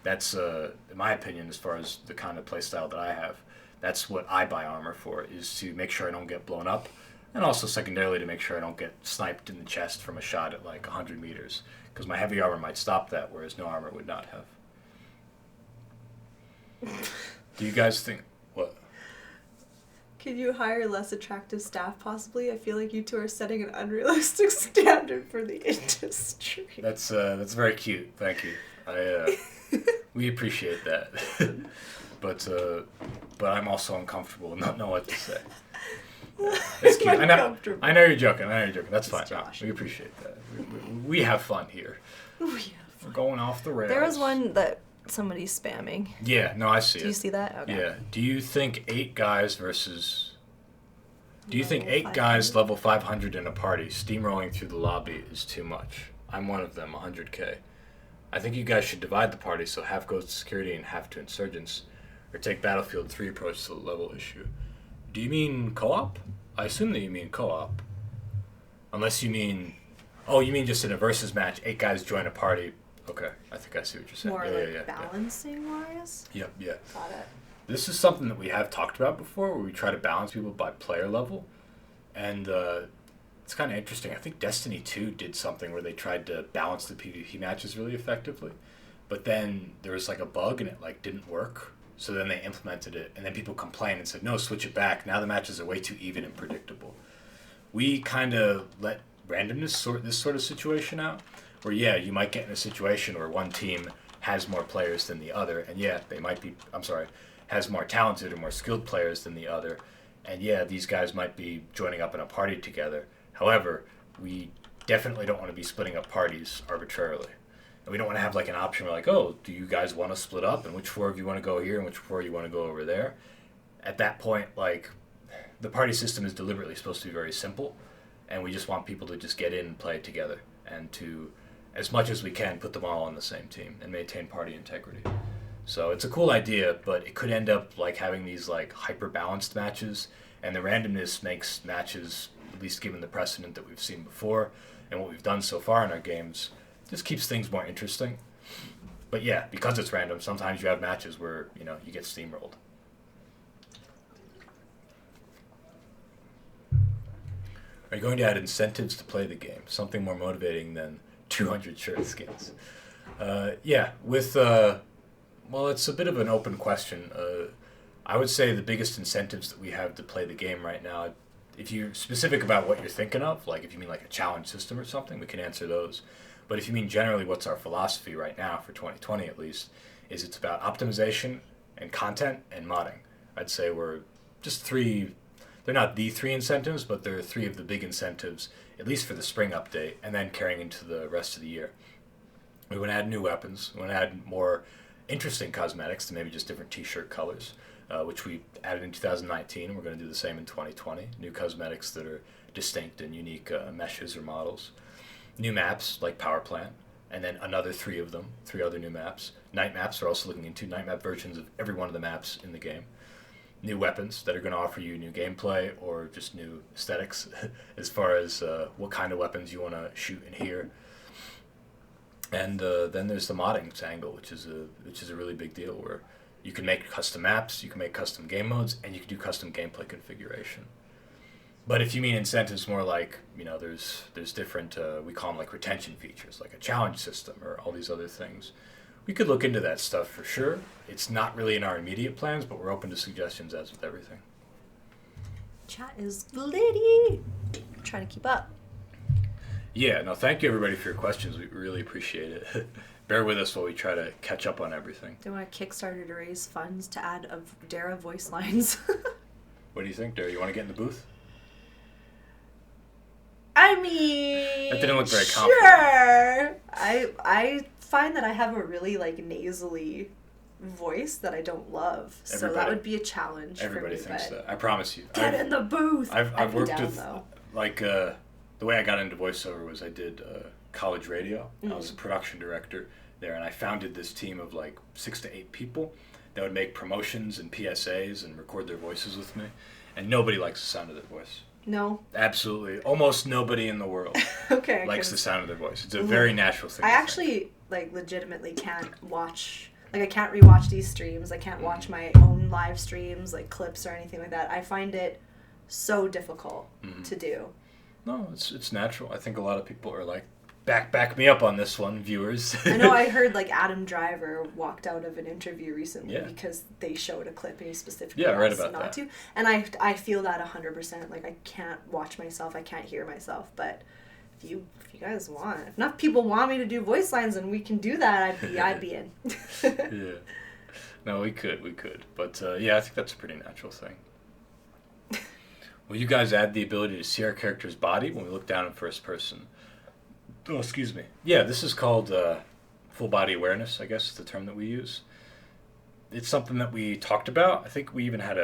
That's, in my opinion, as far as the kind of playstyle that I have, that's what I buy armor for, is to make sure I don't get blown up, and also secondarily to make sure I don't get sniped in the chest from a shot at like 100 meters, because my heavy armor might stop that, whereas no armor would not have. Do you guys think, what? Could you hire less attractive staff, possibly? I feel like you two are setting an unrealistic standard for the industry. That's very cute. Thank you. We appreciate that. But I'm also uncomfortable and not know what to say. It's cute. I know you're joking. That's fine. No, we appreciate that. We have fun here. We're going off the rails. There was one that somebody's spamming. Yeah, no, I see it. Do you see that? Okay. Yeah. Do you think 8 guys level 500 in a party steamrolling through the lobby is too much? I'm one of them, 100k. I think you guys should divide the party, so half goes to security and half to insurgents, or take Battlefield 3 approach to the level issue. Do you mean co-op? I assume that you mean co-op. Unless you mean... Oh, you mean just in a versus match, 8 guys join a party. Okay, I think I see what you're saying. More balancing-wise? Yep. Got it. This is something that we have talked about before, where we try to balance people by player level. And it's kind of interesting. I think Destiny 2 did something where they tried to balance the PvP matches really effectively. But then there was like a bug and it like didn't work. So then they implemented it, and then people complained and said, no, switch it back. Now the matches are way too even and predictable. We kind of let randomness sort this sort of situation out, where, yeah, you might get in a situation where one team has more players than the other, and yeah, they might be, has more talented or more skilled players than the other, and yeah, these guys might be joining up in a party together. However, we definitely don't want to be splitting up parties arbitrarily. And we don't want to have like an option where like, oh, do you guys want to split up, and which floor of you want to go here and which floor you want to go over there? At that point, like, the party system is deliberately supposed to be very simple, and we just want people to just get in and play together, and to, as much as we can, put them all on the same team and maintain party integrity. So it's a cool idea, but it could end up like having these like hyper-balanced matches, and the randomness makes matches, at least given the precedent that we've seen before and what we've done so far in our games, just keeps things more interesting. But yeah, because it's random, sometimes you have matches where, you know, you get steamrolled. Are you going to add incentives to play the game? Something more motivating than 200 shirt skins? Yeah, with, well, it's a bit of an open question. I would say the biggest incentives that we have to play the game right now, if you're specific about what you're thinking of, like if you mean like a challenge system or something, we can answer those. But if you mean generally what's our philosophy right now, for 2020 at least, is it's about optimization and content and modding. I'd say we're just three. They're not the three incentives, but they're three of the big incentives, at least for the spring update, and then carrying into the rest of the year. We want to add new weapons. We want to add more interesting cosmetics to maybe just different t-shirt colors, which we added in 2019, and we're going to do the same in 2020. New cosmetics that are distinct and unique meshes or models. New maps, like Power Plant, and then another three other new maps. Night maps are also looking into night map versions of every one of the maps in the game. New weapons that are going to offer you new gameplay or just new aesthetics as far as what kind of weapons you want to shoot and hear. And then there's the modding angle, which is a really big deal, where you can make custom maps, you can make custom game modes, and you can do custom gameplay configuration. But if you mean incentives more like, you know, there's different, we call them like retention features, like a challenge system or all these other things. We could look into that stuff for sure. It's not really in our immediate plans, but we're open to suggestions as with everything. Chat is glitty. Trying to keep up. Yeah, no, thank you everybody for your questions. We really appreciate it. Bear with us while we try to catch up on everything. They want a Kickstarter to raise funds to add Dara voice lines. What do you think, Dara? You want to get in the booth? I mean, that didn't look very confident. Sure. I find that I have a really like nasally voice that I don't love, so that would be a challenge. Everybody for me, thinks that. I promise you. Get in the booth. I've worked with like the way I got into voiceover was I did college radio. I was a production director there, and I founded this team of like 6 to 8 people that would make promotions and PSAs and record their voices with me, and nobody likes the sound of their voice. No. Absolutely. Almost nobody in the world likes the sound of their voice. It's a very natural thing. I actually like legitimately can't watch, like I can't rewatch these streams. I can't watch my own live streams, like clips or anything like that. I find it so difficult to do. No, it's natural. I think a lot of people are like, back me up on this one, viewers. I know I heard like Adam Driver walked out of an interview recently because they showed a clip and he specifically asked not to. And I feel that 100%. Like I can't watch myself, I can't hear myself. But if you guys want, if enough people want me to do voice lines and we can do that, I'd be in. Yeah. No, we could. But yeah, I think that's a pretty natural thing. Will you guys add the ability to see our character's body when we look down in first person? Oh, excuse me. Yeah, this is called full body awareness, I guess is the term that we use. It's something that we talked about. I think we even had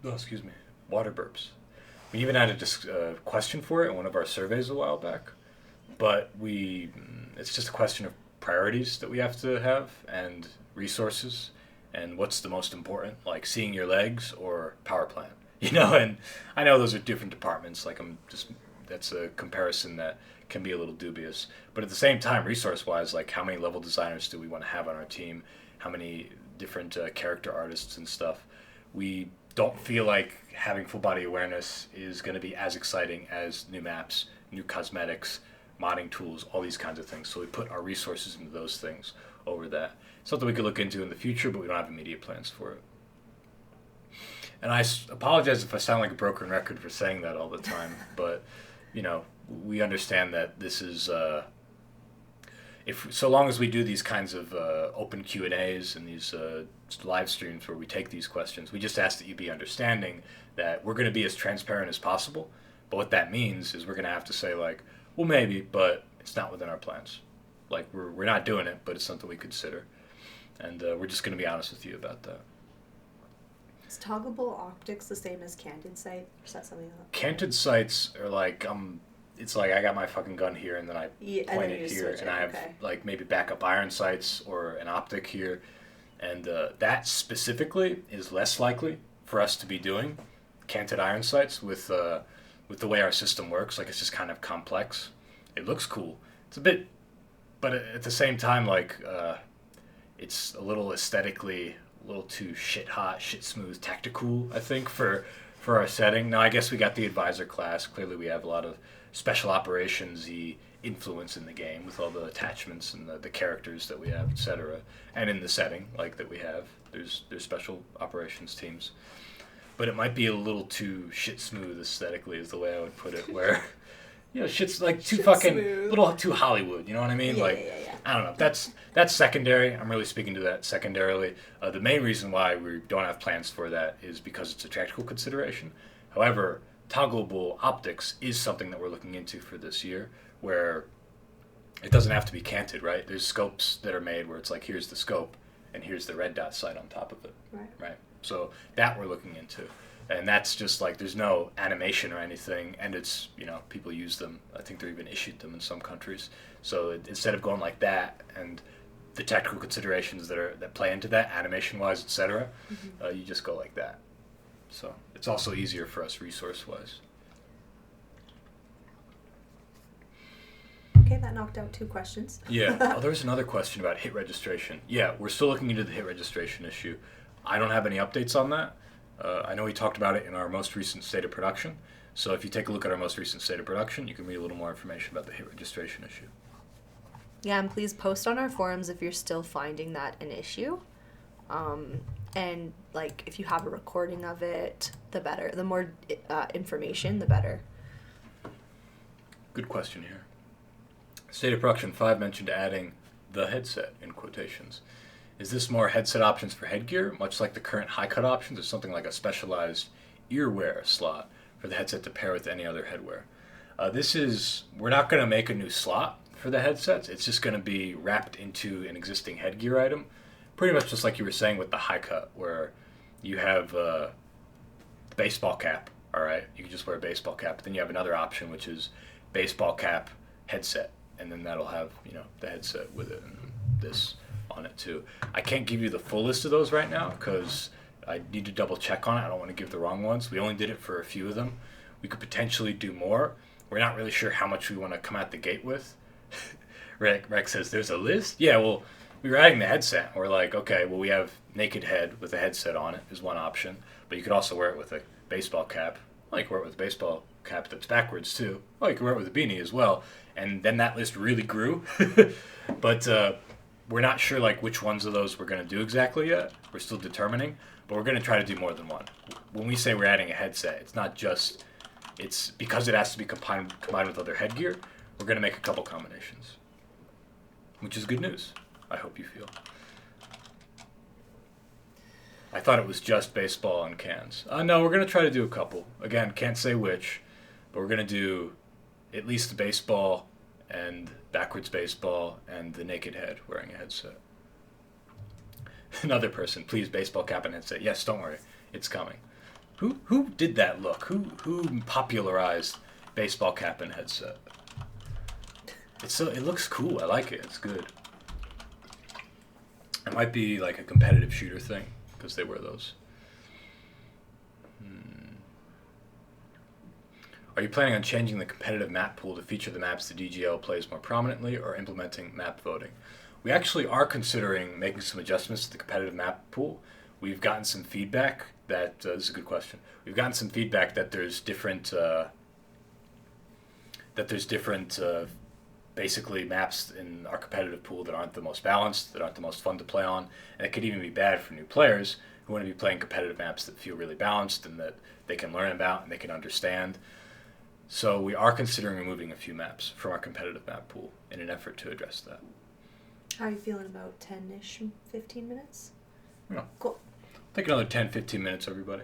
water burps. We even had a question for it in one of our surveys a while back. But it's just a question of priorities that we have to have and resources and what's the most important, like seeing your legs or power plant. You know, and I know those are different departments. Like that's a comparison that can be a little dubious. But at the same time, resource-wise, like how many level designers do we want to have on our team? How many different character artists and stuff? We don't feel like having full body awareness is going to be as exciting as new maps, new cosmetics, modding tools, all these kinds of things. So we put our resources into those things over that. Something we could look into in the future, but we don't have immediate plans for it. And I apologize if I sound like a broken record for saying that all the time, but, you know, we understand that this is, so long as we do these kinds of open Q&As and these live streams where we take these questions, we just ask that you be understanding that we're going to be as transparent as possible, but what that means is we're going to have to say, like, well, maybe, but it's not within our plans. Like, we're not doing it, but it's something we consider. And we're just going to be honest with you about that. Is toggleable optics the same as canted sight? Or is that something else? Canted sights are like, it's like I got my fucking gun here and then I point it here and I have like maybe backup iron sights or an optic here. And that specifically is less likely for us to be doing canted iron sights with the way our system works. Like, it's just kind of complex. It looks cool. It's a bit, but at the same time, like, it's a little aesthetically a little too shit hot, shit smooth, tactical, I think, for our setting. Now, I guess we got the advisor class. Clearly, we have a lot of special operations-y influence in the game with all the attachments and the characters that we have, etc. And in the setting, like, that we have, there's special operations teams. But it might be a little too shit smooth aesthetically is the way I would put it, where, you know, shit's like too shit fucking, smooth. Little too Hollywood, you know what I mean? Yeah. I don't know. That's secondary. I'm really speaking to that secondarily. The main reason why we don't have plans for that is because it's a tactical consideration. However, toggleable optics is something that we're looking into for this year, where it doesn't have to be canted, right? There's scopes that are made where it's like, here's the scope, and here's the red dot sight on top of it. Right. So that we're looking into. And that's just like, there's no animation or anything, and it's, you know, people use them. I think they're even issued them in some countries. So instead of going like that, and the technical considerations that play into that, animation-wise, etc., you just go like that. So it's also easier for us resource-wise. Okay, that knocked out 2 questions. Yeah. Oh, there was another question about hit registration. Yeah, we're still looking into the hit registration issue. I don't have any updates on that. I know we talked about it in our most recent state of production. So if you take a look at our most recent state of production, you can read a little more information about the hit registration issue. Yeah, and please post on our forums if you're still finding that an issue. And, like, if you have a recording of it, the better. The more information, the better. Good question here. State of Production 5 mentioned adding the headset in quotations. Is this more headset options for headgear, much like the current high-cut options, or something like a specialized earwear slot for the headset to pair with any other headwear? We're not going to make a new slot for the headsets. It's just going to be wrapped into an existing headgear item. Pretty much just like you were saying with the high-cut, where you have the baseball cap, all right? You can just wear a baseball cap. But then you have another option, which is baseball cap headset, and then that'll have, you know, the headset with it and this on it too. I can't give you the full list of those right now because I need to double check on it. I don't want to give the wrong ones. We only did it for a few of them. We could potentially do more. We're not really sure how much we want to come out the gate with. Rex says, there's a list? Yeah, well, we were adding the headset. We're like, okay, well, we have naked head with a headset on it is one option, but you could also wear it with a baseball cap. Well, you can wear it with a baseball cap that's backwards too. Well, you can wear it with a beanie as well. And then that list really grew. But we're not sure like which ones of those we're going to do exactly yet. We're still determining, but we're going to try to do more than one. When we say we're adding a headset, it's not just, it's because it has to be combined with other headgear, we're going to make a couple combinations, which is good news, I hope you feel. I thought it was just baseball and cans. No, we're going to try to do a couple. Again, can't say which, but we're going to do at least the baseball and backwards baseball and the naked head wearing a headset. Another person, please, baseball cap and headset. Yes, don't worry, it's coming. Who did that look? Who popularized baseball cap and headset? It looks cool. I like it. It's good. It might be like a competitive shooter thing because they wear those. Are you planning on changing the competitive map pool to feature the maps the DGL plays more prominently, or implementing map voting? We actually are considering making some adjustments to the competitive map pool. We've gotten some feedback that, this is a good question, we've gotten some feedback that there's different, basically maps in our competitive pool that aren't the most balanced, that aren't the most fun to play on, and it could even be bad for new players who want to be playing competitive maps that feel really balanced and that they can learn about and they can understand. So we are considering removing a few maps from our competitive map pool in an effort to address that. How are you feeling about 10-ish, 15 minutes? Yeah. Cool. Take another 10-15 minutes, everybody.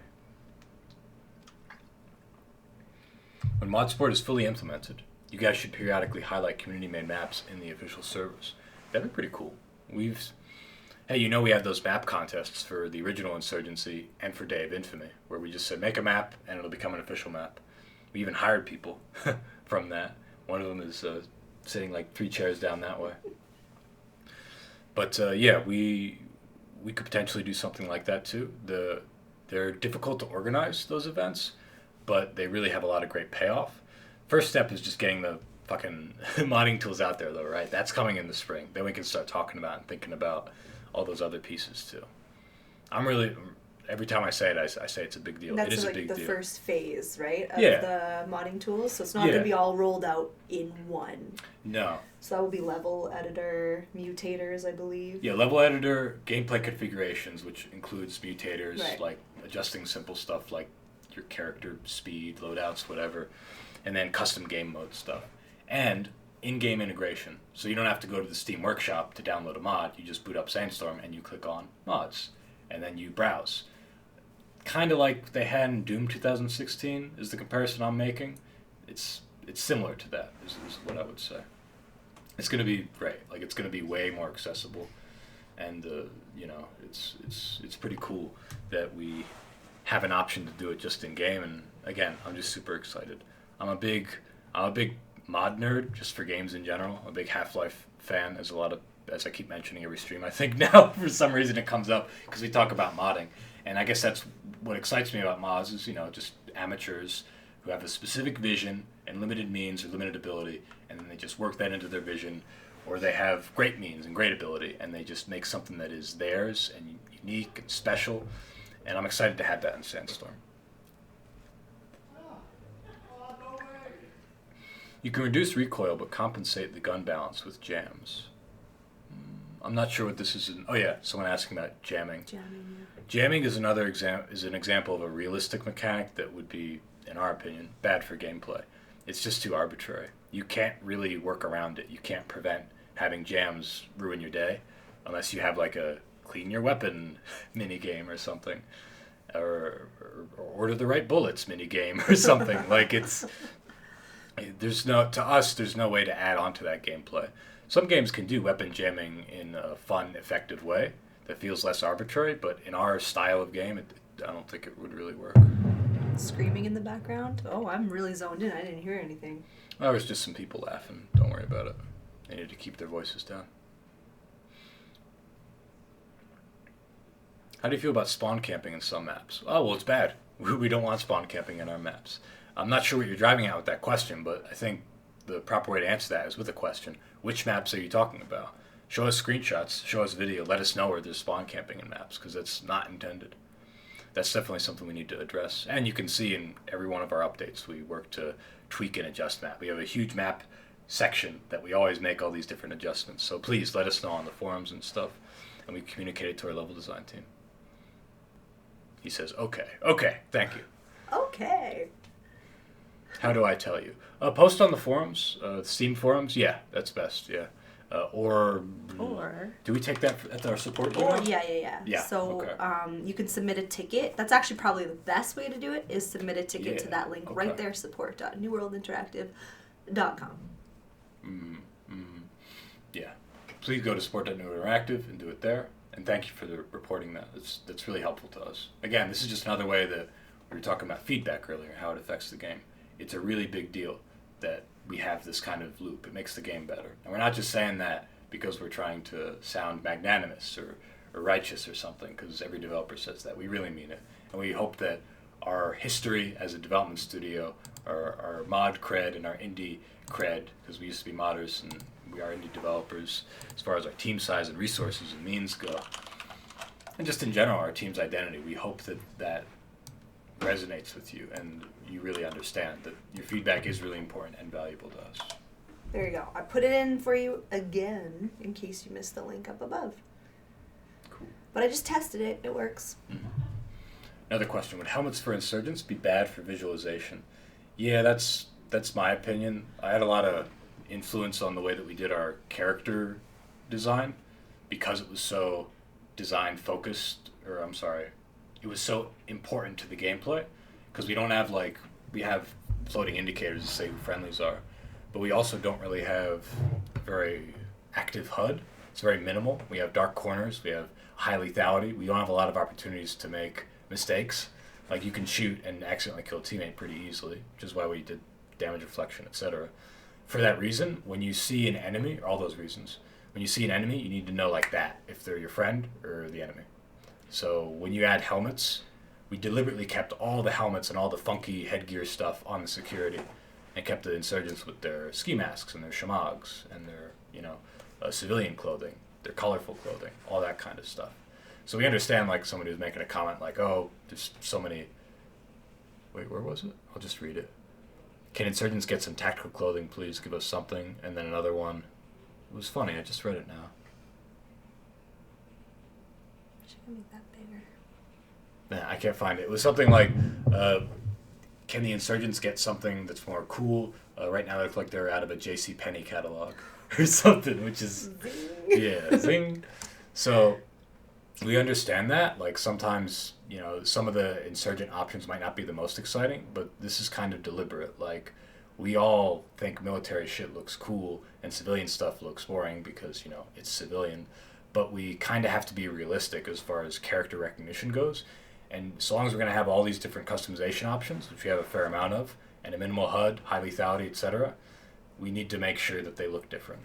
When ModSport is fully implemented, you guys should periodically highlight community-made maps in the official servers. That'd be pretty cool. Hey, you know we had those map contests for the original Insurgency and for Day of Infamy, where we just said make a map and it'll become an official map. We even hired people from that. One of them is sitting like 3 chairs down that way. But yeah, we could potentially do something like that too. They're difficult to organize, those events, but they really have a lot of great payoff. First step is just getting the fucking modding tools out there though, right? That's coming in the spring. Then we can start talking about and thinking about all those other pieces too. Every time I say it, I say it's a big deal. That's it is like a big the deal. first phase, right? Of Yeah. the modding tools. So it's not going to be all rolled out in one. No. So that will be level editor, mutators, I believe. Yeah, level editor, gameplay configurations, which includes mutators, Right. like adjusting simple stuff like your character speed, loadouts, whatever, and then custom game mode stuff. And in-game integration. So you don't have to go to the Steam Workshop to download a mod. You just boot up Sandstorm and you click on mods. And then you browse. Kind of like they had in Doom 2016 is the comparison I'm making. It's similar to that is what I would say. It's going to be great. Like, it's going to be way more accessible. And, you know, it's pretty cool that we have an option to do it just in-game. And, again, I'm just super excited. I'm a big mod nerd just for games in general. I'm a big Half-Life fan, as I keep mentioning every stream. I think now for some reason it comes up because we talk about modding, and I guess that's what excites me about mods is, you know, just amateurs who have a specific vision and limited means or limited ability, and then they just work that into their vision, or they have great means and great ability and they just make something that is theirs and unique and special, and I'm excited to have that in Sandstorm. You can reduce recoil but compensate the gun balance with jams. I'm not sure what this is. Oh yeah, someone asking about jamming. Jamming is another an example of a realistic mechanic that would be, in our opinion, bad for gameplay. It's just too arbitrary. You can't really work around it. You can't prevent having jams ruin your day unless you have like a clean your weapon mini game or something, or order the right bullets mini game or something. Like there's no way to add on to that gameplay. Some games can do weapon jamming in a fun, effective way that feels less arbitrary, but in our style of game, I don't think it would really work. Screaming in the background? Oh, I'm really zoned in. I didn't hear anything. There was just some people laughing. Don't worry about it. They need to keep their voices down. How do you feel about spawn camping in some maps? Oh, well, it's bad. We don't want spawn camping in our maps. I'm not sure what you're driving at with that question, but I think the proper way to answer that is with a question. Which maps are you talking about? Show us screenshots, show us video, let us know where there's spawn camping in maps, because that's not intended. That's definitely something we need to address. And you can see in every one of our updates, we work to tweak and adjust map. We have a huge map section that we always make all these different adjustments. So please let us know on the forums and stuff, and we communicate it to our level design team. He says, okay, thank you. Okay. How do I tell you? Post on the forums, Steam forums. Yeah, that's best. Yeah, or do we take that at our support? Yeah. So okay. You can submit a ticket. That's actually probably the best way to do it. Is submit a ticket to that link right there. support.newworldinteractive.com. Yeah. Please go to support.newworldinteractive and do it there. And thank you for reporting that. That's really helpful to us. Again, this is just another way that we were talking about feedback earlier, how it affects the game. It's a really big deal that we have this kind of loop. It makes the game better. And we're not just saying that because we're trying to sound magnanimous or righteous or something, because every developer says that. We really mean it. And we hope that our history as a development studio, our mod cred and our indie cred, because we used to be modders and we are indie developers, as far as our team size and resources and means go, and just in general, our team's identity, we hope that resonates with you and you really understand that your feedback is really important and valuable to us. There you go. I put it in for you again in case you missed the link up above. Cool. But I just tested it. It works. Mm-hmm. Another question. Would helmets for insurgents be bad for visualization? Yeah, that's my opinion. I had a lot of influence on the way that we did our character design because it was so design focused, it was so important to the gameplay, because we don't have we have floating indicators to say who friendlies are, but we also don't really have a very active HUD, It's very minimal. We have dark corners. We have high lethality. We don't have a lot of opportunities to make mistakes. Like, you can shoot and accidentally kill a teammate pretty easily, which is why we did damage reflection, etc. For that reason, when you see an enemy, all those reasons, when you see an enemy, you need to know like that if they're your friend or the enemy. So when you add helmets, we deliberately kept all the helmets and all the funky headgear stuff on the security and kept the insurgents with their ski masks and their shamags and their, civilian clothing, their colorful clothing, all that kind of stuff. So we understand, like, somebody was making a comment like, oh, there's so many... Wait, where was it? I'll just read it. Can insurgents get some tactical clothing, please? Give us something. And then another one. It was funny. I just read it now. Should I make that bigger? Nah, I can't find it. It was something like, can the insurgents get something that's more cool? Right now they look like they're out of a JCPenney catalog or something, which is... Zing. Yeah, zing. So we understand that. Like, sometimes, some of the insurgent options might not be the most exciting, but this is kind of deliberate. Like, we all think military shit looks cool and civilian stuff looks boring because, it's civilian. But we kind of have to be realistic as far as character recognition goes. And so long as we're going to have all these different customization options, which we have a fair amount of, and a minimal HUD, high lethality, etc., we need to make sure that they look different.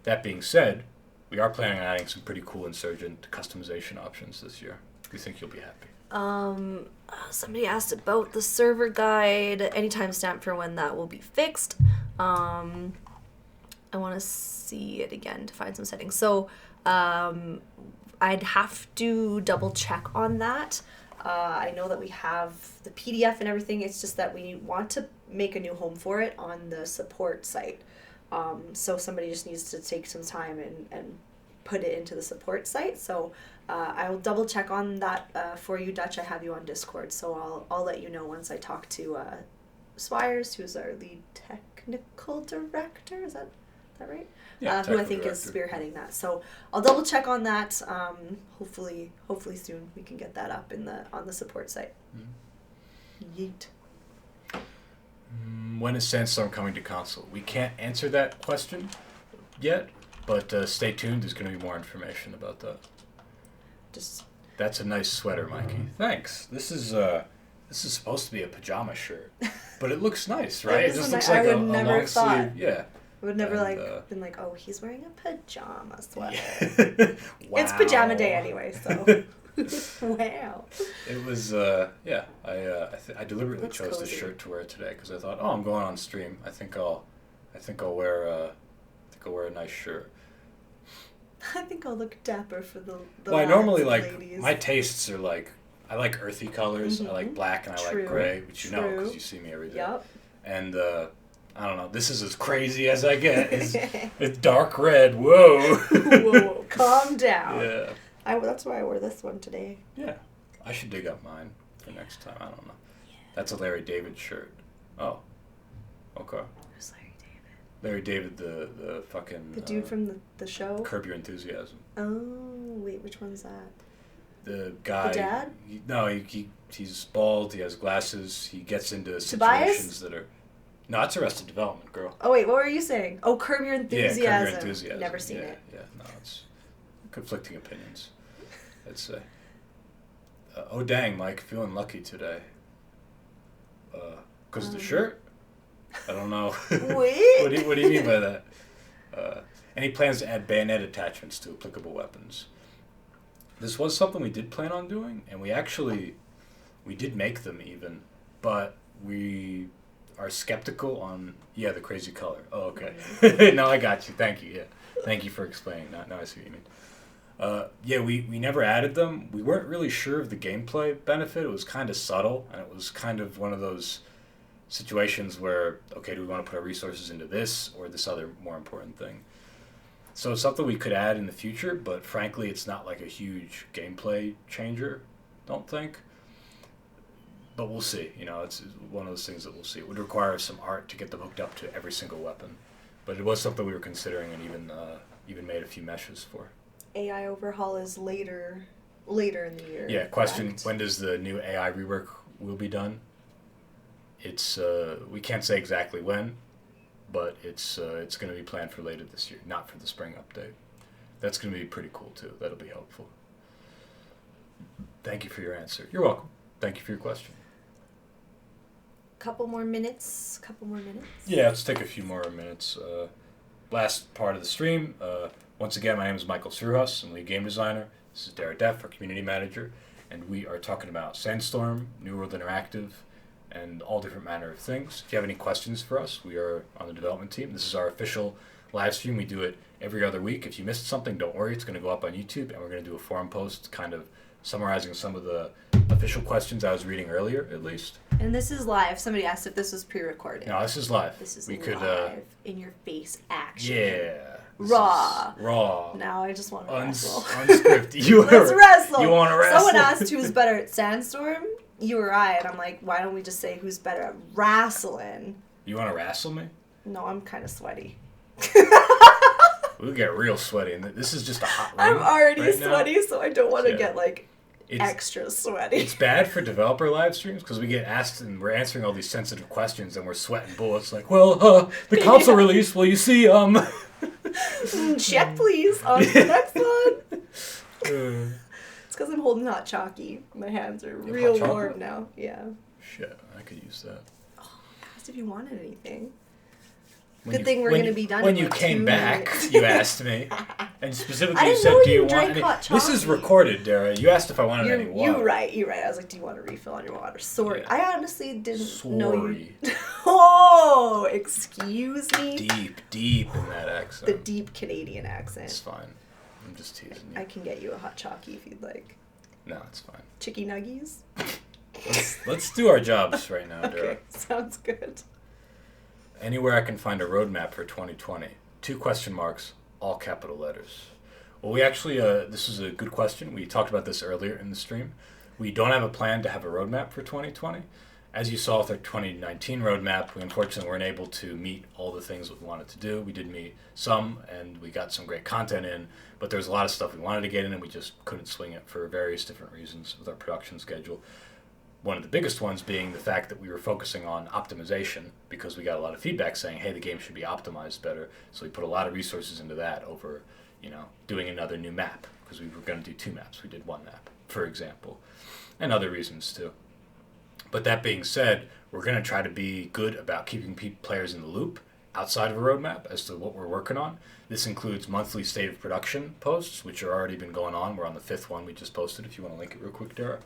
That being said, we are planning on adding some pretty cool insurgent customization options this year. We think you'll be happy. Somebody asked about the server guide, any timestamp for when that will be fixed. I want to see it again to find some settings. So I'd have to double check on that. I know that we have the PDF and everything. It's just that we want to make a new home for it on the support site. So somebody just needs to take some time and put it into the support site. So I will double check on that for you, Dutch. I have you on Discord, so I'll let you know once I talk to Swires, who's our lead technical director. Is that right? Yeah, who I think director. is spearheading that. So I'll double check on that. Hopefully soon we can get that up on the support site. Mm-hmm. Yeet. When is Sandstorm coming to console? We can't answer that question yet, but stay tuned. There's going to be more information about that. That's a nice sweater, Mikey. Thanks. This is supposed to be a pajama shirt, but it looks nice, right? It just looks like a long sleeve. Yeah. I would never been like, oh, he's wearing a pajama sweater. Yeah. Wow. It's pajama day anyway, so. Wow. It was I deliberately Looks chose cozy. this shirt to wear today because I thought, oh, I'm going on stream. I think I'll wear a nice shirt. I think I'll look dapper for the Well, I lads normally and like ladies. my tastes are like I like earthy colors. I like black and I True. like gray, which you know True. because you see me every day. Yep. And I don't know. This is as crazy as I get. It's dark red. Whoa. Whoa, calm down. Yeah. That's why I wore this one today. Yeah. I should dig up mine for next time. I don't know. That's a Larry David shirt. Oh. Okay. Who's Larry David? Larry David, the fucking... The dude from the show? Curb Your Enthusiasm. Oh, wait, which one's that? The guy... The dad? He's bald, he has glasses, he gets into Tobias? situations that are... No, it's Arrested Development, girl. Oh, wait, what were you saying? Oh, Curb Your Enthusiasm. Yeah, Curb Your Enthusiasm. Never seen it. Yeah, no, it's conflicting opinions, I'd say. Oh, dang, Mike, feeling lucky today. Because of the shirt? I don't know. Wait. What do you mean by that? Any plans to add bayonet attachments to applicable weapons? This was something we did plan on doing, and we did make them even, but we are skeptical on, the crazy color. Oh, okay. No, I got you. Thank you, yeah. Thank you for explaining. Now I see what you mean. We never added them. We weren't really sure of the gameplay benefit. It was kind of subtle, and it was kind of one of those situations where, okay, do we want to put our resources into this or this other more important thing? So it's something we could add in the future, but frankly, it's not like a huge gameplay changer, don't think. But we'll see. It's one of those things that we'll see. It would require some art to get them hooked up to every single weapon. But it was something we were considering and even made a few meshes for. AI overhaul is later in the year. Yeah, question, correct? when does the new AI rework will be done? It's we can't say exactly when, but it's going to be planned for later this year, not for the spring update. That's going to be pretty cool, too. That'll be helpful. Thank you for your answer. You're welcome. Thank you for your question. Couple more minutes. Yeah, let's take a few more minutes. Last part of the stream. Once again, my name is Michael Surhus. I'm lead game designer. This is Dara Def, our community manager. And we are talking about Sandstorm, New World Interactive, and all different manner of things. If you have any questions for us, we are on the development team. This is our official live stream. We do it every other week. If you missed something, don't worry. It's going to go up on YouTube, and we're going to do a forum post kind of summarizing some of the official questions I was reading earlier, at least. And this is live. Somebody asked if this was pre-recorded. No, this is live. This is we live, in your face action. Yeah. Raw. Raw. Now I just want to wrestle. Unscripted. Let's wrestle. You want to wrestle? Someone asked who's better at Sandstorm. You or I, and I'm like, why don't we just say who's better at wrestling? You want to wrestle me? No, I'm kind of sweaty. We'll get real sweaty, and this is just a hot room. I'm already right sweaty, now. So I don't want to get extra sweaty. It's bad for developer live streams because we get asked and we're answering all these sensitive questions and we're sweating bullets. Like, well, the console release. Well, you see, check please on the next one. It's because I'm holding hot chalky. My hands are real warm now. Yeah. Shit, I could use that. Oh, I asked if you wanted anything. Good thing we're going to be done in When you came 2 back, minutes. you asked me. And specifically I you didn't said, know do you you want drank any? hot This is chocolate. recorded, Dara. You asked if I wanted any water. You're right. I was like, do you want a refill on your water? Sorry. Yeah. I honestly didn't know you. Sorry. Oh, excuse me. Deep in that accent. The deep Canadian accent. It's fine. I'm just teasing you. I can get you a hot chalky if you'd like. No, it's fine. Chicky nuggies? Let's do our jobs right now, Dara. Okay, sounds good. Anywhere I can find a roadmap for 2020. 2 question marks, all capital letters. Well, we actually, this is a good question. We talked about this earlier in the stream. We don't have a plan to have a roadmap for 2020. As you saw with our 2019 roadmap, we unfortunately weren't able to meet all the things that we wanted to do. We did meet some, and we got some great content in, but there's a lot of stuff we wanted to get in, and we just couldn't swing it for various different reasons with our production schedule. One of the biggest ones being the fact that we were focusing on optimization because we got a lot of feedback saying, hey, the game should be optimized better. So we put a lot of resources into that over, doing another new map because we were going to do 2 maps. We did 1 map, for example, and other reasons too. But that being said, we're going to try to be good about keeping players in the loop outside of a roadmap as to what we're working on. This includes monthly state of production posts, which are already been going on. We're on the 5th one we just posted, if you want to link it real quick, Dara.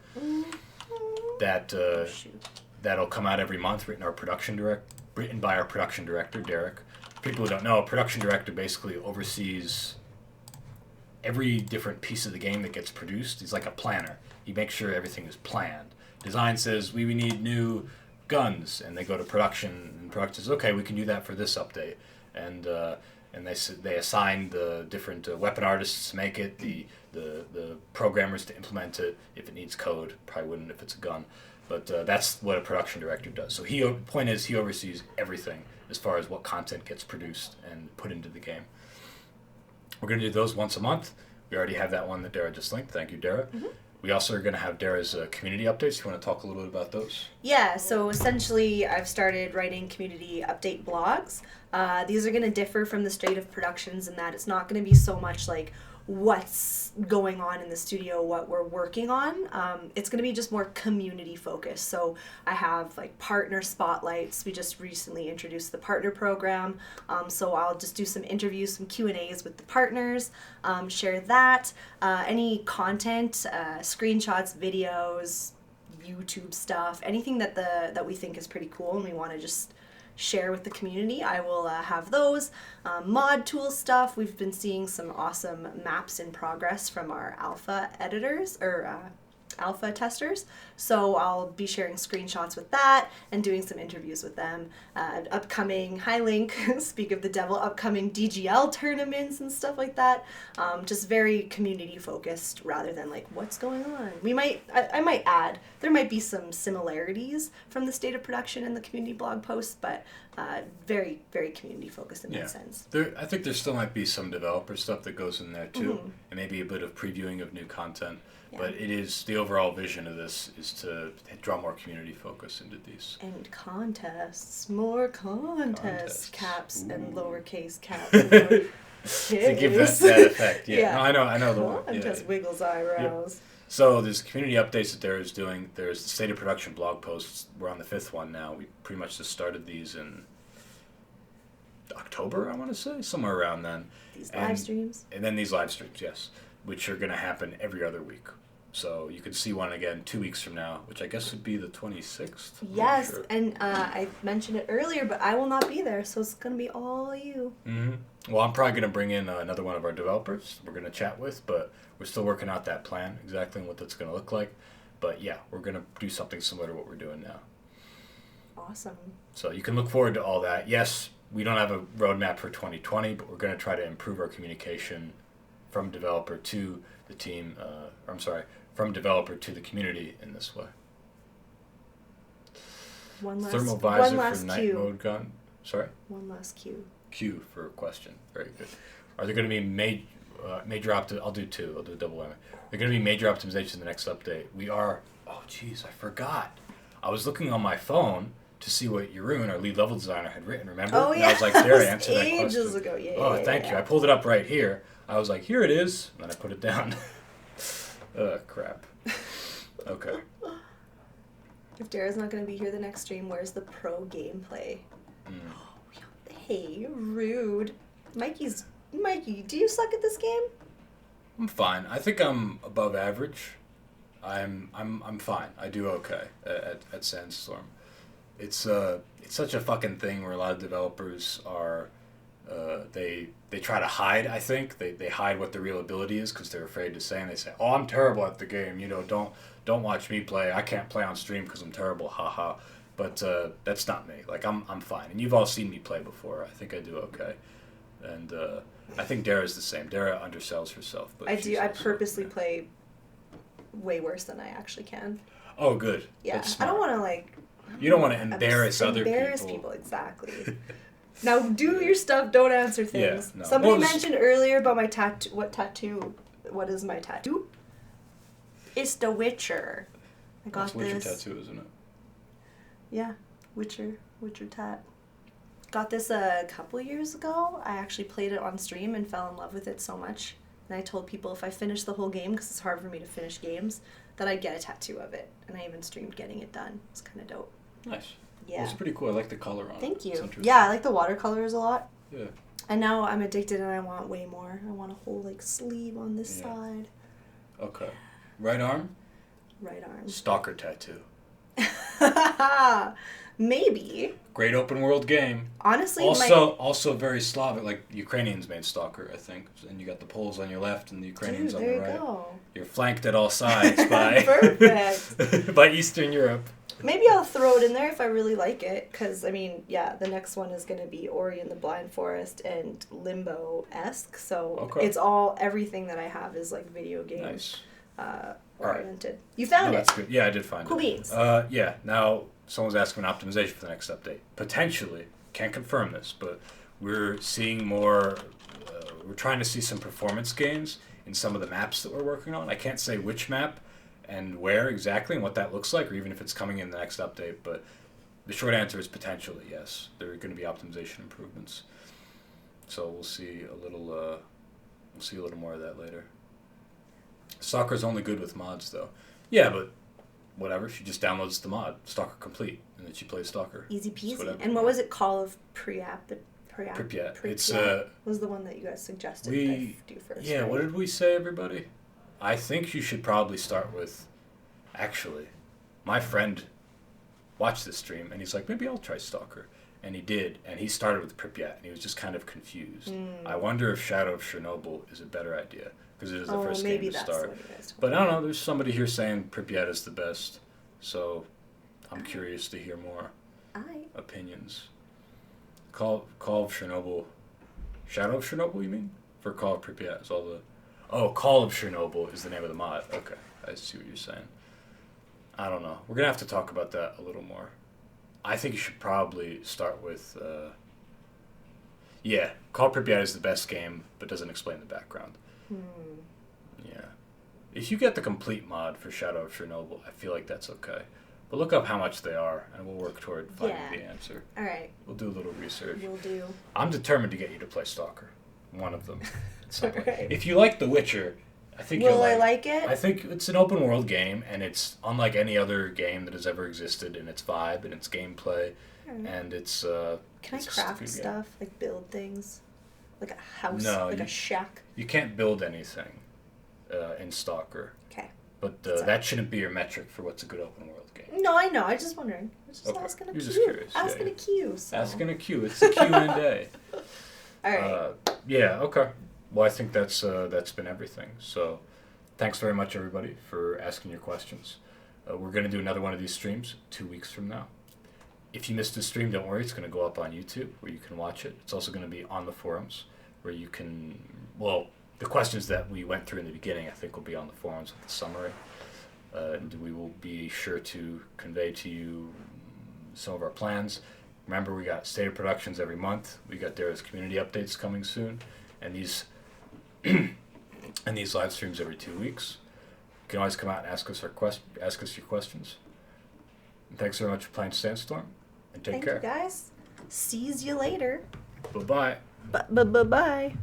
That'll come out every month, written by our production director, Derek. People who don't know, a production director basically oversees every different piece of the game that gets produced. He's like a planner. He makes sure everything is planned. Design says, we need new guns, and they go to production, and production says, okay, we can do that for this update. And they assign the different weapon artists to make it, the programmers to implement it. If it needs code, probably wouldn't if it's a gun. But that's what a production director does. So point is, he oversees everything as far as what content gets produced and put into the game. We're going to do those once a month. We already have that one that Dara just linked. Thank you, Dara. Mm-hmm. We also are going to have Dara's community updates. You want to talk a little bit about those? Yeah, so essentially I've started writing community update blogs. These are going to differ from the state of productions in that it's not going to be so much like what's going on in the studio, what we're working on. It's going to be just more community focused. So I have like partner spotlights. We just recently introduced the partner program. So I'll just do some interviews, some Q&As with the partners, share that. Any content, screenshots, videos, YouTube stuff, anything that we think is pretty cool and we want to just share with the community, I will have those. Mod tool stuff, we've been seeing some awesome maps in progress from our alpha editors, or alpha testers, so I'll be sharing screenshots with that and doing some interviews with them. Upcoming, hi Link, speak of the devil, upcoming DGL tournaments and stuff like that. Just very community focused rather than like what's going on. I might add, there might be some similarities from the state of production in the community blog posts, but very, very community focused in that sense. I think there still might be some developer stuff that goes in there too, and maybe a bit of previewing of new content. Yeah. But it is, the overall vision of this is to draw more community focus into these. And contests, more contests. Caps Ooh. and lowercase caps. to give that effect. Yeah, Yeah. No, I know the Come one. on, Yeah. just wiggles eyebrows. So there's community updates that Dara's doing. There's the state of production blog posts. We're on the 5th one now. We pretty much just started these in October, I want to say, somewhere around then. These live streams. And then these live streams, yes, which are going to happen every other week. So you can see one again 2 weeks from now, which I guess would be the 26th. Yes, Sure. and I mentioned it earlier, but I will not be there, so it's going to be all you. Mm-hmm. Well, I'm probably going to bring in another one of our developers we're going to chat with, but we're still working out that plan, exactly what that's going to look like. But yeah, we're going to do something similar to what we're doing now. Awesome. So you can look forward to all that. Yes, we don't have a roadmap for 2020, but we're going to try to improve our communication from developer to the team, from developer to the community in this way. Thermal visor for night mode gun. Sorry? One last cue. Q for a question. Very good. Are there going to be major I'll do two. I'll do a double whammy. They're going to be major optimizations in the next update. We are... Oh, jeez, I forgot. I was looking on my phone to see what Jeroen, our lead level designer, had written. Remember? Oh, and yeah. I was like, there, I answered that ages question. ago. Yeah, Oh, thank you. I pulled it up right here. I was like, here it is. And then I put it down. Crap. Okay. If Dara's not going to be here the next stream, where's the pro gameplay? Hey, rude. Mikey, do you suck at this game? I'm fine. I think I'm above average. I'm fine. I do okay at Sandstorm. It's such a fucking thing where a lot of developers are they try to hide. I think they hide what their real ability is because they're afraid to say, and they say, "Oh, I'm terrible at the game. You know, don't watch me play. I can't play on stream because I'm terrible. Haha." But that's not me. Like I'm fine. And you've all seen me play before. I think I do okay. And I think Dara's the same. Dara undersells herself. But I do. I purposely play way worse than I actually can. Oh, good. Yeah. That's I don't smart. want to like. You don't want to embarrass other people. Embarrass people, exactly. Now do your stuff. Don't answer things. Yeah, no. Somebody mentioned earlier about my tattoo. What tattoo? What is my tattoo? It's The Witcher. I got Witcher this. tattoo, isn't it? Yeah, Witcher tat. Got this a couple years ago. I actually played it on stream and fell in love with it so much. And I told people if I finish the whole game, because it's hard for me to finish games, that I'd get a tattoo of it. And I even streamed getting it done. It's kind of dope. Nice. Yeah. Well, it's pretty cool. I like the color on it. Thank you. It's interesting. Yeah, I like the watercolors a lot. Yeah. And now I'm addicted and I want way more. I want a whole like sleeve on this side. Okay. Right arm? Right arm. Stalker tattoo. Maybe. Great open world game. Honestly, also very Slavic, like Ukrainians made Stalker, I think. And you got the Poles on your left and the Ukrainians on the right. There you go. You're flanked at all sides by Perfect. by Eastern Europe. Maybe I'll throw it in there if I really like it, because, I mean, yeah, the next one is going to be Ori and the Blind Forest and Limbo-esque, so it's everything that I have is, like, video game oriented. Right. You found it. That's good. Yeah, I did find it. Cool beans. Yeah, now someone's asking an optimization for the next update. Potentially, can't confirm this, but we're seeing more, we're trying to see some performance gains in some of the maps that we're working on. I can't say which map and where exactly and what that looks like, or even if it's coming in the next update, but the short answer is potentially yes. There are going to be optimization improvements. So we'll see a little more of that later. Stalker's only good with mods though. Yeah, but whatever, she just downloads the mod, Stalker Complete, and then she plays Stalker. Easy peasy. And what was it, Call of Pripyat? It's was the one that you guys suggested I do first. Yeah, right? What did we say, everybody? I think you should probably start with, actually, my friend watched this stream, and he's like, maybe I'll try Stalker. And he did, and he started with Pripyat, and he was just kind of confused. I wonder if Shadow of Chernobyl is a better idea, because it is the first game to start. But I don't know, there's somebody here saying Pripyat is the best, so I'm curious to hear more opinions. Call of Chernobyl. Shadow of Chernobyl, you mean? For Call of Pripyat is all the... Oh, Call of Chernobyl is the name of the mod. Okay, I see what you're saying. I don't know. We're going to have to talk about that a little more. I think you should probably start with... Call of Pripyat is the best game, but doesn't explain the background. Yeah. If you get the complete mod for Shadow of Chernobyl, I feel like that's okay. But look up how much they are, and we'll work toward finding the answer. All right. We'll do a little research. We'll do. I'm determined to get you to play Stalker. one of them. At some point. Right. If you like The Witcher, I think Will you'll I like it? I think it's an open world game, and it's unlike any other game that has ever existed in its vibe and its gameplay, and it's. Can I it's just a craft good game. stuff, like build things, like a house, No, like a shack? You can't build anything in Stalker, Okay. but that shouldn't be your metric for what's a good open world game. No, I know. I was just wondering. I was just Okay. asking a You're Q. just curious. Asking Yeah, a Q. So. Asking a Q. It's the Q&A. All right. Yeah. Okay. Well, I think that's been everything. So, thanks very much, everybody, for asking your questions. We're going to do another one of these streams 2 weeks from now. If you missed the stream, don't worry. It's going to go up on YouTube where you can watch it. It's also going to be on the forums where you can, well, the questions that we went through in the beginning, I think, will be on the forums with the summary. And we will be sure to convey to you some of our plans. Remember, we got State of Productions every month. We got Dara's community updates coming soon. And these live streams every 2 weeks. You can always come out and ask us your questions. And thanks very much for playing Sandstorm. And take care. Thank you, guys. Sees you later. Bye-bye. Bye.